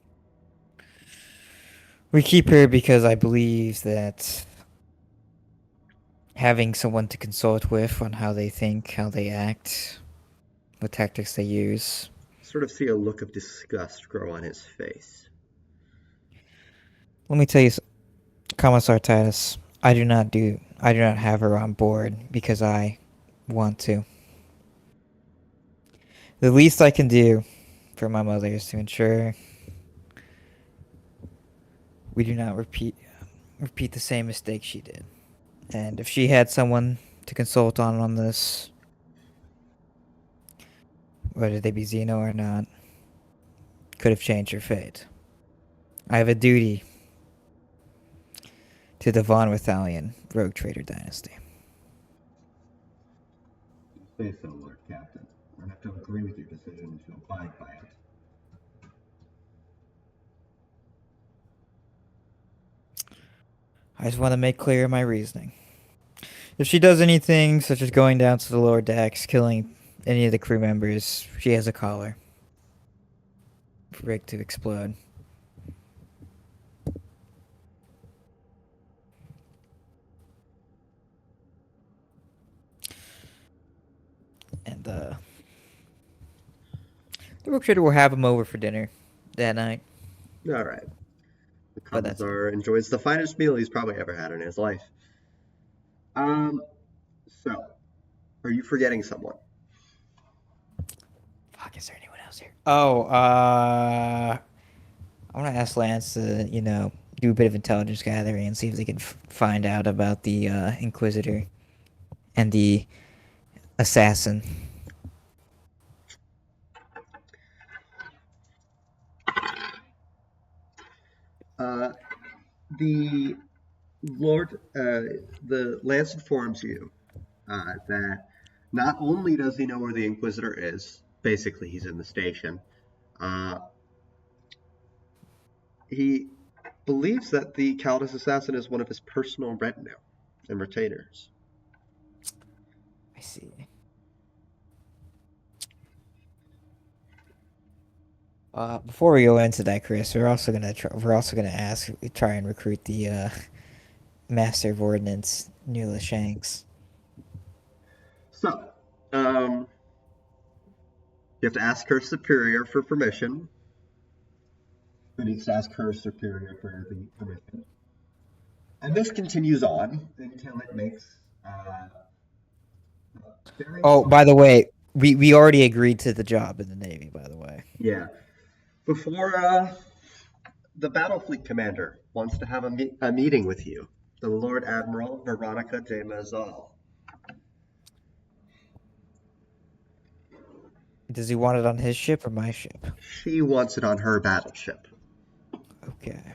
We keep her because I believe that having someone to consult with on how they think, how they act, what tactics they use. Sort of see a look of disgust grow on his face. Let me tell you, Commissar Titus, I do not have her on board because I want to. The least I can do for my mother is to ensure we do not repeat the same mistake she did. And if she had someone to consult on this, whether they be Xeno or not, could have changed her fate. I have a duty to the Von Wythalian rogue trader dynasty. Say so, Lord Captain. I have to agree with your decision to abide by it. I just want to make clear my reasoning. If she does anything, such as going down to the lower decks, killing any of the crew members, she has a collar. Rigged to explode. And, the rogue trader will have him over for dinner that night. All right. The But that's Commissar enjoys the finest meal he's probably ever had in his life. So, are you forgetting someone? Fuck, is there anyone else here? Oh, I want to ask Lance to, you know, do a bit of intelligence gathering and see if they can find out about the Inquisitor and the assassin. the the Lance informs you that not only does he know where the Inquisitor is, basically he's in the station, he believes that the Caldas assassin is one of his personal retinue and retainers. I see. Before we go into that, Chris, we're also gonna try and recruit the Master of Ordnance, Nuala Shanks. So, you have to ask her superior for permission. Who needs to ask her superior for the permission? And this continues on until it makes. Oh, by the way, we already agreed to the job in the Navy. By the way. Yeah. Before the battle fleet commander wants to have a meeting with you, the Lord Admiral Veronica de Mazal. Does he want it on his ship or my ship? She wants it on her battleship. Okay.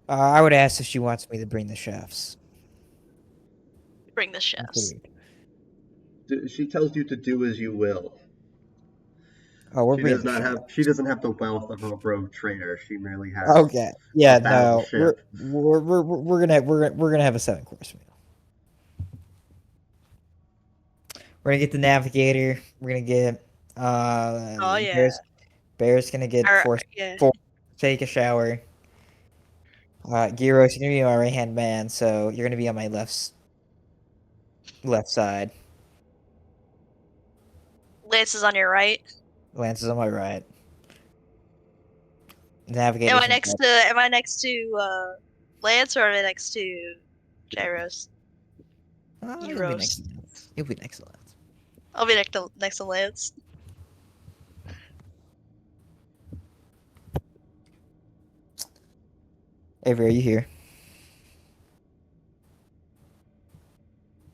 I would ask if she wants me to bring the chefs. Bring the chefs. She tells you to do as you will. Oh, we're She bringing does not have. She doesn't have the wealth of a rogue trader. She merely has. Okay. Yeah. a No. battleship. We're gonna have a 7-course meal. We're gonna get the navigator. We're gonna get. Oh yeah. Bear's gonna get Yeah. take a shower. Gyros, you're gonna be my right hand man, so you're gonna be on my left side. Lance is on your right. Lance is on my right. Navigator. Am I next to Lance, or am I next to Gyros? You'll be Gyros. next to Lance. You'll be next to Lance. I'll be next to Lance. Avery, are you here?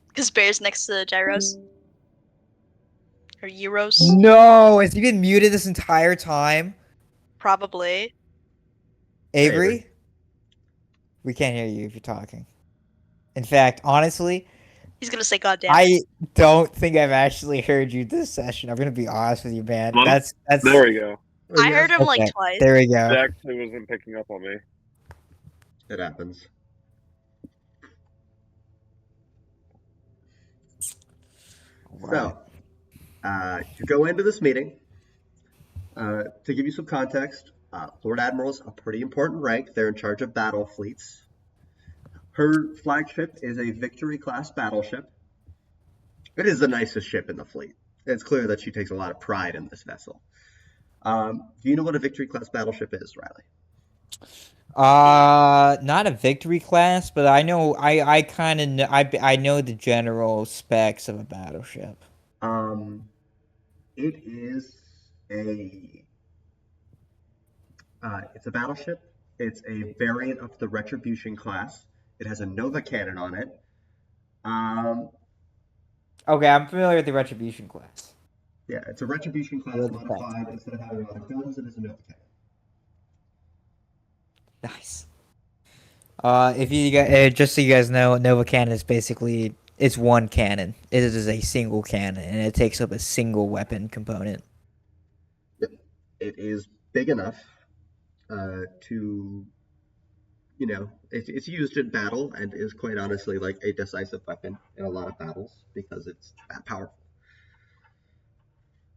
Because Bear's next to Gyros. Or Euros. No, has he been muted this entire time? Probably. Avery? We can't hear you if you're talking. In fact, honestly, He's gonna say goddamn. I don't think I've actually heard you this session. I'm gonna be honest with you, man. Well, That's There we go. I heard him okay. like twice. There we It go. actually wasn't picking up on me. It happens. Right. So, you go into this meeting. To give you some context, Lord Admiral's a pretty important rank. They're in charge of battle fleets. Her flagship is a Victory-class battleship. It is the nicest ship in the fleet. It's clear that she takes a lot of pride in this vessel. Do you know what a Victory-class battleship is, Riley? Not a Victory class, but I know I kind of know I know the general specs of a battleship. It is it's a battleship. It's a variant of the Retribution class. It has a Nova cannon on it. Okay, I'm familiar with the Retribution class. Yeah, it's a Retribution class Nova modified. Instead of having a lot of guns, it is a Nova cannon. Nice. If you guys, just so you guys know, Nova cannon is basically it's one cannon. It is a single cannon, and it takes up a single weapon component. It is big enough to, it's used in battle and is quite honestly like a decisive weapon in a lot of battles because it's that powerful.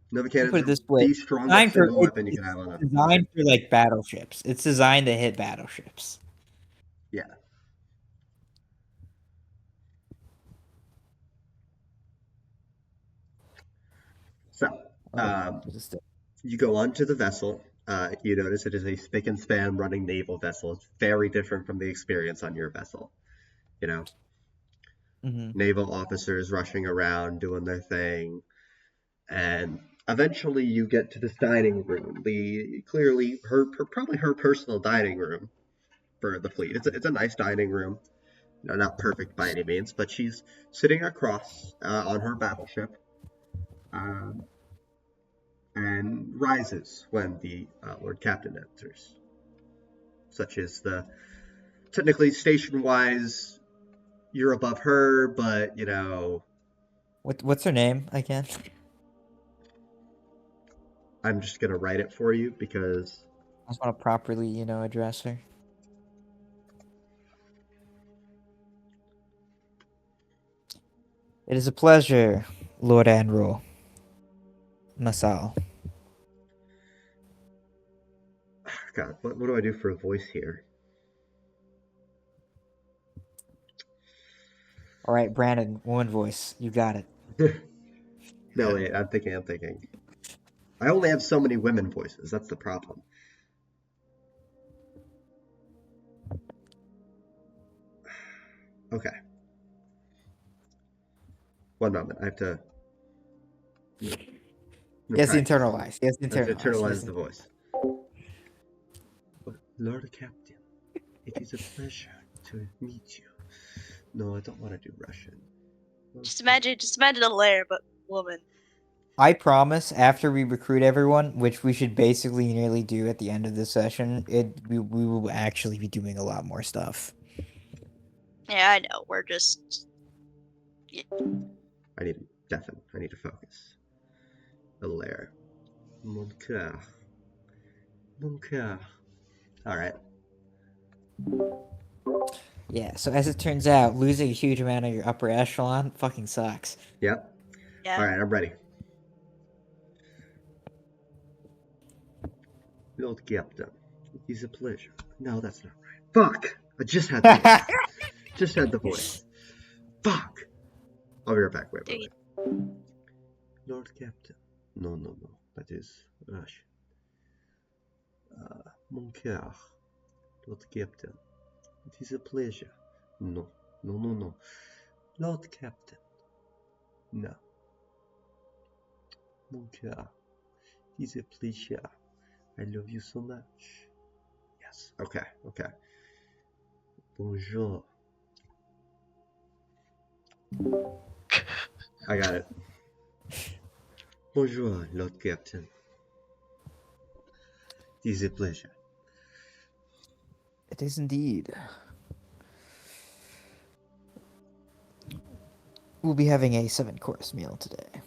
Nova cannons Put it this are way, the strongest single weapon you can have on a designed for like battleships. It's designed to hit battleships. Yeah. So, you go onto the vessel. You notice it is a spick and span running naval vessel. It's very different from the experience on your vessel. Naval officers rushing around doing their thing, and eventually you get to this dining room. Clearly probably her personal dining room for the fleet. It's a nice dining room. Not perfect by any means, but she's sitting across on her battleship. And rises when the Lord Captain enters. such as technically station-wise, you're above her, but, What's her name again? I'm just going to write it for you because... I just want to properly, address her. It is a pleasure, Lord Admiral Masal. God, what do I do for a voice here? All right, Brandon, woman voice. You got it. No, wait, I'm thinking. I only have so many women voices. That's the problem. Okay. One moment. I have to... Yes, internalize. Yes, internalize the voice. Lord Captain, it is a pleasure to meet you. No, I don't want to do Russian. Just imagine a lair, but woman. I promise, after we recruit everyone, which we should basically nearly do at the end of this session, we will actually be doing a lot more stuff. Yeah, I know. We're just. Yeah. I need to focus. A lair. Mon cœur. Alright. Yeah, so as it turns out, losing a huge amount of your upper echelon fucking sucks. Yep. Yeah. Alright, I'm ready. Lord Captain, it is a pleasure. No, that's not right. Fuck! I just had the voice. Just had the voice. Fuck! I'll be right back. Wait. Lord Captain. No. That is Russian. Mon cœur. Lord Captain. It is a pleasure. No. Lord Captain. No. Mon cœur. It is a pleasure. I love you so much. Yes. Okay. Bonjour. I got it. Bonjour, Lord Captain. It is a pleasure. It is indeed. We'll be having a 7-course meal today.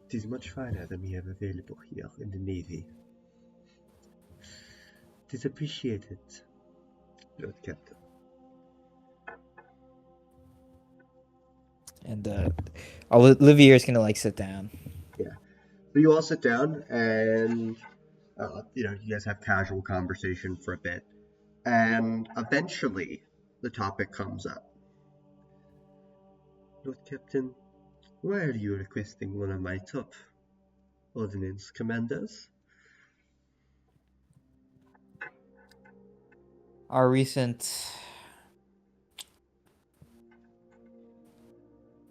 It is much finer than we have available here in the Navy. It is appreciated, Lord Captain. And Olivier is gonna sit down. Yeah. So you all sit down and you guys have casual conversation for a bit, and eventually the topic comes up. Lord Captain, why are you requesting one of my top ordnance commanders? Our recent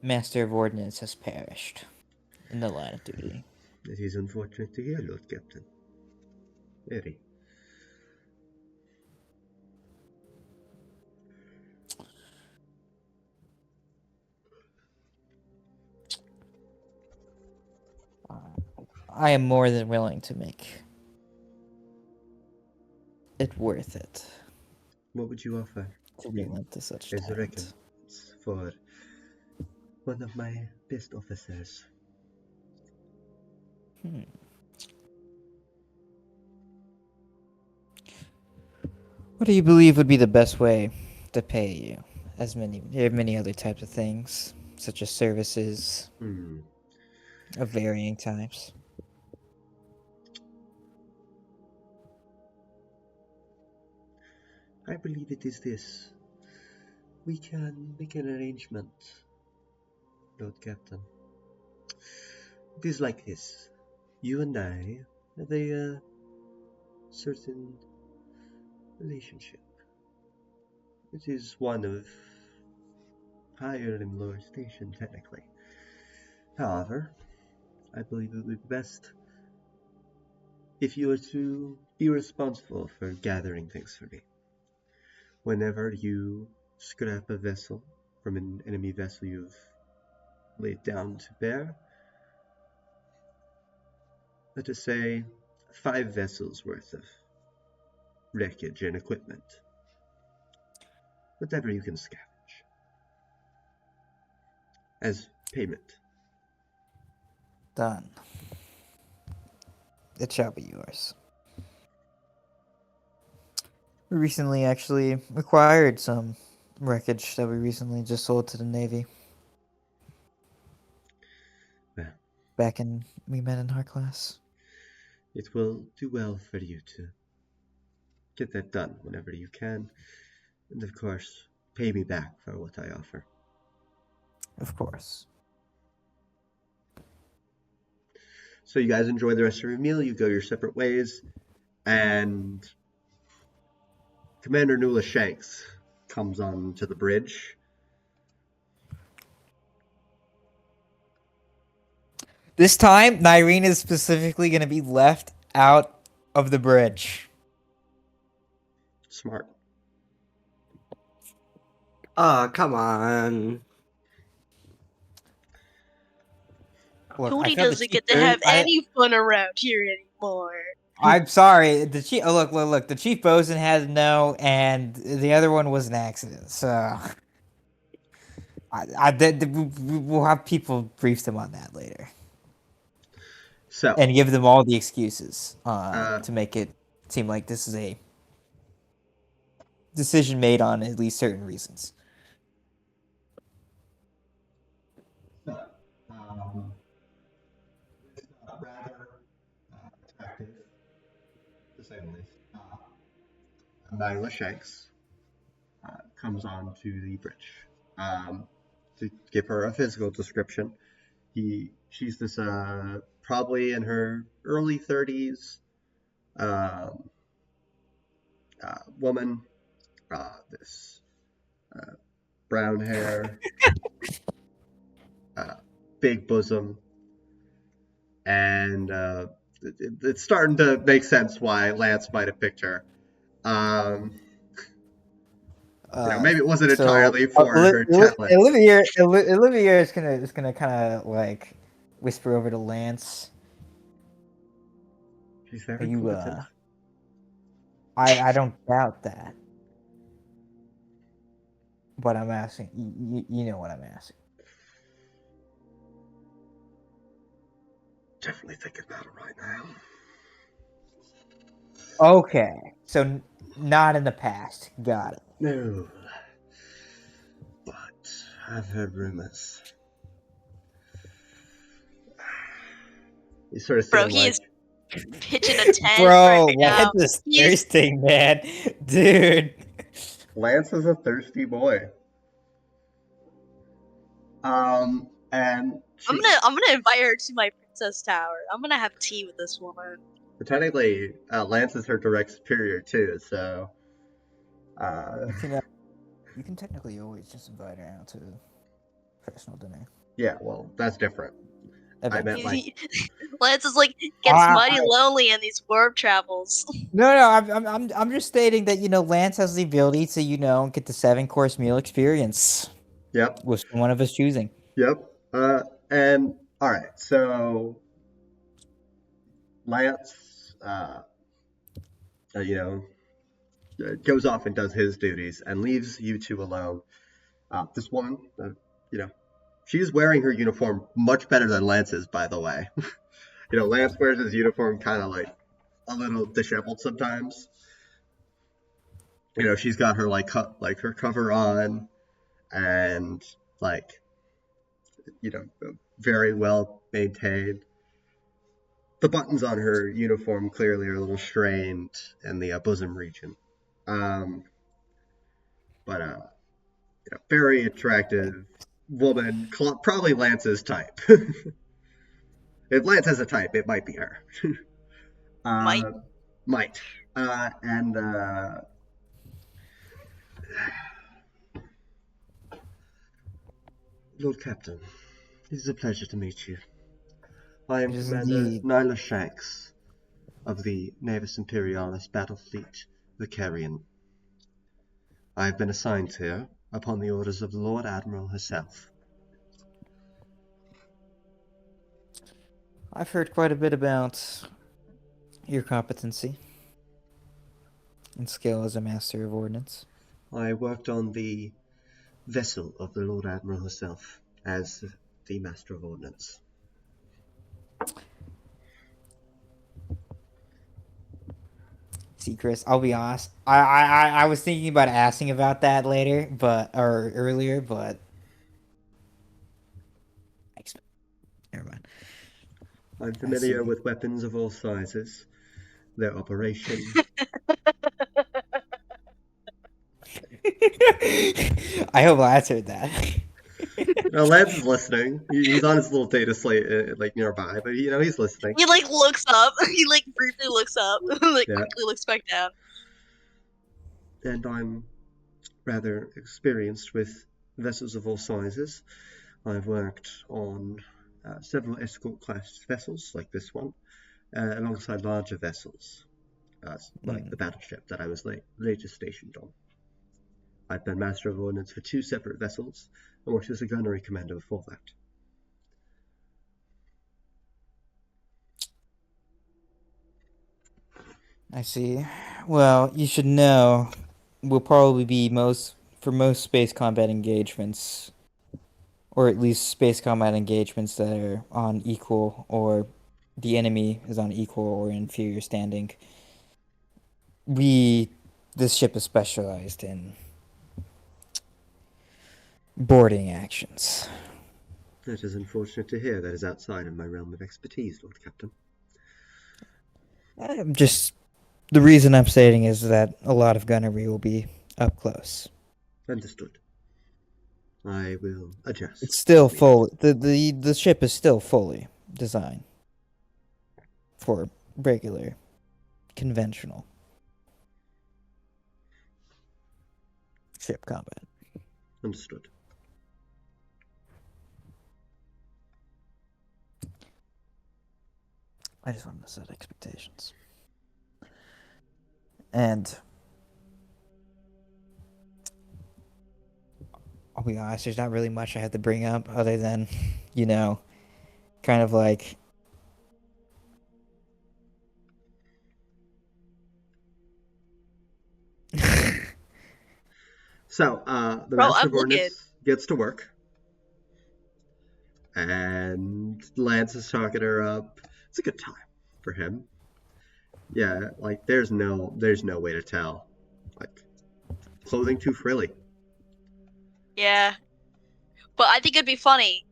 Master of Ordnance has perished in the line of duty. It is unfortunate to hear, Lord Captain. Very. I am more than willing to make it worth it. What would you offer? To relent to such As a talent. recompense for one of my best officers. What do you believe would be the best way to pay you? As many other types of things, such as services of varying types. I believe it is this. We can make an arrangement, Lord Captain. It is like this. You and I have a certain relationship. It is one of higher and lower station, technically. However, I believe it would be best if you were to be responsible for gathering things for me. Whenever you scrap a vessel from an enemy vessel you've laid down to bear, let us say 5 vessels worth of wreckage and equipment. Whatever you can scavenge. As payment. Done. It shall be yours. We recently actually acquired some wreckage that we recently just sold to the Navy. Well, Back in we met in our class. it will do well for you to get that done whenever you can. And of course, pay me back for what I offer. Of course. So you guys enjoy the rest of your meal, you go your separate ways, and Commander Nula Shanks comes on to the bridge. This time, Nyreen is specifically going to be left out of the bridge. Smart. Oh, come on. Look, I Tony feel the doesn't chief get to very- have any fun around here anymore. I'm sorry. The chief. Oh, look. The chief bosun had no, and the other one was an accident. So, we'll have people brief them on that later, So, and give them all the excuses to make it seem like this is a decision made on at least certain reasons. rather attractive, to say the least. Nyla Shanks comes on to the bridge. To give her a physical description, she's this probably in her early 30s woman. This brown hair, big bosom, and it's starting to make sense why Lance might have picked her. Maybe it wasn't entirely for her talent. Olivier is gonna kind of like whisper over to Lance. She's very Are you, competent. I don't doubt that, but I'm asking. You know what I'm asking. Definitely thinking about it right now. Okay, so not in the past. Got it. No, but I've heard rumors. You sort of Bro, feeling he like is pitching a tent Bro, right now. Lance is He is- thirsty, man. Dude. Lance is a thirsty boy. And I'm gonna invite her to my princess tower. I'm gonna have tea with this woman. technically, Lance is her direct superior too. So, You can technically always just invite her out to personal dinner. yeah, well, that's different. I meant like Lance is like gets mighty lonely in these warp travels. No, I'm just stating that Lance has the ability to get the 7-course meal experience. Yep. With one of us choosing. Yep. And all right, so Lance, goes off and does his duties and leaves you two alone. This woman, she's wearing her uniform much better than Lance's, by the way. Lance wears his uniform kind of like a little disheveled sometimes. She's got her her cover on, and very well maintained. The buttons on her uniform clearly are a little strained in the bosom region. But very attractive woman, probably Lance's type. If Lance has a type, it might be her. Might. And Lord Captain, it is a pleasure to meet you. I am Commander Nyla Shanks of the Navis Imperialis battle fleet, the Carrion. I have been assigned here upon the orders of the Lord Admiral herself. I've heard quite a bit about your competency. and skill as a master of ordnance? I worked on the vessel of the Lord Admiral herself as the Master of Ordnance. See, Chris, I'll be honest. I was thinking about asking about that later, or earlier, but never mind. I'm familiar with weapons of all sizes, their operation. I hope Lance heard that. No, Lance is listening. He's on his little data slate, like nearby, but he's listening. He like looks up. He like briefly looks up, like Yeah. quickly looks back down. And I'm rather experienced with vessels of all sizes. I've worked on several escort class vessels like this one, alongside larger vessels, like the battleship that I was later stationed on. I've been Master of Ordnance for 2 separate vessels, and worked as a gunnery commander before that. I see. Well, you should know we'll probably be for most space combat engagements, or at least space combat engagements that are on equal, or the enemy is on equal or inferior standing. This ship is specialized in boarding actions. That is unfortunate to hear. That is outside of my realm of expertise, Lord Captain. The reason I'm stating is that a lot of gunnery will be up close. Understood. I will adjust. It's still full. The ship is still fully designed for regular, conventional ship combat. Understood. I just wanted to set expectations. And I'll be honest, there's not really much I have to bring up other than, kind of like... So, the Master of Ordnance gets to work. And Lance is talking her up. It's a good time for him. Yeah, like there's no way to tell. Like clothing too frilly. Yeah, but I think it'd be funny.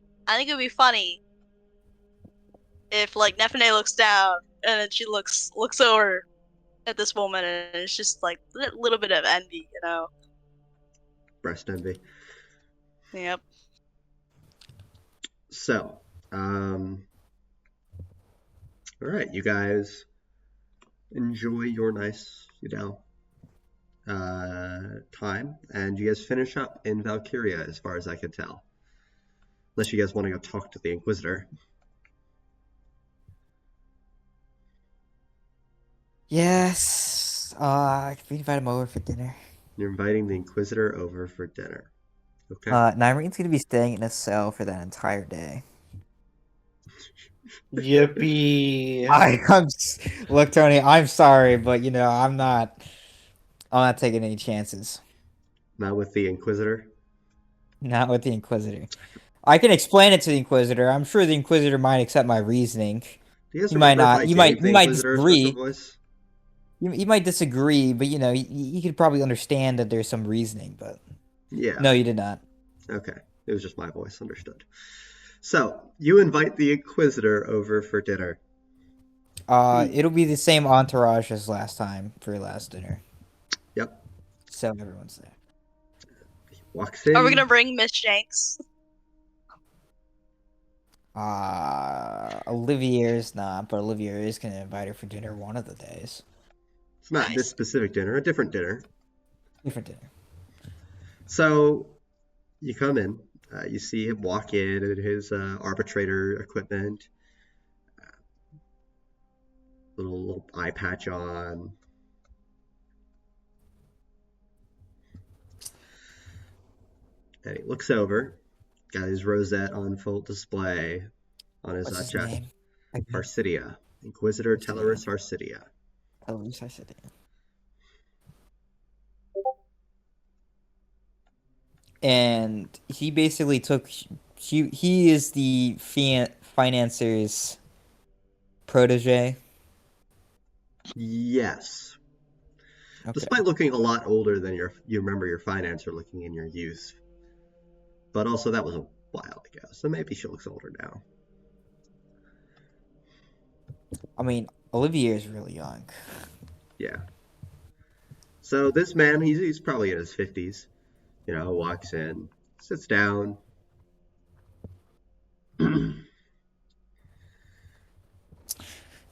If like Nephinae looks down and then she looks over at this woman and it's just like a little bit of envy, Breast envy. Yep. So, all right, you guys enjoy your nice, time, and you guys finish up in Valkyria, as far as I can tell. Unless you guys want to go talk to the Inquisitor. Yes. Can we invite him over for dinner? You're inviting the Inquisitor over for dinner. Okay. Nyrene's gonna be staying in a cell for that entire day. Yippee! Look, Tony. I'm sorry, but I'm not taking any chances. Not with the Inquisitor. Not with the Inquisitor. I can explain it to the Inquisitor. I'm sure the Inquisitor might accept my reasoning. You might not. You might disagree. You might disagree, but you could probably understand that there's some reasoning. But yeah, no, you did not. Okay, it was just my voice. Understood. So you invite the Inquisitor over for dinner. It'll be the same entourage as last time for your last dinner. Yep. So everyone's there. He walks in. Are we gonna bring Miss Shanks? Olivier's not, but Olivier is gonna invite her for dinner one of the days. It's not this specific dinner, a different dinner. Different dinner. So you come in, you see him walk in in his arbitrator equipment, little eye patch on. And he looks over, got his rosette on full display on his What's his chest. name? Arcidia. Inquisitor Tellerus Arcidia. Tellerus Arcidia. and he basically took. He is the financer's protege. Yes. Okay. Despite looking a lot older than you remember your financer looking in your youth. But also that was a while ago, so maybe she looks older now. I mean, Olivier is really young. Yeah. So this man, he's probably in his 50s. Walks in, sits down.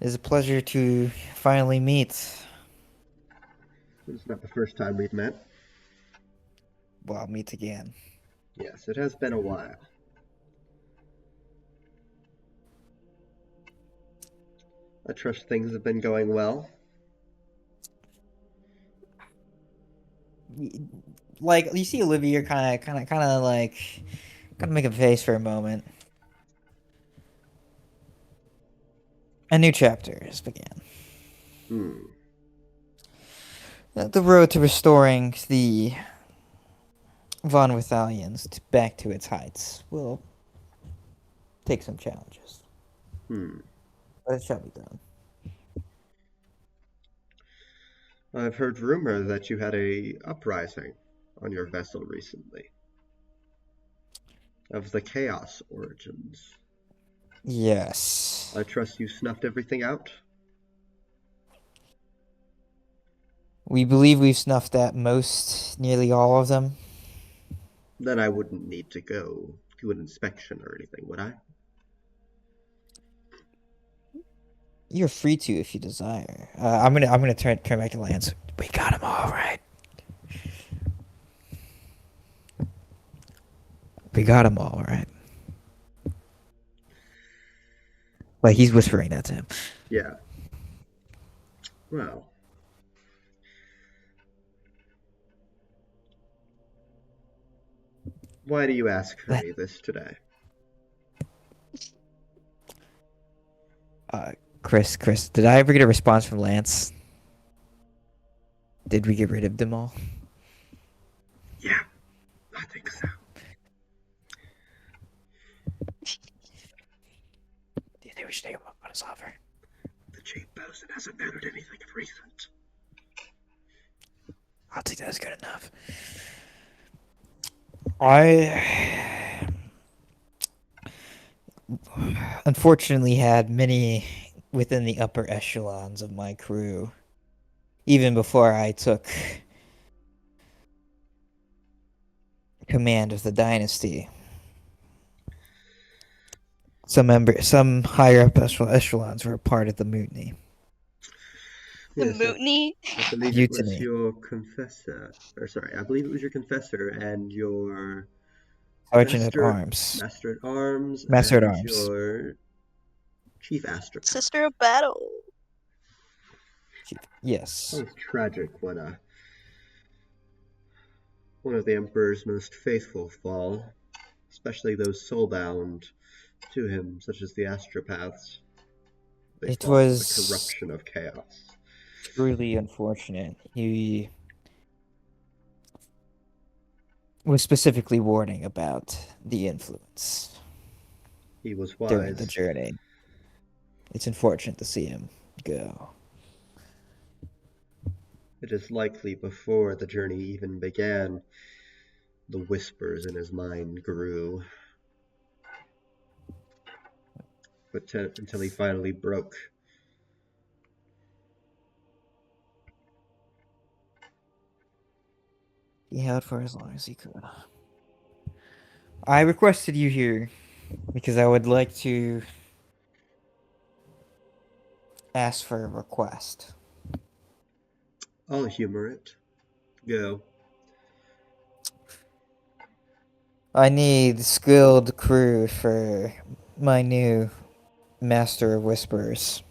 It's a pleasure to finally meet. It's not the first time we've met. Well, meet again. Yes, it has been a while. I trust things have been going well. Like, you see Olivier kind of make a face for a moment. A new chapter has begun. The road to restoring the Von Wythalians back to its heights will take some challenges. But it shall be done. I've heard rumor that you had a uprising on your vessel recently. Of the Chaos origins. Yes. I trust you snuffed everything out? We believe we've snuffed out nearly all of them. Then I wouldn't need to go do an inspection or anything, would I? You're free to if you desire. I'm gonna turn back to Lance. We got them all right. We got them all right. Like, he's whispering that to him. Yeah. Well. Why do you ask for me this today? Chris, did I ever get a response from Lance? Did we get rid of them all? Yeah, I think so. Do you think we should take him up on his offer? The chief bosun hasn't noted anything of recent. I'll think that's good enough. I unfortunately had many within the upper echelons of my crew, even before I took command of the dynasty. Some higher up echelons were a part of the mutiny. The Yes, mutiny? I believe it was your confessor. I believe it was your confessor and your Sergeant at Arms. Master at Arms. Master at and Arms. Your Chief Astropath. Sister of Battle. Yes. It was tragic when one of the Emperor's most faithful fall, especially those soulbound to him, such as the Astropaths. They fall to the corruption of chaos. Truly unfortunate. He was specifically warning about the influence. He was wise. During the journey. It's unfortunate to see him go. It is likely before the journey even began, the whispers in his mind grew. But until he finally broke. He held for as long as he could. I requested you here because I would like to ask for a request. I'll humor it. Go. I need skilled crew for my new Master of Whispers.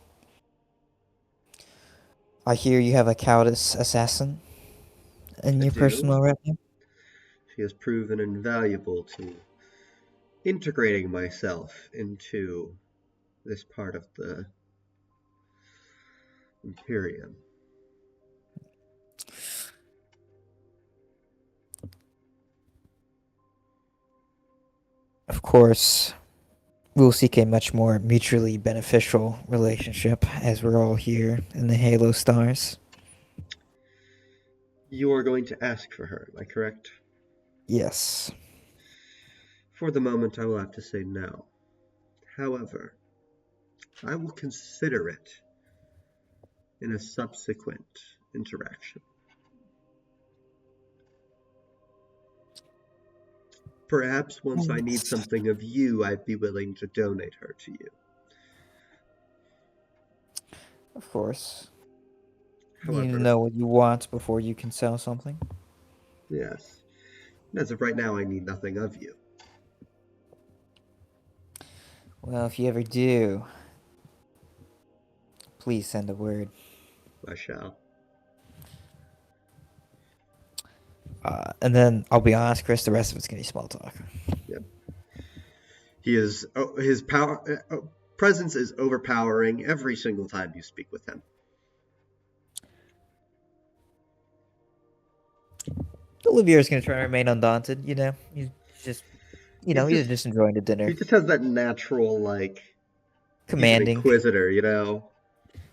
I hear you have a Countess assassin in your personal retinue. She has proven invaluable to integrating myself into this part of the Imperium. of course, we'll seek a much more mutually beneficial relationship as we're all here in the Halo Stars. You are going to ask for her, am I correct? Yes. For the moment, I will have to say no. However, I will consider it in a subsequent interaction. Perhaps once I need something of you, I'd be willing to donate her to you. Of course. You need to However, know what you want before you can sell something. yes, as of right now, I need nothing of you. Well, if you ever do, please send a word. I shall. And then I'll be honest, Chris, the rest of it's gonna be small talk. Yep. He is. His presence is overpowering every single time you speak with him. Olivier is gonna try to remain undaunted. You know, he's just, he's just enjoying the dinner. He just has that natural, like, Commanding. He's an inquisitor, you know.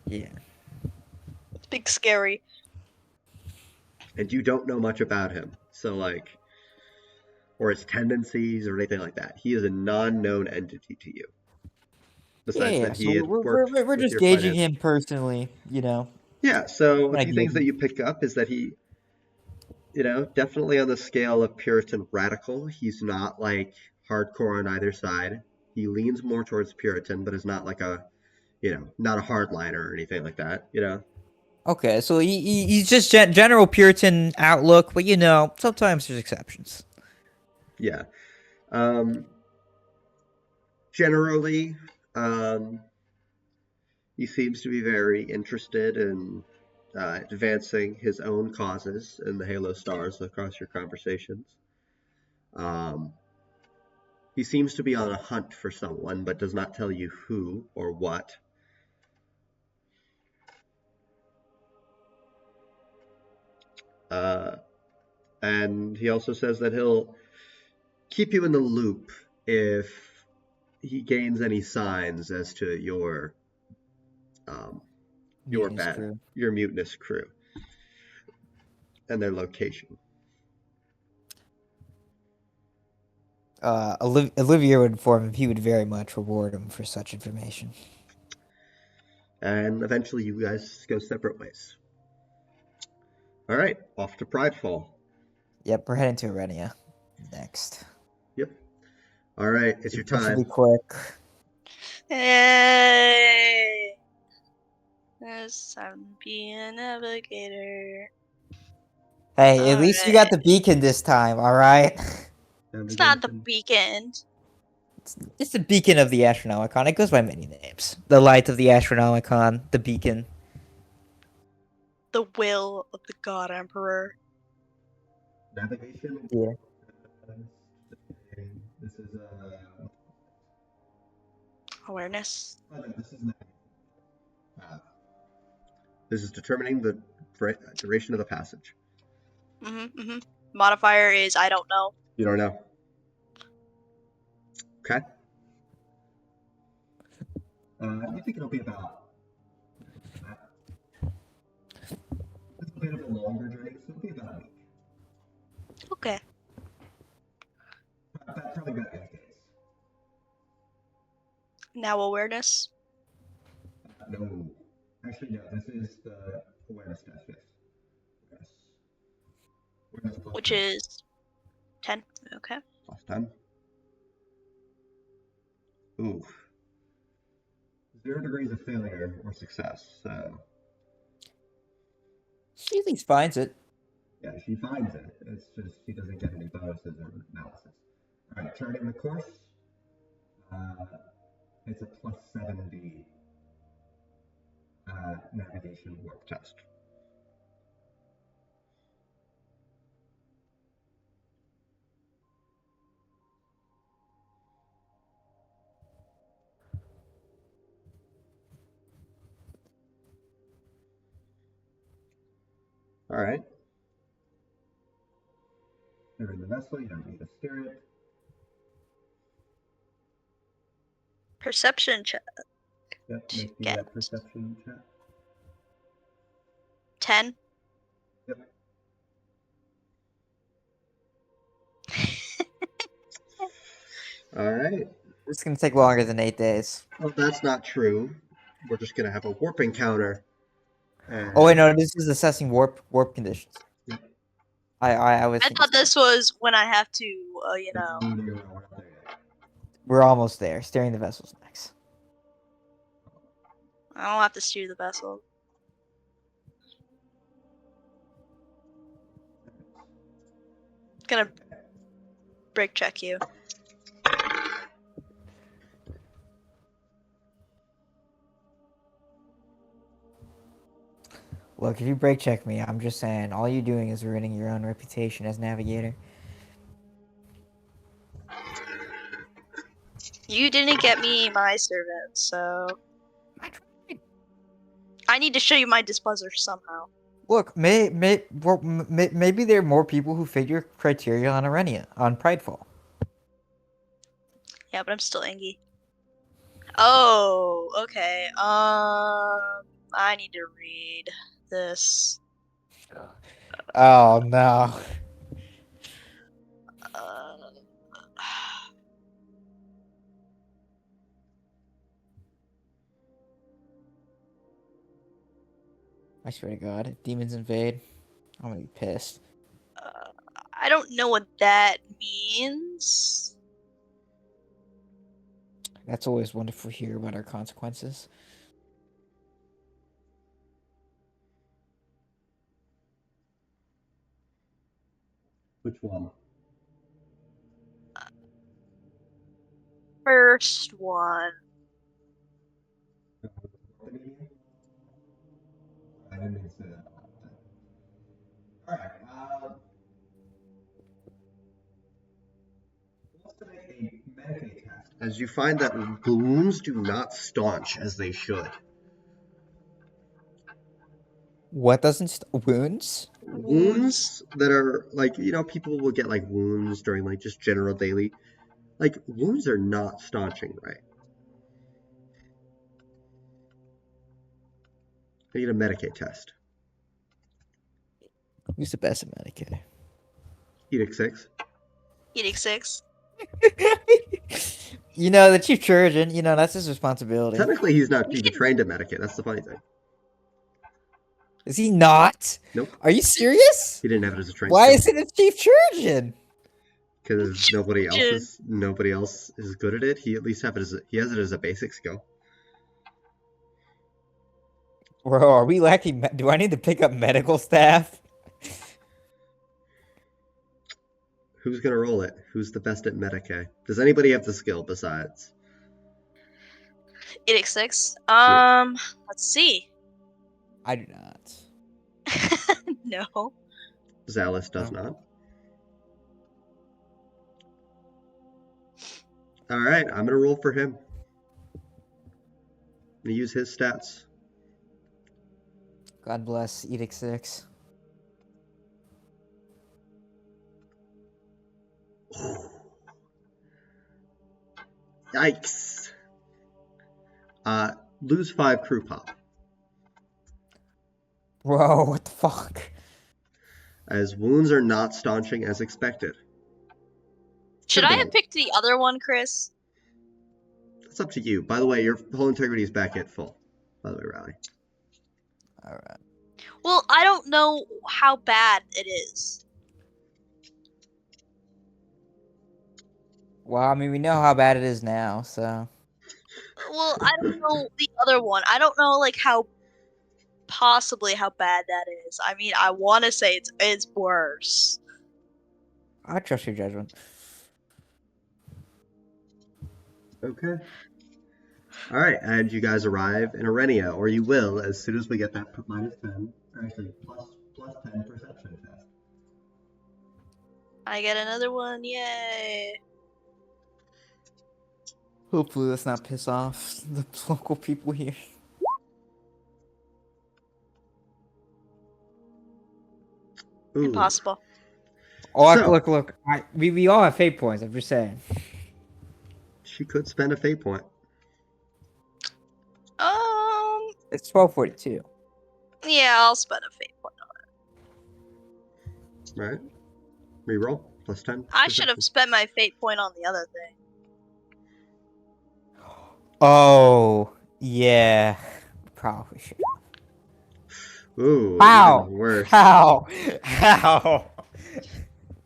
Yeah. Big scary. And you don't know much about him, so like, or his tendencies or anything like that. He is a non-known entity to you. Besides Yeah. that, So he had we're worked just with gauging your him personally. You know. Yeah. So a I few get things that it. you pick up is that he, definitely on the scale of Puritan radical. He's not like hardcore on either side. He leans more towards Puritan, but is not like a, not a hardliner or anything like that. Okay, so he's just general Puritan outlook, but sometimes there's exceptions. Yeah. Generally, he seems to be very interested in advancing his own causes in the Halo Stars across your conversations. He seems to be on a hunt for someone, but does not tell you who or what. And he also says that he'll keep you in the loop if he gains any signs as to your mutinous crew and their location. Olivier would inform him he would very much reward him for such information. And eventually you guys go separate ways. All right, off to Pridefall. Yep, we're heading to Arenia next. Yep. All right, it's your time. This will be quick. Hey, yes, I'm being a navigator. Hey, at least you got the beacon this time, all right? It's not the beacon. It's the beacon of the Astronomicon. It goes by many names. The light of the Astronomicon, the beacon. The will of the God Emperor. Navigation? Yeah. This is Awareness. Oh, no, this is not. This is determining the duration of the passage. Modifier is I don't know. You don't know. Okay. You think it'll be about. It's a bit of a longer journey, so it'll be about a week. Okay. Probably about 8 days. Now awareness. No. Actually, no. This is the awareness test. Yes. Which 10. is 10. Okay. Plus 10. Ooh. 0 degrees of failure or success. So. She at least finds it. Yeah, she finds it. It's just she doesn't get any bonuses or analysis. All right, turning the course. It's a plus 70 navigation warp test. All right. You're in the vessel. You don't need to steer it. Perception check. Yep, make me Get. that perception check. 10. Yep. All right. This is gonna take longer than 8 days. Well, that's not true. We're just gonna have a warp encounter. And... Oh wait, no, this is assessing warp conditions. Yep. I was. I thought this was when I have to, you know. We're almost there. Steering the vessels next. I don't have to steer the vessel. Gonna brake check you. Look, if you brake check me, I'm just saying, all you're doing is ruining your own reputation as navigator. You didn't get me my servant, so I need to show you my displeasure somehow. Look, maybe there are more people who fit your criteria on Arenia, on Pridefall. Yeah, but I'm still angry. Oh, okay. I need to read this. Oh no. I swear to God, if demons invade, I'm gonna be pissed. I don't know what that means. That's always wonderful to hear about our consequences. Which one? First one. I didn't mean to say that. Alright, let's make a Medicaid test. As you find that wounds do not staunch as they should. What doesn't wounds? Wounds that are like, you know, people will get like wounds during like just general daily. Like, wounds are not staunching right. I need a Medicaid test. Who's the best at Medicaid? Edict 6. Edict 6. You know, the chief surgeon, you know, that's his responsibility. Technically, he's not even trained at Medicaid. That's the funny thing. Is he not? Nope. Are you serious? He didn't have it as a trained. Why is it a chief surgeon? Because nobody else is good at it. He at least has it as a basic skill. Bro, are we lacking? Do I need to pick up medical staff? Who's gonna roll it? Who's the best at Medicaid? Does anybody have the skill besides? Edict 6. Yeah. Let's see. I do not. No. Zaalus does not. Alright, I'm gonna roll for him. I'm gonna use his stats. God bless Edict 6. Yikes. Lose 5 crew pop. Whoa, what the fuck? As wounds are not staunching as expected. Should I have picked the other one, Chris? That's up to you. By the way, your whole integrity is back at full. By the way, Riley. Alright. Well, I don't know how bad it is. Well, I mean, we know how bad it is now, so. Well, I don't know the other one. I don't know, like, how bad that is. I mean, I want to say it's worse. I trust your judgment. Okay. Alright, and you guys arrive in Arenia, or you will as soon as we get that -10, or actually plus 10 perception test. I get another one, yay. Hopefully let's not piss off the local people here. Ooh. Impossible. Oh, So- look. We all have fate points, I'm just saying. She could spend a fate point. It's 1242. Yeah, I'll spend a fate point on Right. Reroll. Plus 10. it. I should have spent my fate point on the other thing. Oh, yeah. Probably should. Ooh, How? even worse. How? How?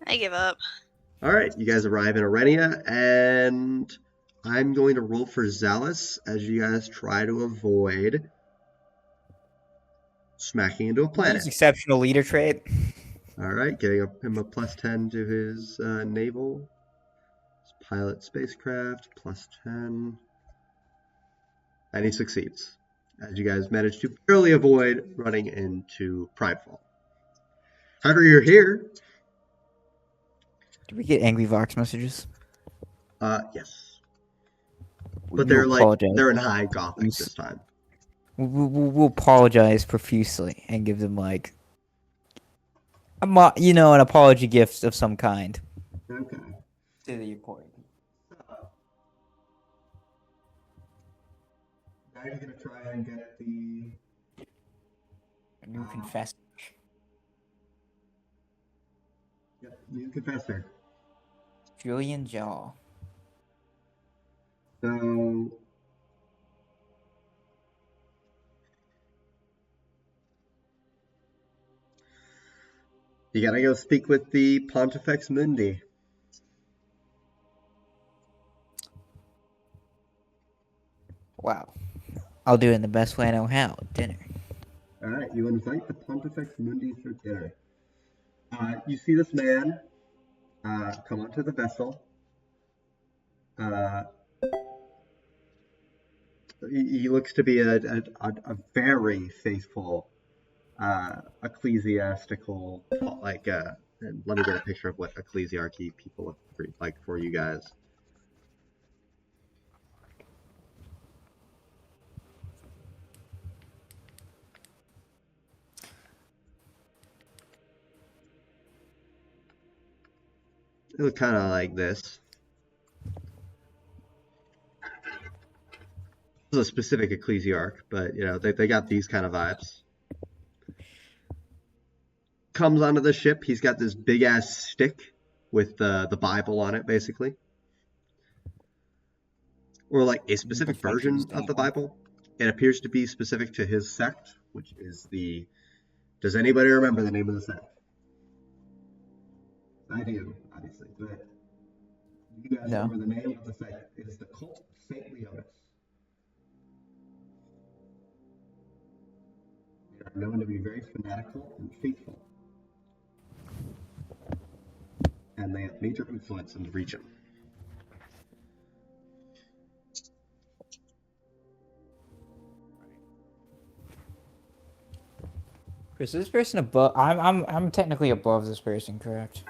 I give up. Alright, you guys arrive in Arenia, and I'm going to roll for Zaalus as you guys try to avoid smacking into a planet. Use exceptional leader trait. Alright, getting him a plus 10 to his naval. His pilot spacecraft, plus 10. And he succeeds, as you guys manage to barely avoid running into Pridefall. However, you're here. Do we get angry Vox messages? Yes. But they're apologize. they're in high Gothic this time. We'll apologize profusely and give them like an apology gift of some kind. Okay. To the important. Now you're going to try and get the... A new confessor. Yep, new confessor. Julian Jaw. So... You gotta go speak with the Pontifex Mundi. Wow. I'll do it in the best way I know how. Dinner. Alright, you invite the Pontifex Mundi for dinner. You see this man come onto the vessel. He looks to be a very faithful ecclesiastical, and let me get a picture of what ecclesiarchy people look like for you guys. It look kind of like this. This is a specific ecclesiarch, but they got these kind of vibes. Comes onto the ship. He's got this big ass stick with the Bible on it, basically, or like a specific version of the Bible. It appears to be specific to his sect, which is the. Does anybody remember the name of the sect? I do, obviously, but you guys remember the name of the sect? It is the cult of Saint Leonis. They are known to be very fanatical and faithful, and they have major influence in the region. Chris, is this person above? I'm technically above this person, correct?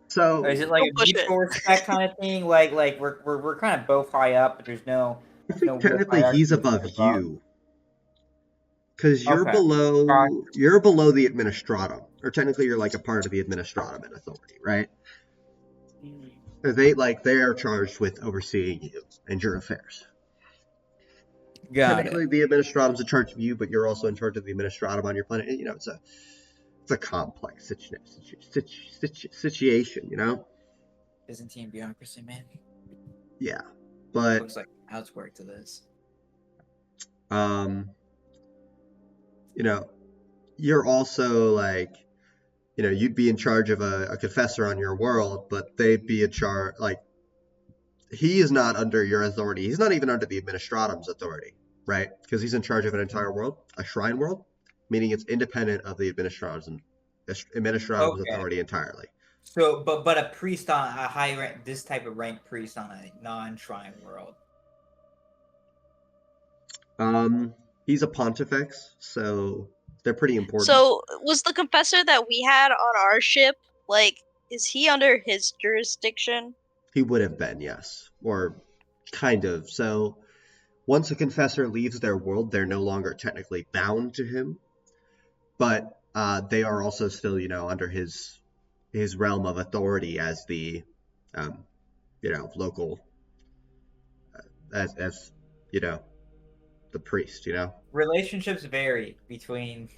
So Or is it like a mutual respect kind of thing? Like we're kind of both high up, but there's no. I think technically he's above you, because you're below the administratum, or technically you're like a part of the administratum and authority, right? They are charged with overseeing you and your affairs. Technically, the administratum's in charge of you, but you're also in charge of the administratum on your planet. It's a complex situation, Byzantine bureaucracy, man. Yeah, but looks like how's work to this. You're also you'd be in charge of a confessor on your world, but they'd be in charge. He is not under your authority. He's not even under the administratum's authority, right? Because he's in charge of an entire world, a shrine world, meaning it's independent of the administratum's authority entirely. So, but a priest on a high rank, this type of rank priest on a non-shrine world. He's a pontifex, so they're pretty important. So, was the confessor that we had on our ship, is he under his jurisdiction? He would have been, yes. Or kind of. So once a confessor leaves their world, they're no longer technically bound to him. But they are also still, under his realm of authority as the, local as you know, the priest. You know. Relationships vary between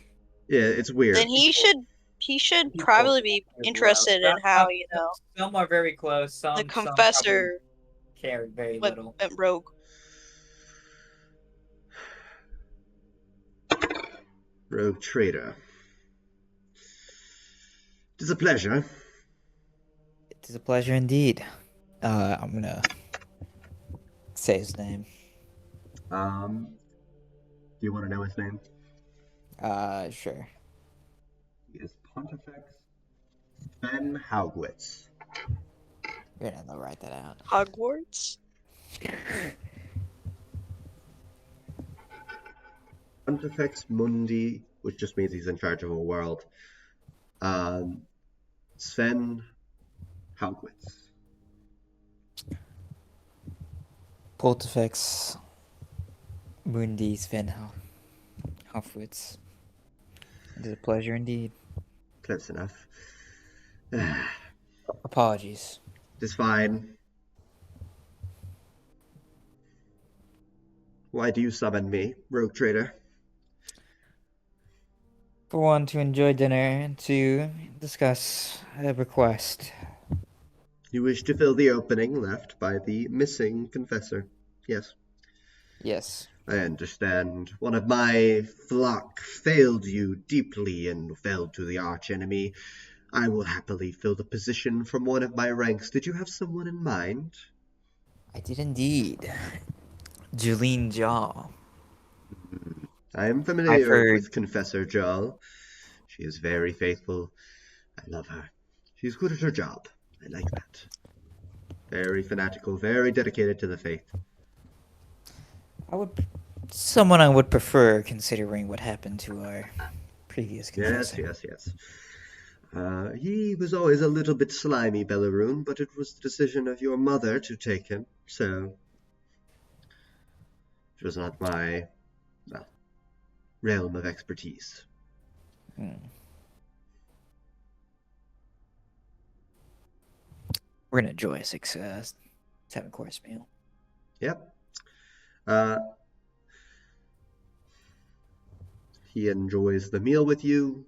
Yeah, it's weird. Then he should people probably be as interested well. in how, you know, Some are very close. the Some confessor care very went little. rogue. Rogue trader. It is a pleasure. It is a pleasure indeed. I'm gonna say his name. Do you want to know his name? Sure. He is Pontifex Ben Haugwitz. You're gonna have to write that out. Hogwarts? Pontifex Mundi, which just means he's in charge of a world. Sven Haugwitz. Pontifex Mundi Sven Hofwitz. It is a pleasure indeed. Close enough. Apologies. It's fine. Why do you summon me, rogue trader? For one, to enjoy dinner, and to discuss a request. You wish to fill the opening left by the missing confessor. Yes. Yes. I understand. One of my flock failed you deeply and fell to the archenemy. I will happily fill the position from one of my ranks. Did you have someone in mind? I did indeed. Julene Jaw. I am familiar heard- with Confessor Jal. She is very faithful. I love her. She's good at her job. I like that. Very fanatical, very dedicated to the faith. Someone I would prefer, considering what happened to our previous confessor. Yes. He was always a little bit slimy, Belarune, but it was the decision of your mother to take him, so it was not my, realm of expertise. We're gonna enjoy a 7-course meal. Yep. He enjoys the meal with you.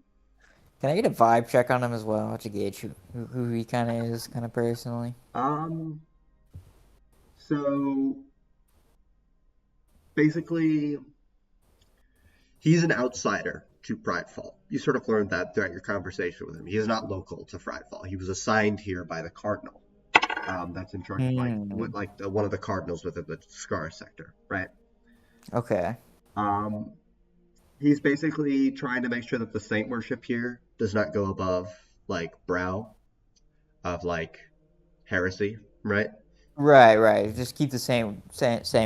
Can I get a vibe check on him as well to gauge who he kind of is, kind of personally? So basically, he's an outsider to Pridefall. You sort of learned that throughout your conversation with him. He is not local to Pridefall. He was assigned here by the Cardinal. That's in charge of one of the Cardinals within the Scar sector, right? Okay. He's basically trying to make sure that the saint worship here does not go above brow of heresy, right? Right. Just keep the same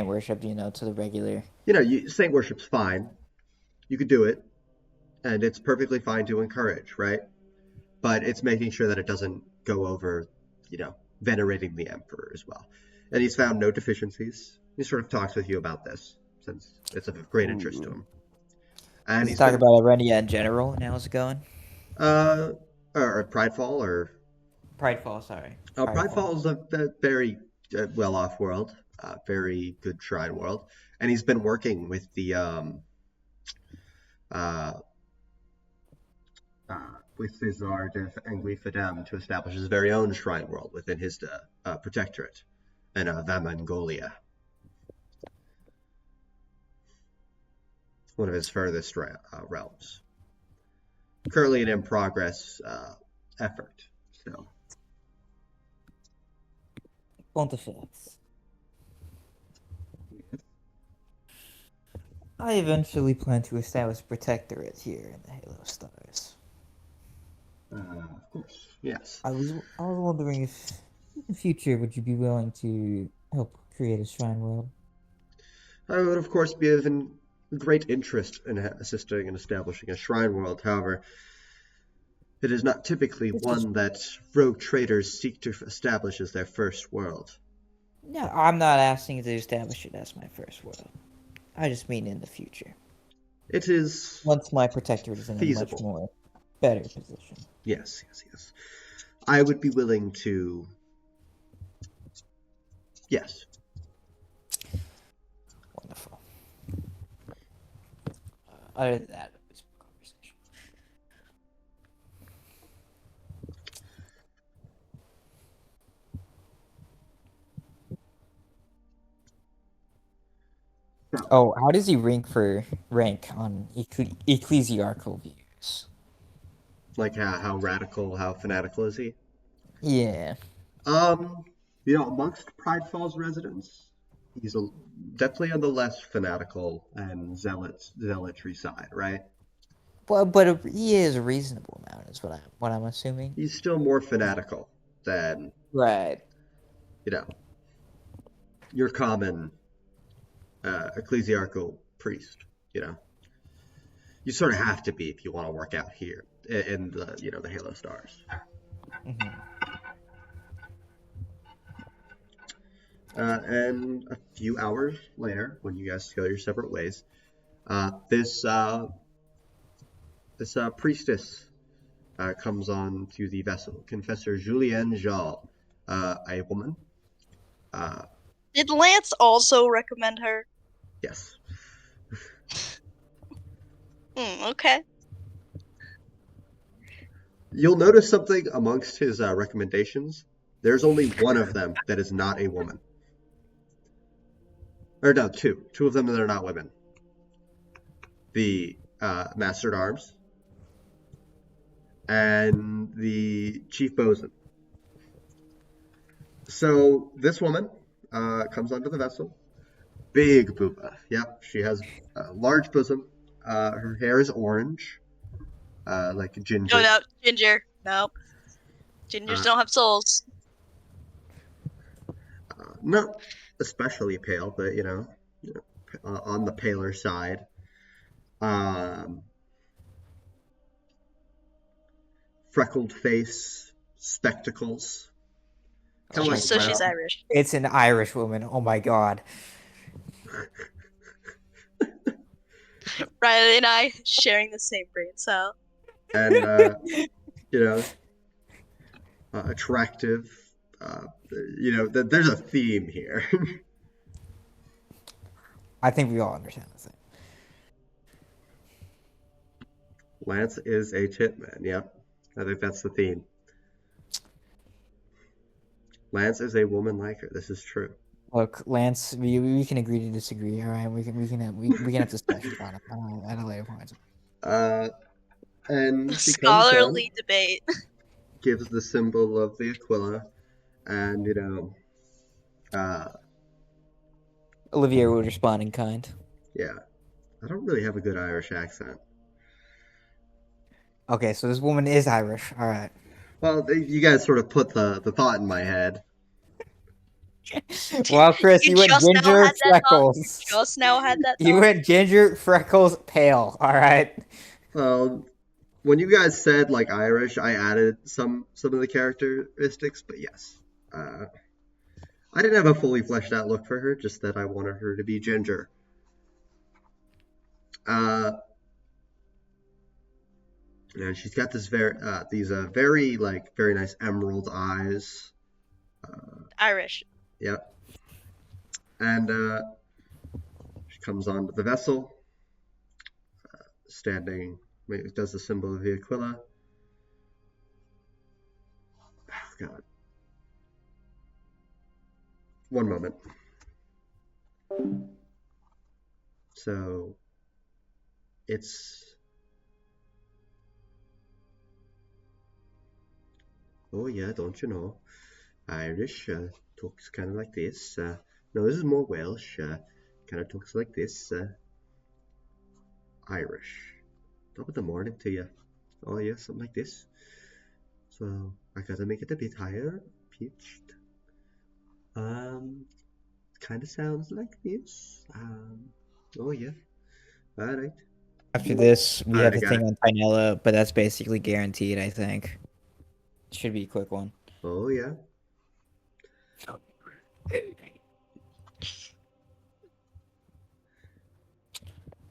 worship, to the regular. Saint worship's fine. You could do it, and it's perfectly fine to encourage, right? But it's making sure that it doesn't go over, venerating the Emperor as well. And he's found no deficiencies. He sort of talks with you about this, since it's of great interest to him. And He's talking about Arenia in general, and how's it going? Or Pridefall, or... Pridefall, sorry. Pridefall is a very well-off world, very good shrine world, and he's been working with the with Cesar de Anguifadem to establish his very own shrine world within his protectorate in Vamangolia, one of his furthest realms. Currently an in-progress effort, so... Pontifex. I eventually plan to establish protectorate here in the Halo Stars. Of course, yes. I was wondering if, in the future, would you be willing to help create a shrine world? I would, of course, be of great interest in assisting in establishing a shrine world. However, it is not typically one that rogue traders seek to establish as their first world. No, I'm not asking to establish it as my first world. I just mean in the future. It is once my protectorate is in feasible. A much more better position. Yes. I would be willing to... Yes. other than that, it's a conversation. Oh, how does he rank on ecclesiarchal views? Like how radical, how fanatical is he? Yeah. Amongst Pride Falls residents, he's definitely on the less fanatical and zealotry side, right? Well, but he is a reasonable amount, is what I'm assuming. He's still more fanatical than Right. Your common ecclesiarchal priest. You sort of have to be if you want to work out here in the Halo Stars. Mm-hmm. And a few hours later, when you guys go your separate ways, this priestess comes on to the vessel. Confessor Julienne Jal, a woman. Did Lance also recommend her? Yes. Okay. You'll notice something amongst his recommendations. There's only one of them that is not a woman. Or no, two. Two of them that are not women. The Master at Arms and the Chief Bosun. So this woman comes onto the vessel. Big booba. Yep, she has a large bosom. Her hair is orange, like ginger. No, ginger. No. Gingers don't have souls. Not especially pale, but on the paler side. Freckled face, spectacles. So she's Irish. It's an Irish woman. Oh my god. Riley and I sharing the same brain cell. And attractive. There's a theme here. I think we all understand the thing. Lance is a chipman. Yep, I think that's the theme. Lance is a woman like her. This is true. Look, Lance, we can agree to disagree. All right, we can have discussions on it at a later point. And she Scholarly comes debate. Gives the symbol of the Aquila, and Olivier would respond in kind. Yeah, I don't really have a good Irish accent. Okay, so this woman is Irish. All right. Well, you guys sort of put the thought in my head. Well, Chris, you went ginger, freckles. You just now had that thought. You went ginger, freckles, pale. All right. Well, when you guys said like Irish, I added some of the characteristics, but yes, I didn't have a fully fleshed out look for her. Just that I wanted her to be ginger. And she's got these very nice emerald eyes. Irish. Yep. And she comes onto the vessel, standing. Does the symbol of the Aquila. Oh, God. One moment. So, it's... Oh, yeah, don't you know? Irish talks kind of like this. No, this is more Welsh. Kind of talks like this. Irish. Top of the morning to you. Oh, yeah, something like this. So, I gotta make it a bit higher pitched. Kind of sounds like this. Oh, yeah. Alright. After this, we have the thing on Pinella, but that's basically guaranteed, I think. Should be a quick one. Oh, yeah.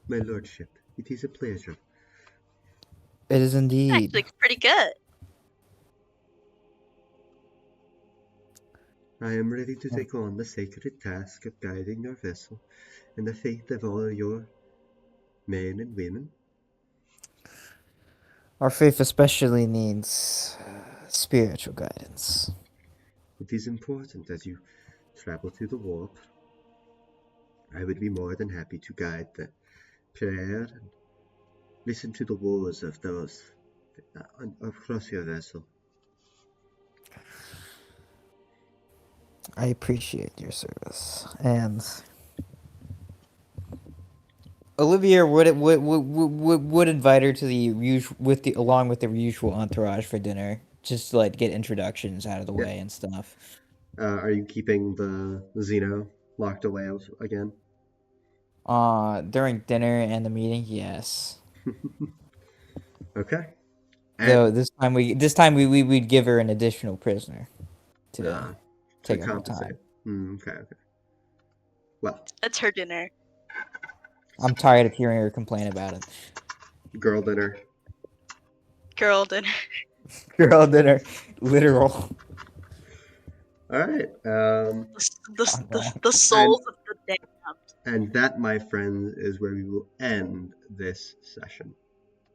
My lordship, it is a pleasure. It is indeed. Actually, pretty good. I am ready to take on the sacred task of guiding your vessel in the faith of all your men and women. Our faith especially needs spiritual guidance. It is important as you travel through the warp. I would be more than happy to guide the player and listen to the woes of those across your vessel. I appreciate your service. And Olivier would invite her to the usual along with the usual entourage for dinner, just to like get introductions out of the way and stuff. Are you keeping the Xeno locked away again? During dinner and the meeting, yes. Okay. Though this time we'd give her an additional prisoner to take up more compensate. time. Okay. Well, It's her dinner. I'm tired of hearing her complain about it. girl dinner. Girl dinner. Girl dinner, literal. All right. The souls of the damned. And that, my friends, is where we will end this session.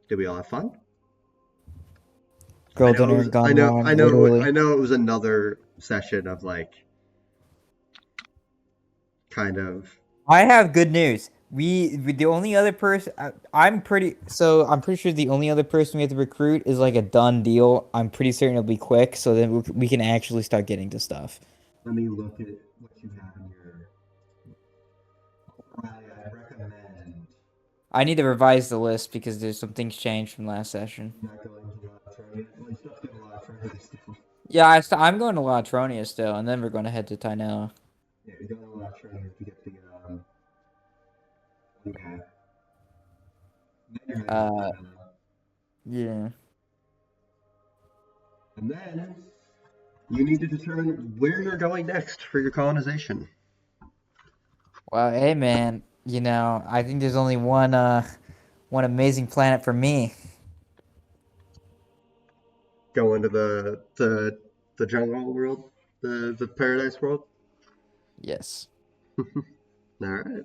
Did we all have fun? Girl dinner gone wrong. I know it was another session of like kind of. I have good news. We the only other person I'm pretty sure the only other person we have to recruit is like a done deal. I'm pretty certain it'll be quick, so then we can actually start getting to stuff. Let me look at what you have in your. I recommend. I need to revise the list because there's some things changed from last session. Not going to Latronia. Well, you still have to go to Latronia still. Yeah, I'm going to Latronia still, and then we're going to head to Tainella. Yeah, you're going to Latronia to get the okay. Yeah. And then you need to determine where you're going next for your colonization. Well, hey man, I think there's only one amazing planet for me. Go into the jungle world, the paradise world. Yes. All right.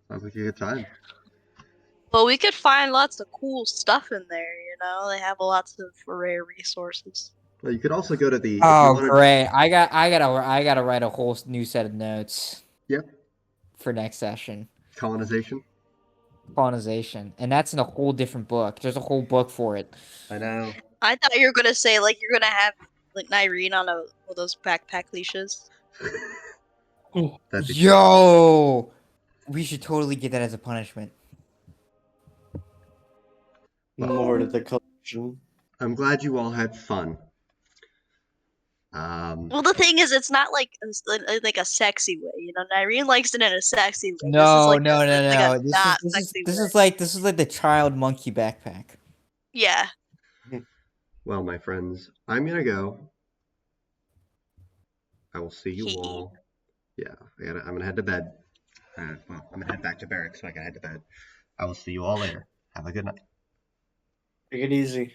Sounds like a good time. Well, we could find lots of cool stuff in there. They have lots of rare resources. Well, you could also go to the. Oh, great! I gotta write a whole new set of notes. Yep. For next session. Colonization, and that's in a whole different book. There's a whole book for it. I know. I thought you were gonna say like you're gonna have like Nyreen on one of those backpack leashes. Yo, we should totally get that as a punishment. More to the collection. I'm glad you all had fun. Well, the thing is, it's not like a sexy way. Nyreen likes it in a sexy way. No. This is like the child monkey backpack. Yeah. Well, my friends, I'm gonna go. I will see you all. Yeah, I'm gonna head to bed. Well, I'm gonna head back to barracks, so I can head to bed. I will see you all later. Have a good night. Take it easy.